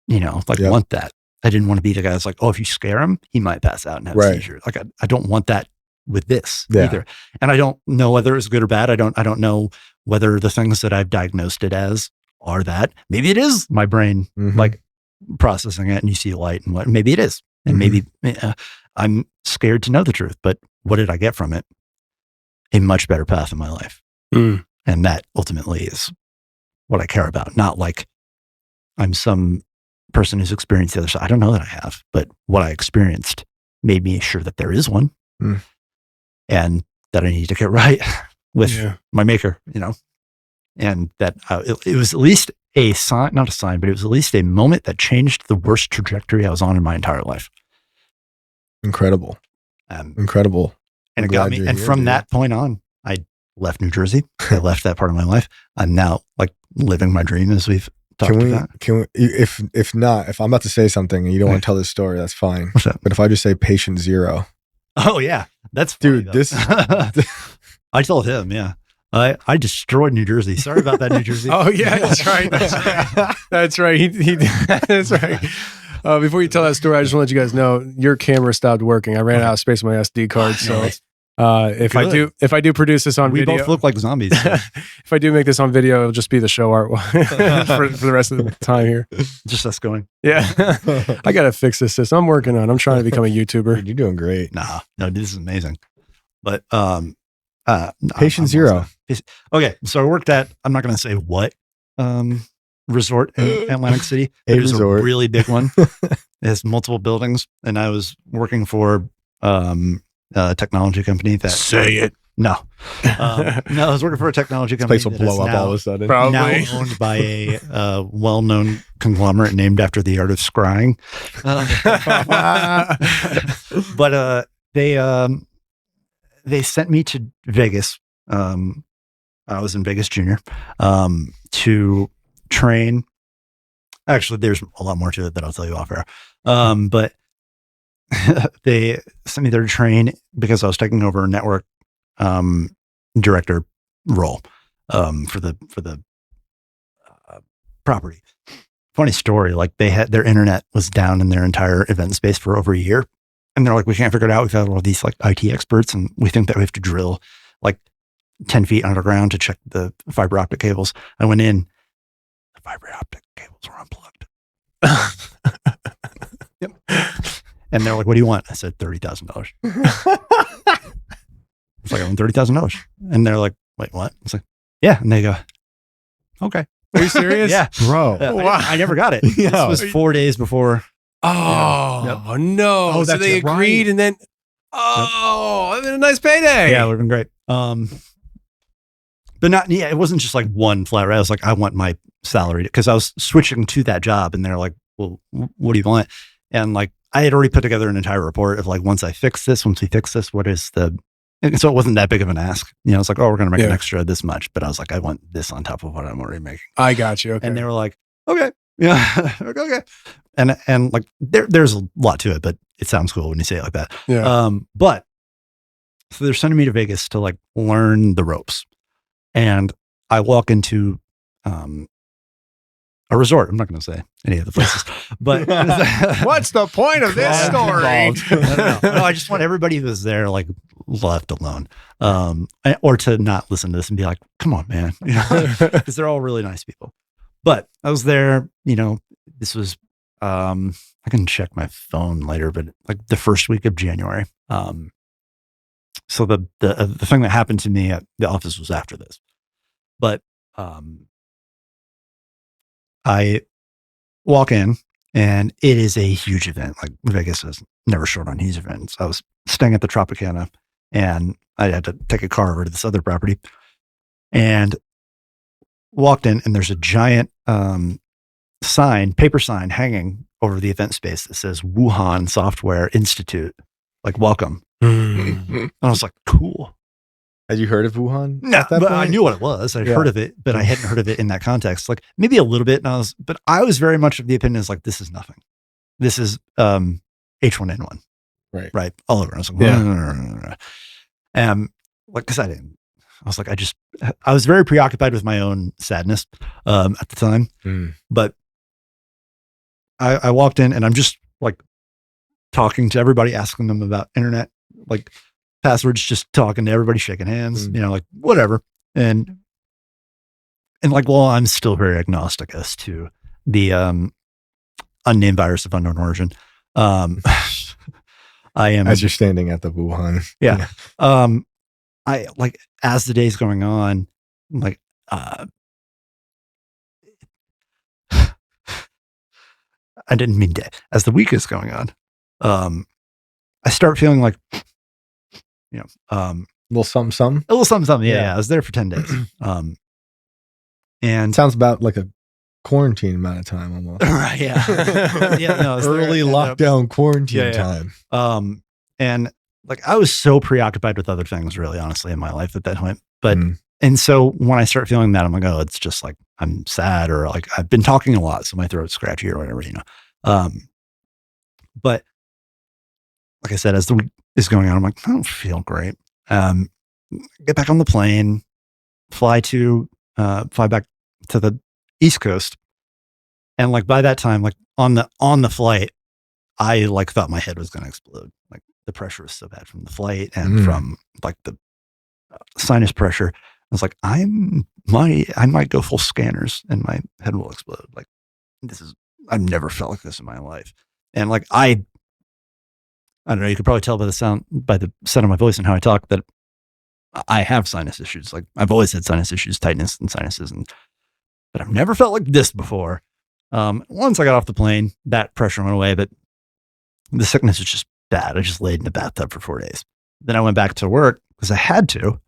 want that. I didn't want to be the guy that's like, oh, if you scare him, he might pass out and have a seizure. Like, I don't want that with this either. And I don't know whether it's good or bad. I don't know whether the things that I've diagnosed it as are that. Maybe it is my brain, like processing it, and you see light, and what, maybe it is. And maybe I'm scared to know the truth, but what did I get from it? A much better path in my life. And that ultimately is what I care about. Not like I'm some person who's experienced the other side. I don't know that I have, but what I experienced made me sure that there is one and that I need to get right with my maker, and that it was at least a sign, not a sign, but it was at least a moment that changed the worst trajectory I was on in my entire life. Incredible. Incredible. And it got me. And from that point on, I left New Jersey. I left that part of my life. I'm now like living my dream, as we've talked about. Can we, if I'm about to say something and you don't want to tell this story, that's fine. What's that? But if I just say patient zero. Oh yeah. That's funny, dude, this, I told him, I destroyed New Jersey. Sorry about that, New Jersey. Oh yeah, that's right. That's right. He that's right. Before you tell that story, I just want to let you guys know your camera stopped working. I ran out of space on my SD card, so If I do produce this on video, we both look like zombies. So. If I do make this on video, it'll just be the show art for the rest of the time here. Just us going. Yeah, I gotta fix this system. I'm working on. I'm trying to become a YouTuber. You're doing great. No, this is amazing. But Patient Zero. Okay, so I worked at. I'm not going to say what resort in Atlantic City. A It was resort. a really big one. It has multiple buildings, and I was working for a technology company that. Say it. No, I was working for a technology company. This place will blow up all of a sudden. Probably. Now owned by a well-known conglomerate named after the art of scrying. But they sent me to Vegas. I was in Vegas Junior to train. Actually, there's a lot more to it that I'll tell you off air. But they sent me there to train because I was taking over a network director role for the property. Funny story, like they had their internet was down in their entire event space for over a year. And they're like, we can't figure it out. We've got all these like IT experts and we think that we have to drill like 10 feet underground to check the fiber optic cables. I went in, the fiber optic cables were unplugged. Yep. And they're like, what do you want? I said, $30,000. It's like, I want $30,000. And they're like, wait, what? It's like, yeah. And they go, okay. Are you serious? Yeah. Bro. Wow. I never got it. Yeah. This was 4 days before. Oh, no. Oh, so that's they right. agreed and then, that'd been a nice payday. Yeah, it would have been great. But not, yeah, it wasn't just like one flat rate. I was like, I want my salary because I was switching to that job and they're like, well, what do you want? And like, I had already put together an entire report of like, once we fix this, what is the, and so it wasn't that big of an ask. You know, it's like, oh, we're going to make an extra this much. But I was like, I want this on top of what I'm already making. I got you. Okay. And they were like, okay. Yeah. Okay. And like, there's a lot to it, but it sounds cool when you say it like that. Yeah. But so they're sending me to Vegas to like learn the ropes. And I walk into a resort. I'm not going to say any of the places, but What's the point of this story? No, I just want everybody who's there like left alone, or to not listen to this and be like, "Come on, man," because they're all really nice people. But I was there. You know, this was I can check my phone later, but like the first week of January. So the thing that happened to me at the office was after this, but I walk in and it is a huge event. Like Vegas is never short on huge events. I was staying at the Tropicana and I had to take a car over to this other property and walked in and there's a giant paper sign hanging over the event space that says Wuhan Software Institute, like welcome. And I was like, cool. Had you heard of Wuhan? No, at that but point? I knew what it was. I'd heard of it, but I hadn't heard of it in that context. Like maybe a little bit. And I was very much of the opinion is like, this is nothing. This is H1N1. Right. All over. I was like, like, cause I was like, I was very preoccupied with my own sadness at the time. But I walked in and I'm just like talking to everybody, asking them about internet, like passwords, just talking to everybody, shaking hands, you know, like whatever. And like, well, I'm still very agnostic as to the unnamed virus of unknown origin. I am, as you're standing at the Wuhan. Yeah. I like, as the day's going on, like, I didn't mean day. As the week is going on, I start feeling like, you know, a little something. A little something. Yeah. I was there for 10 days. And sounds about like a quarantine amount of time almost. Right. Yeah. Yeah. No, early lockdown quarantine time. And like, I was so preoccupied with other things, really, honestly, in my life at that point. But, and so when I start feeling that, I'm like, oh, it's just like, I'm sad, or like I've been talking a lot, so my throat's scratchy or whatever, you know? But like I said, as the week is going on, I'm like, I don't feel great. Get back on the plane, fly back to the East Coast. And like, by that time, like on the flight, I like thought my head was going to explode. Like the pressure was so bad from the flight and from like the sinus pressure. I was like, I might go full scanners and my head will explode. Like I've never felt like this in my life. And like, I don't know, you could probably tell by the sound of my voice and how I talk that I have sinus issues. Like I've always had sinus issues, tightness in sinuses, but I've never felt like this before. Once I got off the plane, that pressure went away, but the sickness was just bad. I just laid in the bathtub for 4 days. Then I went back to work because I had to.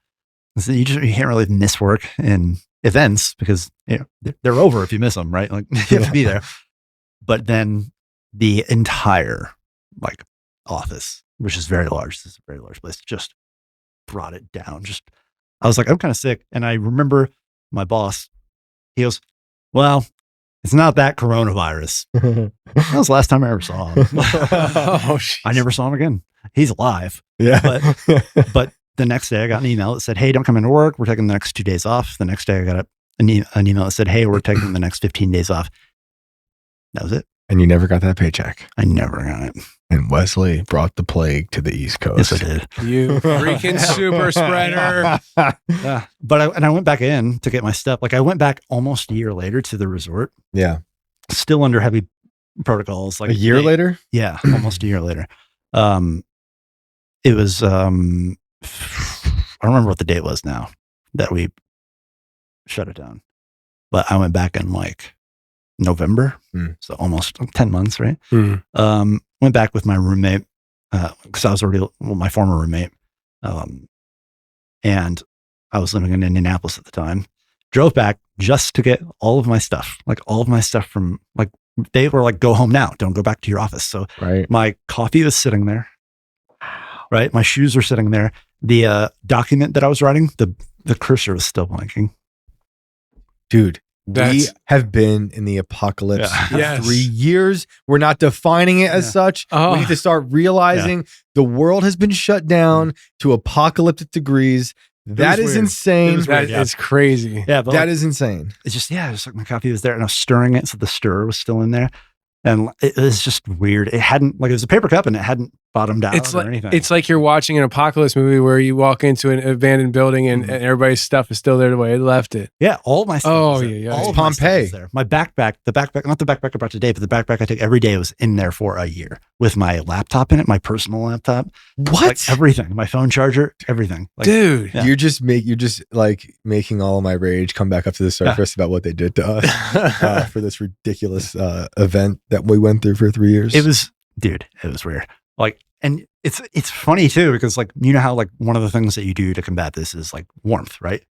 So you can't really miss work in events because they're over if you miss them, right? Like you have to be there. But then the entire like office, which is very large, this is a very large place, just brought it down. I was like, I'm kind of sick. And I remember my boss, he goes, well, it's not that coronavirus. That was the last time I ever saw him. I never saw him again. He's alive. Yeah. But the next day I got an email that said, hey, don't come into work. We're taking the next 2 days off. The next day I got an email that said, hey, we're taking the next 15 days off. That was it. And you never got that paycheck. I never got it. And Wesley brought the plague to the East Coast. Yes, I did. You freaking super spreader. Yeah. But I went back in to get my stuff. Like I went back almost a year later to the resort. Yeah. Still under heavy protocols. Like a year later? Yeah. Almost a year later. It was, I don't remember what the date was now that we shut it down, but I went back in like November. So almost 10 months, right? Went back with my roommate, cause I was already my former roommate. And I was living in Indianapolis at the time, drove back just to get all of my stuff, from like, they were like, go home now. Don't go back to your office. So my coffee was sitting there, right? My shoes were sitting there. The document that I was writing, the cursor was still blinking. Dude, we have been in the apocalypse for 3 years. We're not defining it as such. We need to start realizing the world has been shut down to apocalyptic degrees. That is insane. It's crazy. Yeah, but that is insane. It's just, just like my coffee was there and I was stirring it. So the stirrer was still in there. And it was just weird. It hadn't, like, it was a paper cup and it hadn't bottomed out or anything. It's like you're watching an apocalypse movie where you walk into an abandoned building and everybody's stuff is still there the way they left it. Yeah, all my stuff. Oh, yeah. All Pompeii. was there. My backpack, not the backpack I brought today, but the backpack I took every day was in there for a year with my laptop in it, my personal laptop. What? Like everything. My phone charger, everything. Like, dude. Yeah. You're just like making all of my rage come back up to the surface about what they did to us for this ridiculous event that we went through for 3 years. It was weird. Like, and it's funny too, because like, you know how like one of the things that you do to combat this is like warmth, right?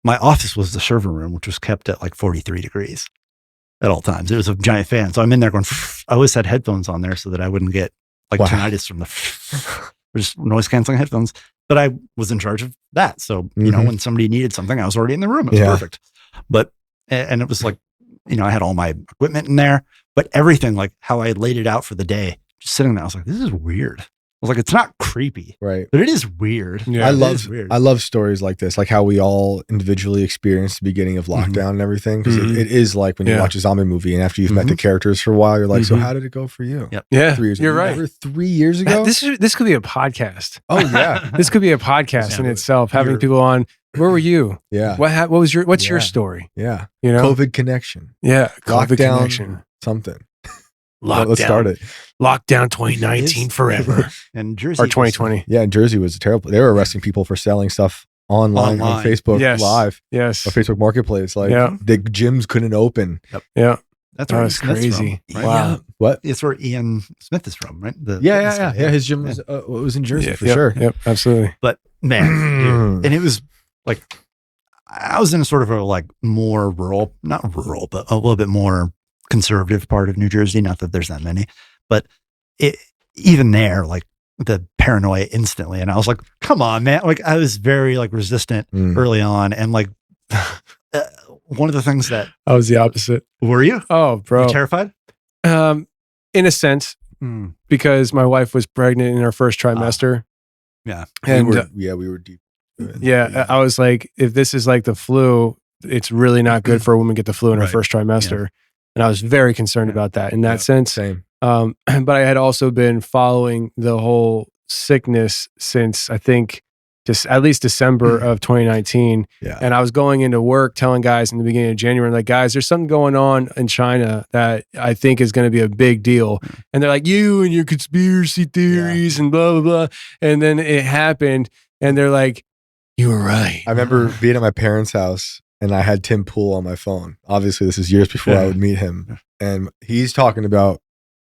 My office was the server room, which was kept at like 43 degrees at all times. It was a giant fan. So I'm in there going, I always had headphones on there so that I wouldn't get like tinnitus from just noise canceling headphones. But I was in charge of that. So, you know, when somebody needed something, I was already in the room. It was perfect. But, and it was like, you know, I had all my equipment in there, but everything, like how I laid it out for the day, just sitting there, I was like, this is weird. I was like, it's not creepy, right? But it is weird. Yeah, I love stories like this, like how we all individually experienced the beginning of lockdown and everything. Because it is like when you watch a zombie movie and after you've met the characters for a while, you're like, so how did it go for you? Yep. Yeah, 3 years you're ago. right. Remember 3 years ago? This could be a podcast. Oh yeah, this could be a podcast in itself. Having people on. Where were you? Yeah. What's your story? Yeah. You know, COVID connection. Yeah. COVID Lockdown connection. Something. Lockdown. Let's start it. Lockdown 2019 forever. And Jersey. Or 2020. Yeah, in Jersey was terrible. They were arresting people for selling stuff online. On Facebook Live. Yes. Or Facebook Marketplace. Like the gyms couldn't open. Yep. Yeah. That's where crazy. From, right? Wow. Yeah. What? It's where Ian Smith is from, right? Yeah. His gym was in Jersey for sure. Yep. Absolutely. But man, dude, and it was like, I was in a sort of a like more rural, not rural, but a little bit more conservative part of New Jersey. Not that there's that many, but even there, like the paranoia instantly. And I was like, come on, man. Like I was very like resistant early on. And like one of the things that I was the opposite. Were you? Oh, bro. You terrified? In a sense, because my wife was pregnant in her first trimester. Yeah. And we were deep. Yeah. I was like, if this is like the flu, it's really not good for a woman to get the flu in her first trimester. Yeah. And I was very concerned about that in that sense. Same. But I had also been following the whole sickness since I think just at least December of 2019. Yeah. And I was going into work telling guys in the beginning of January, like, guys, there's something going on in China that I think is going to be a big deal. And they're like, you and your conspiracy theories and blah, blah, blah. And then it happened and they're like, you were right. I remember being at my parents' house and I had Tim Pool on my phone. Obviously, this is years before I would meet him. And he's talking about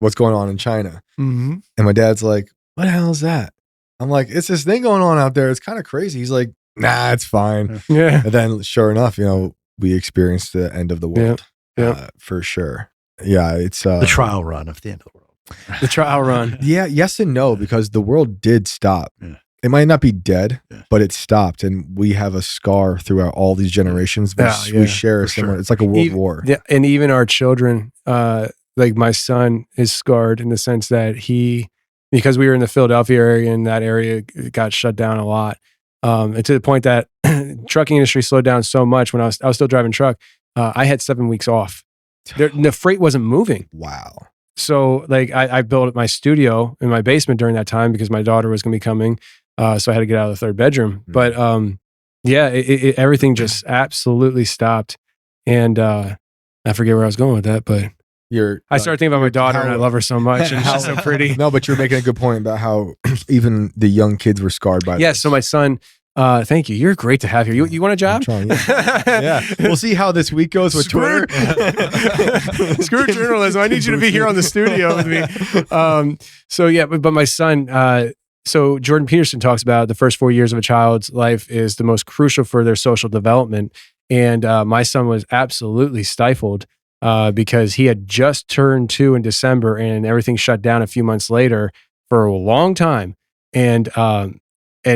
what's going on in China. And my dad's like, what the hell is that? I'm like, it's this thing going on out there. It's kind of crazy. He's like, nah, it's fine. Yeah. And then sure enough, we experienced the end of the world for sure. Yeah. It's the trial run of the end of the world. The trial run. Yeah. Yes and no, because the world did stop. Yeah. It might not be dead, but it stopped. And we have a scar throughout all these generations. We share a similar, it's like a world war. Yeah. And even our children, like my son is scarred in the sense that because we were in the Philadelphia area and that area got shut down a lot. And to the point that trucking industry slowed down so much when I was still driving truck, I had 7 weeks off. The freight wasn't moving. Wow. So like I built my studio in my basement during that time because my daughter was going to be coming. So I had to get out of the third bedroom. But everything just absolutely stopped. And I forget where I was going with that, but I started thinking about my daughter and I love her so much and she's so pretty. No, but you're making a good point about how even the young kids were scarred by this. So my son, thank you. You're great to have here. You want a job? I'm trying, yeah. We'll see how this week goes with Twitter. Screw journalism. I need you to be here on the studio with me. But my son, so Jordan Peterson talks about the first 4 years of a child's life is the most crucial for their social development. And my son was absolutely stifled because he had just turned 2 in December and everything shut down a few months later for a long time. And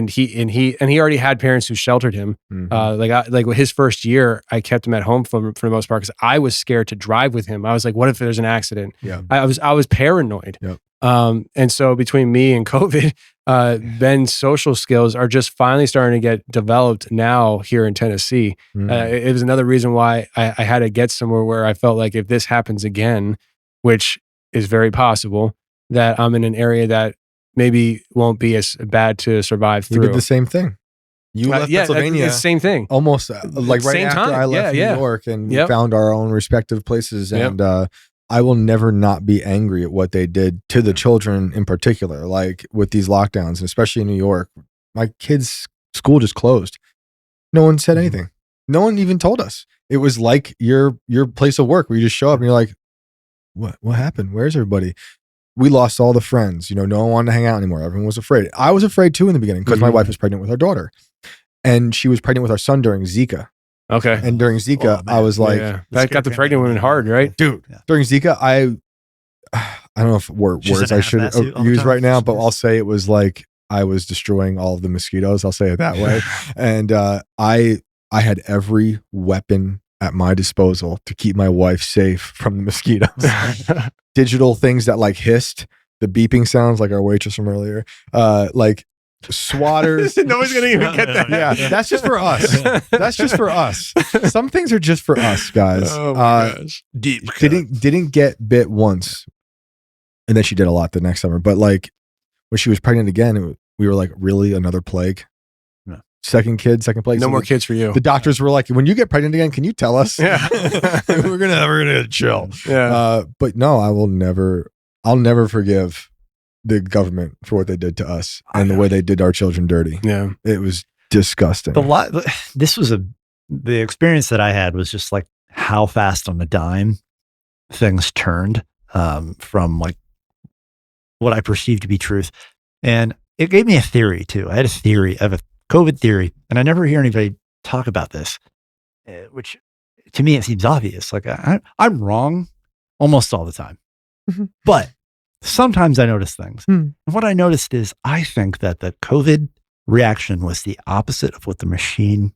he already had parents who sheltered him. Like his first year, I kept him at home for the most part because I was scared to drive with him. I was like, what if there's an accident? Yeah. I was paranoid. Yep. And so between me and COVID, Ben's social skills are just finally starting to get developed now here in Tennessee. It was another reason why I had to get somewhere where I felt like if this happens again, which is very possible, that I'm in an area that maybe won't be as bad to survive through. We did the same thing. You left Pennsylvania. It's the same thing. Almost like right after I left New York and we found our own respective places. And I will never not be angry at what they did to the children in particular, like with these lockdowns, and especially in New York. My kids' school just closed. No one said anything. No one even told us. It was like your place of work where you just show up and you're like, what happened? Where's everybody? We lost all the friends. No one wanted to hang out anymore. Everyone was afraid. I was afraid too in the beginning because my wife was pregnant with our daughter and she was pregnant with our son during Zika. Okay. And during Zika, I was like, that got the pregnant women hard, right? Dude, during Zika, I don't know if words I should use right now, but I'll say it was like I was destroying all of the mosquitoes. I'll say it that way. And I had every weapon at my disposal to keep my wife safe from the mosquitoes. Digital things that like hissed, the beeping sounds like our waitress from earlier, like swatters. Nobody's gonna even get that. Yeah, that's just for us. That's just for us. Some things are just for us, guys. Oh my gosh. Deep. Didn't get bit once, and then she did a lot the next summer. But like when she was pregnant again, we were like, really another plague? No. Second plague. No more kids for you. The doctors were like, when you get pregnant again, can you tell us? Yeah. we're gonna chill. Yeah. But no, I'll never forgive the government for what they did to us and the way they did our children dirty. Yeah. It was disgusting. The experience that I had was just like how fast on a dime things turned from like what I perceived to be truth. And it gave me a theory too. I had a COVID theory, and I never hear anybody talk about this, which to me, it seems obvious. Like I'm wrong almost all the time, but sometimes I notice things. And what I noticed is I think that the COVID reaction was the opposite of what the machine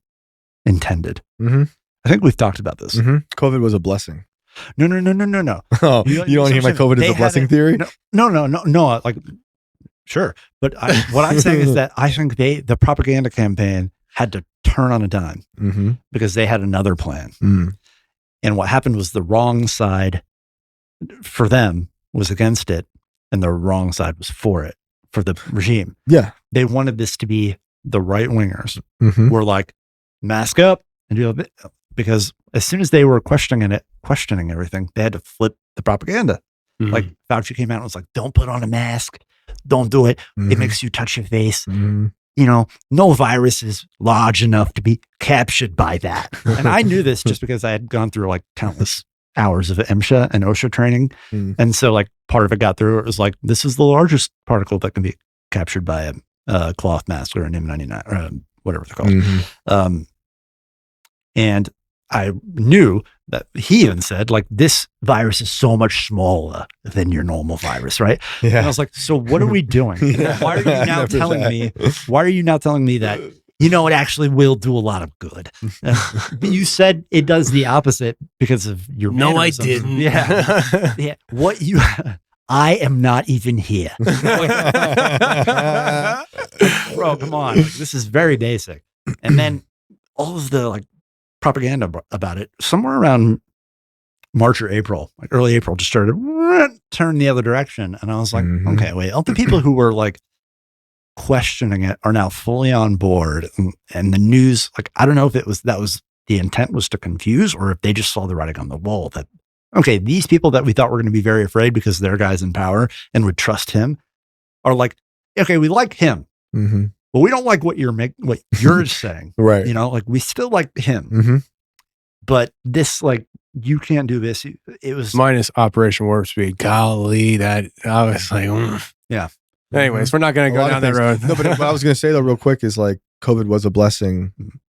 intended. I think we've talked about this. COVID was a blessing. No. Oh, you don't hear my COVID is a blessing theory? No. Like, sure. But what I'm saying is that I think the propaganda campaign had to turn on a dime because they had another plan. And what happened was the wrong side for them was against it, and the wrong side was for it for the regime. Yeah. They wanted this to be the right wingers Mm-hmm. were like, mask up and do a bit, because as soon as they were questioning everything, they had to flip the propaganda. Mhm. Like Fauci came out and was like, don't put on a mask. Don't do it. It Mhm. makes you touch your face. Mm-hmm. You know, no virus is large enough to be captured by that. And I knew this just because I had gone through like countless hours of MSHA and OSHA training. Mm. And so like part of it got through. It was like, this is the largest particle that can be captured by a cloth mask or an M99 or whatever they're called. Mm-hmm. And I knew that he even said, like, this virus is so much smaller than your normal virus, right? Yeah. And I was like, so what are we doing? Yeah. Why are you now Never telling that. me? Why are you now telling me that, you know, it actually will do a lot of good? But you said it does the opposite because of your No, I mannerisms. didn't. Yeah. Yeah. What you, I am not even here. Bro, come on. Like, this is very basic. And then all of the like propaganda about it, somewhere around March or April, like early April, just started turn the other direction. And I was like, Mhm. okay, wait, all the people who were like questioning it are now fully on board. And the news, like, I don't know if that was the intent was to confuse, or if they just saw the writing on the wall that, okay, these people that we thought were going to be very afraid because they're guys in power and would trust him are like, okay, we like him, Mm-hmm. but we don't like what you're saying. Right. You know, like we still like him, Mm-hmm. but this, like, you can't do this. It was Minus Operation Warp Speed. Golly, that I was like, Yeah. Anyways, we're not going to go down that road. No, but what I was going to say though, real quick, is like COVID was a blessing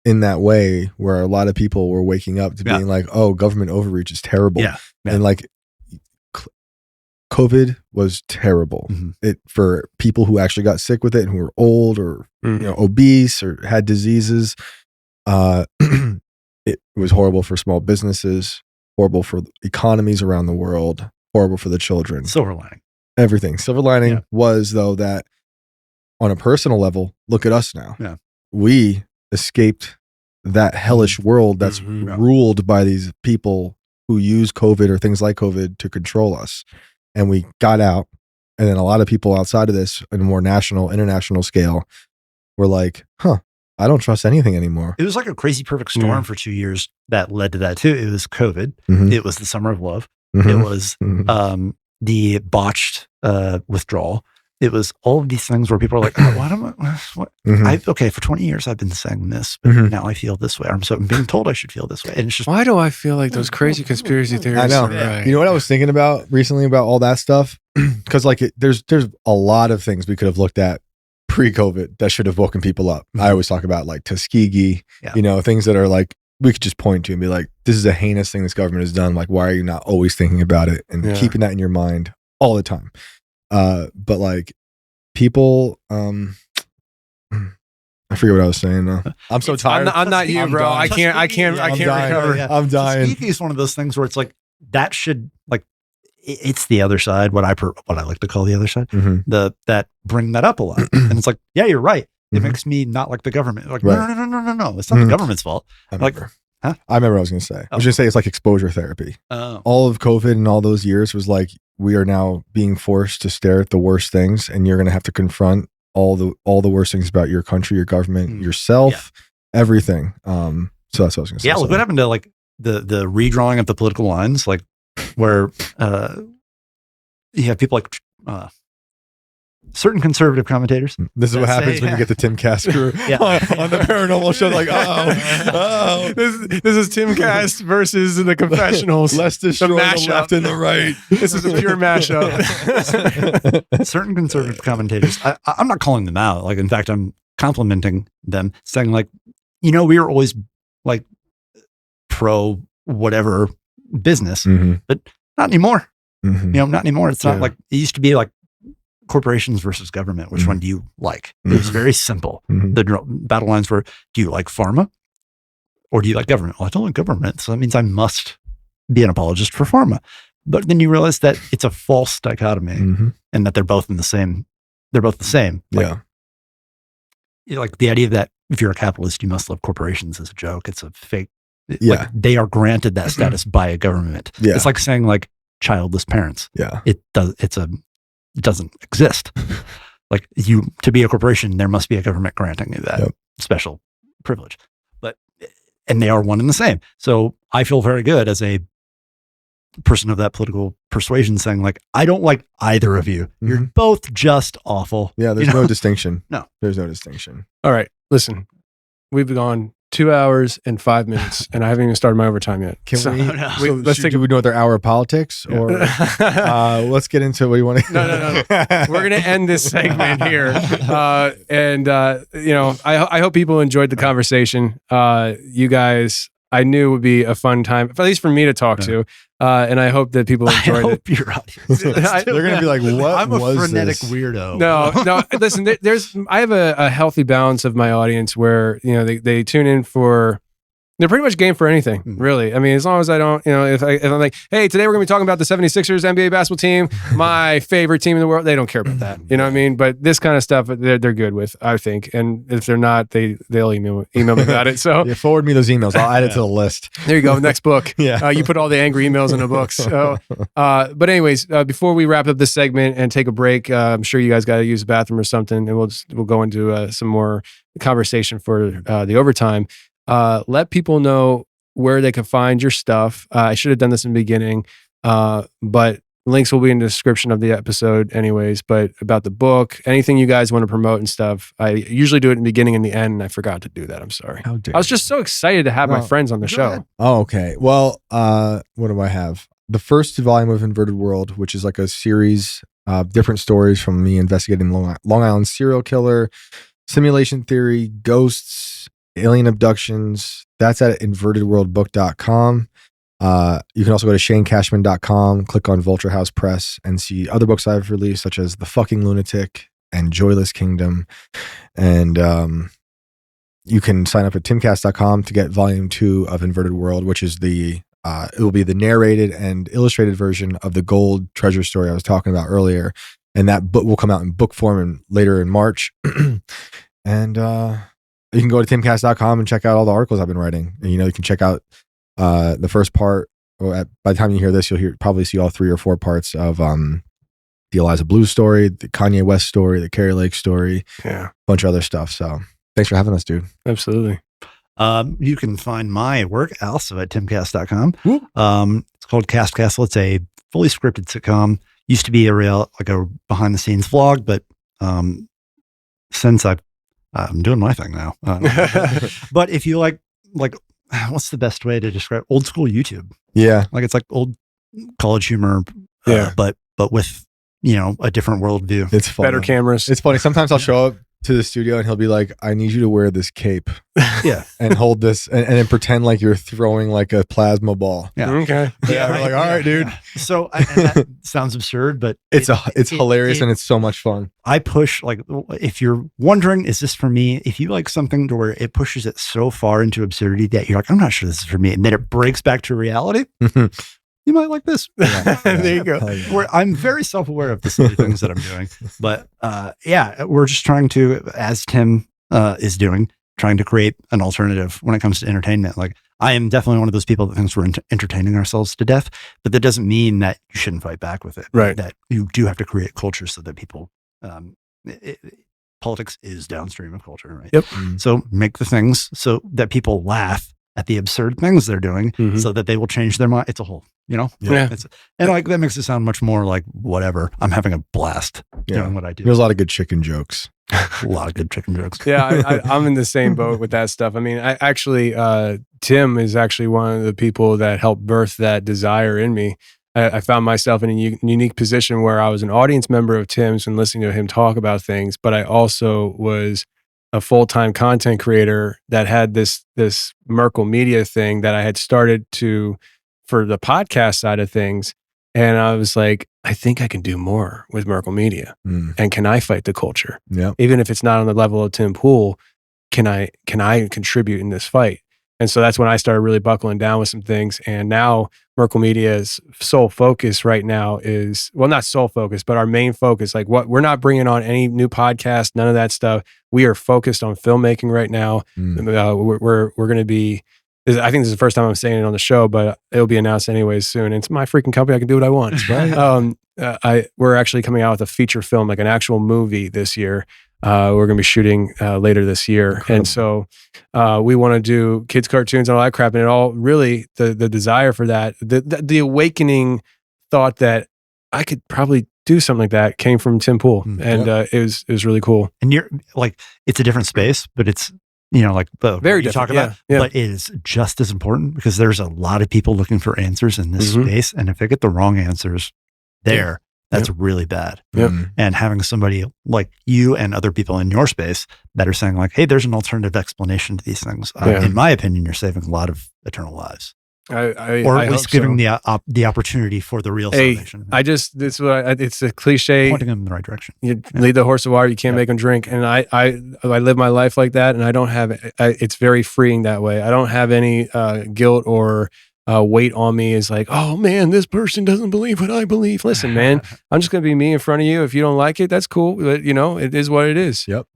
in that way, where a lot of people were waking up to Yeah. being like, "Oh, government overreach is terrible." Yeah. Yeah. And like, COVID was terrible. Mhm. It for people who actually got sick with it and who were old or Mhm. you know obese or had diseases. It was horrible for small businesses, horrible for economies around the world, horrible for the children. silver lining. Everything. Silver lining Yeah. was though that on a personal level, look at us now. Yeah. We escaped that hellish world that's Mhm. Yeah. ruled by these people who use COVID or things like COVID to control us. And we got out. And then a lot of people outside of this on a more national, international scale were like, I don't trust anything anymore. It was like a crazy perfect storm for 2 years that led to that too. It was COVID. Mhm. It was the summer of love. Mhm. It was Mhm. the botched withdrawal. It was all of these things where people are like, oh, what? Mhm. Okay, for 20 years I've been saying this, but Mhm. now I feel this way. I'm being told I should feel this way. And it's just, Why do I feel like those crazy conspiracy theories? I know. are right? You know what I was thinking about recently about all that stuff? Because like there's a lot of things we could have looked at pre-COVID that should have woken people up. I always talk about like Tuskegee, Yeah. you know, things that are like we could just point to and be like, this is a heinous thing this government has done. Like, why are you not always thinking about it and Yeah. keeping that in your mind all the time? But like people, I forget what I was saying now. I'm so tired. I'm not you, I'm bro. dying. I can't I'm dying. recover. Yeah. I'm dying. Tuskegee is one of those things where it's like, that should, like, it's the other side, what I like to call the other side, Mhm. that bring that up a lot. And it's like, yeah, you're right. It Mhm. makes me not like the government. Like, Right. no. It's not Mhm. the government's fault. I Like, remember. huh? I remember what I was going to say. I was Oh. going to say it's like exposure therapy. Oh. All of COVID and all those years was like, we are now being forced to stare at the worst things, and you're going to have to confront all the worst things about your country, your government, yourself, everything. So that's what I was going to say. Yeah, look what happened to like the redrawing of the political lines, like where you have people like certain conservative commentators. This is what that happens say- when you get the Tim Cast crew Yeah. on the paranormal show. Like, oh, This is Tim Cast versus the Confessionals. let's destroy the mashup. left and the right. This is a pure mashup. Certain conservative commentators. I'm not calling them out. Like, in fact, I'm complimenting them, saying like, you know, we were always like pro whatever business, Mhm. but not anymore. Mhm. You know, not anymore. It's not Yeah. like it used to be like corporations versus government. Which Mhm. one do you like? It was very simple. Mhm. The battle lines were, do you like pharma or do you like government? Well, I don't like government. So that means I must be an apologist for pharma. But then you realize that it's a false dichotomy Mhm. and that they're both the same. Like, Yeah. like the idea that if you're a capitalist, you must love corporations is a joke. It's a fake. Yeah. Like, they are granted that status by a government. Yeah. It's like saying like childless parents. Yeah. It doesn't exist. like to be a corporation, there must be a government granting you that special privilege. And they are one and the same. So I feel very good as a person of that political persuasion saying, like, I don't like either of you. You're both just awful. Yeah, there's no distinction. No. There's no distinction. All right, listen, we've gone 2 hours and 5 minutes, and I haven't even started my overtime yet. Let's take another hour of politics, or let's get into what you want to. No. We're going to end this segment here, and I hope people enjoyed the conversation. You guys, I knew would be a fun time, at least for me to talk to, and I hope that people enjoyed it. Your audience. They're going to be like, "What? I'm a was frenetic this? weirdo." No. Listen, I have a healthy balance of my audience where they tune in for. They're pretty much game for anything, really. I mean, as long as I don't, if I'm like, hey, today we're going to be talking about the 76ers NBA basketball team, my favorite team in the world, they don't care about that. You know what I mean? But this kind of stuff, they're good with, I think. And if they're not, they'll email me about it. So forward me those emails. I'll add it to the list. There you go. Next book. Yeah. You put all the angry emails in a book. So, but anyways, before we wrap up this segment and take a break, I'm sure you guys got to use the bathroom or something, and we'll go into some more conversation for the overtime. Let people know where they can find your stuff. I should have done this in the beginning, but links will be in the description of the episode anyways. But about the book, anything you guys want to promote and stuff, I usually do it in the beginning and the end, and I forgot to do that. I'm sorry. How dare I was just so excited to have my friends on the show. Oh, okay. Well, what do I have? The first volume of Inverted World, which is like a series of different stories from me investigating Long Island serial killer, simulation theory, ghosts, alien abductions. That's at invertedworldbook.com. You can also go to shanecashman.com, click on Vulture House Press, and see other books I've released, such as The Fucking Lunatic and Joyless Kingdom. And you can sign up at timcast.com to get volume 2 of Inverted World, which is it will be the narrated and illustrated version of the gold treasure story I was talking about earlier. And that book will come out in book form later in March. And you can go to timcast.com and check out all the articles I've been writing. And, you can check out the first part. By the time you hear this, you'll probably see all 3 or 4 parts of the Eliza Blue story, the Kanye West story, the Carrie Lake story, a bunch of other stuff. So thanks for having us, dude. Absolutely. You can find my work also at timcast.com. It's called Cast Castle. It's a fully scripted sitcom. Used to be a behind the scenes vlog, but since I'm doing my thing now. But if you like, what's the best way to describe old school YouTube? Yeah. Like it's like old college humor, but with, a different worldview. It's fun. Better cameras. It's funny. Sometimes I'll show up to the studio and he'll be like, I need you to wear this cape. Yeah. And hold this and then pretend like you're throwing like a plasma ball. Yeah. Okay. Yeah. We're like, all right, dude. Yeah. So and that sounds absurd, but it's hilarious and it's so much fun. I push, if you're wondering, is this for me? If you like something to where it pushes it so far into absurdity that you're like, I'm not sure this is for me. And then it breaks back to reality. You might like this. There you go. Where I'm very self-aware of the silly things that I'm doing. But we're just trying to, as Tim is doing, trying to create an alternative when it comes to entertainment. Like I am definitely one of those people that thinks we're entertaining ourselves to death, but that doesn't mean that you shouldn't fight back with it. Right. That you do have to create culture so that people, politics is downstream of culture, right? Yep. So make the things so that people laugh at the absurd things they're doing so that they will change their mind. It's a whole, Yeah. And that makes it sound much more like whatever. I'm having a blast doing what I do. There's a lot of good chicken jokes. A lot of good chicken jokes. Yeah, I'm in the same boat with that stuff. I mean, Tim is actually one of the people that helped birth that desire in me. I found myself in a unique position where I was an audience member of Tim's and listening to him talk about things, but I also was a full-time content creator that had this Merkle Media thing that I had started for the podcast side of things. And I was like, I think I can do more with Merkle Media. And can I fight the culture? Yeah. Even if it's not on the level of Tim Pool, can I contribute in this fight? And so that's when I started really buckling down with some things. And now Merkle Media's sole focus right now is, well, not sole focus, but our main focus, we're not bringing on any new podcast, none of that stuff. We are focused on filmmaking right now. We're going to be, I think this is the first time I'm saying it on the show, but it'll be announced anyways soon. It's my freaking company. I can do what I want. Right. we're actually coming out with a feature film, like an actual movie this year. We're going to be shooting later this year. Incredible. And so we want to do kids cartoons and all that crap. And it all really, the desire for that, the awakening thought that I could probably do something like that came from Tim Pool. And it was really cool. And you're like, it's a different space, but it's, like very different. But it is just as important because there's a lot of people looking for answers in this space. And if they get the wrong answers there, that's really bad. And having somebody like you and other people in your space that are saying like, hey, there's an alternative explanation to these things. In my opinion, you're saving a lot of eternal lives. Or at least giving the opportunity for the real salvation. It's a cliche. Pointing them in the right direction. You lead the horse to water, you can't make them drink. And I live my life like that, and I don't have, it's very freeing that way. I don't have any guilt or weight on me. Is like, oh man, this person doesn't believe what I believe. Listen, man, I'm just going to be me in front of you. If you don't like it, that's cool. But, it is what it is. Yep.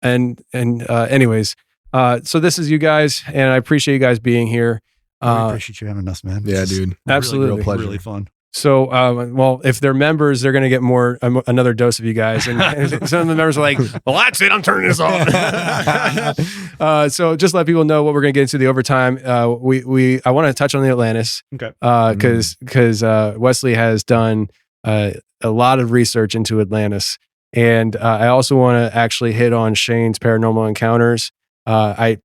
Anyways, so this is you guys, and I appreciate you guys being here. I appreciate you having us, man. Yeah, dude. Absolutely. Real pleasure. Really fun. So, well, if they're members, they're going to get another dose of you guys. And some of the members are like, well, that's it. I'm turning this off. So just let people know what we're going to get into the overtime. I want to touch on the Atlantis. Okay. Because Wesley has done a lot of research into Atlantis. And I also want to actually hit on Shane's paranormal encounters.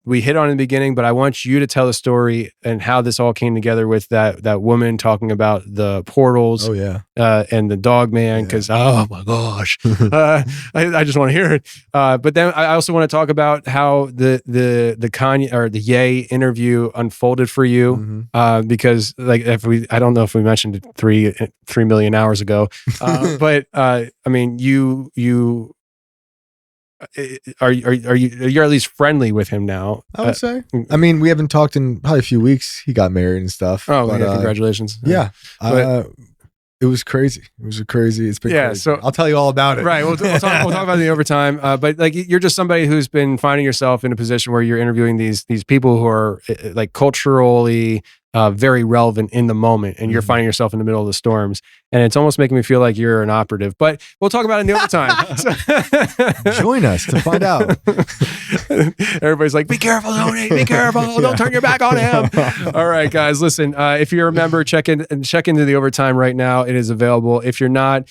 We hit on it in the beginning, but I want you to tell the story and how this all came together with that woman talking about the portals. Oh yeah. And the Dogman, because oh my gosh, I just want to hear it. But then I also want to talk about how the Kanye or the Ye interview unfolded for you, because like I don't know if we mentioned it 3 million hours ago, but I mean you. You're at least friendly with him now? I would say. I mean, we haven't talked in probably a few weeks. He got married and stuff. Oh, but, congratulations. Yeah. It was crazy. It's been crazy. So I'll tell you all about it. Right. We'll talk about the overtime. But like, you're just somebody who's been finding yourself in a position where you're interviewing these people who are like culturally very relevant in the moment, and you're finding yourself in the middle of the storms, and it's almost making me feel like you're an operative. But we'll talk about it in the overtime. Join us to find out. Everybody's like, be careful, Tony, be careful, don't turn your back on him. All right, guys, listen, if you're a member, check into the overtime right now. It is available. If you're not,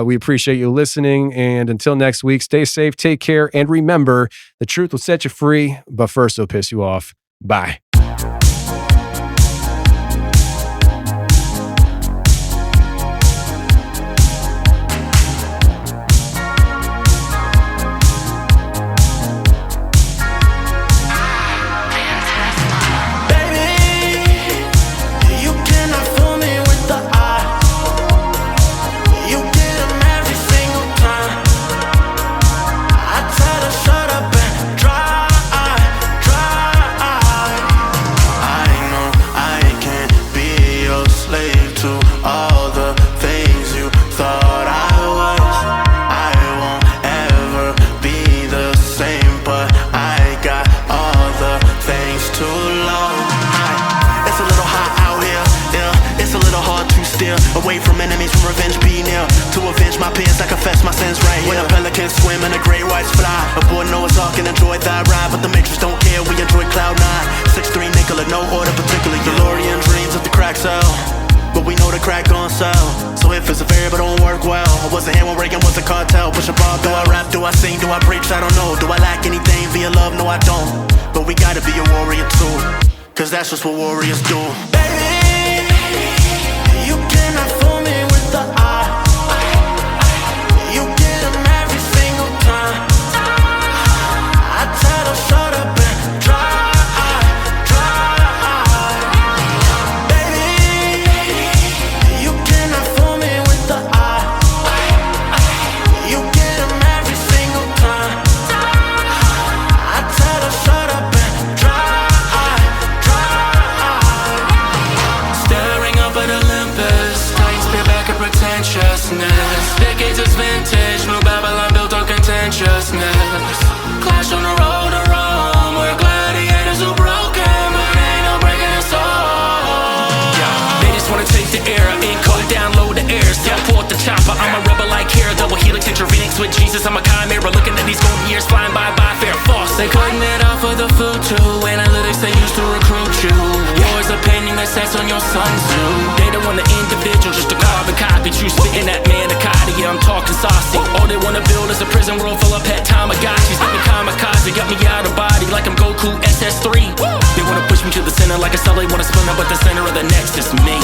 we appreciate you listening, and until next week, stay safe, take care, and remember, the truth will set you free, but first it'll piss you off. Bye. Away from enemies, from revenge be near. To avenge my peers, I confess my sins right here. When a pelican swim and a great whites fly, aboard Noah's Ark and enjoy thy ride. But the matrix don't care, we enjoy cloud 9. 6'3" Nicola, no order particular. DeLorean dreams of the crack cell, but we know the crack gon' sell. So if it's a variable, don't work well. I wasn't here when Reagan was a cartel. Push a bar, do I rap, do I sing, do I preach? I don't know. Do I lack anything via love? No, I don't. But we gotta be a warrior too, cause that's just what warriors do. Baby, you cannot fool me with the eye. You get them every single time. I tell them shut up and dry. Baby, you cannot fool me with the eye. You get them every single time. I tell them shut up and dry. Staring up at Olympus, tight spear back of pretentiousness. Decades is vintage, new Babylon built on contentiousness. Clash on the road to Rome, we're gladiators who broken, but ain't no breaking us all. Yeah, they just wanna take the era, ain't caught down low chopper. I'm a rebel like Kara, double helix intravenox with Jesus. I'm a chimera, looking at these golden years flying by fair false. They cutting it off for the food too. Analytics they used to recruit you. War's opinion that sets on your Sun Tzu. They don't want the individual, just a carbon copy. True spitting that manicotti, yeah, I'm talking saucy. All they wanna build is a prison world full of pet Tamagotchis. Let me kamikaze, got me out of body like I'm Goku SS3. They wanna push me to the center like a cell, they wanna splinter, but the center of the next is me.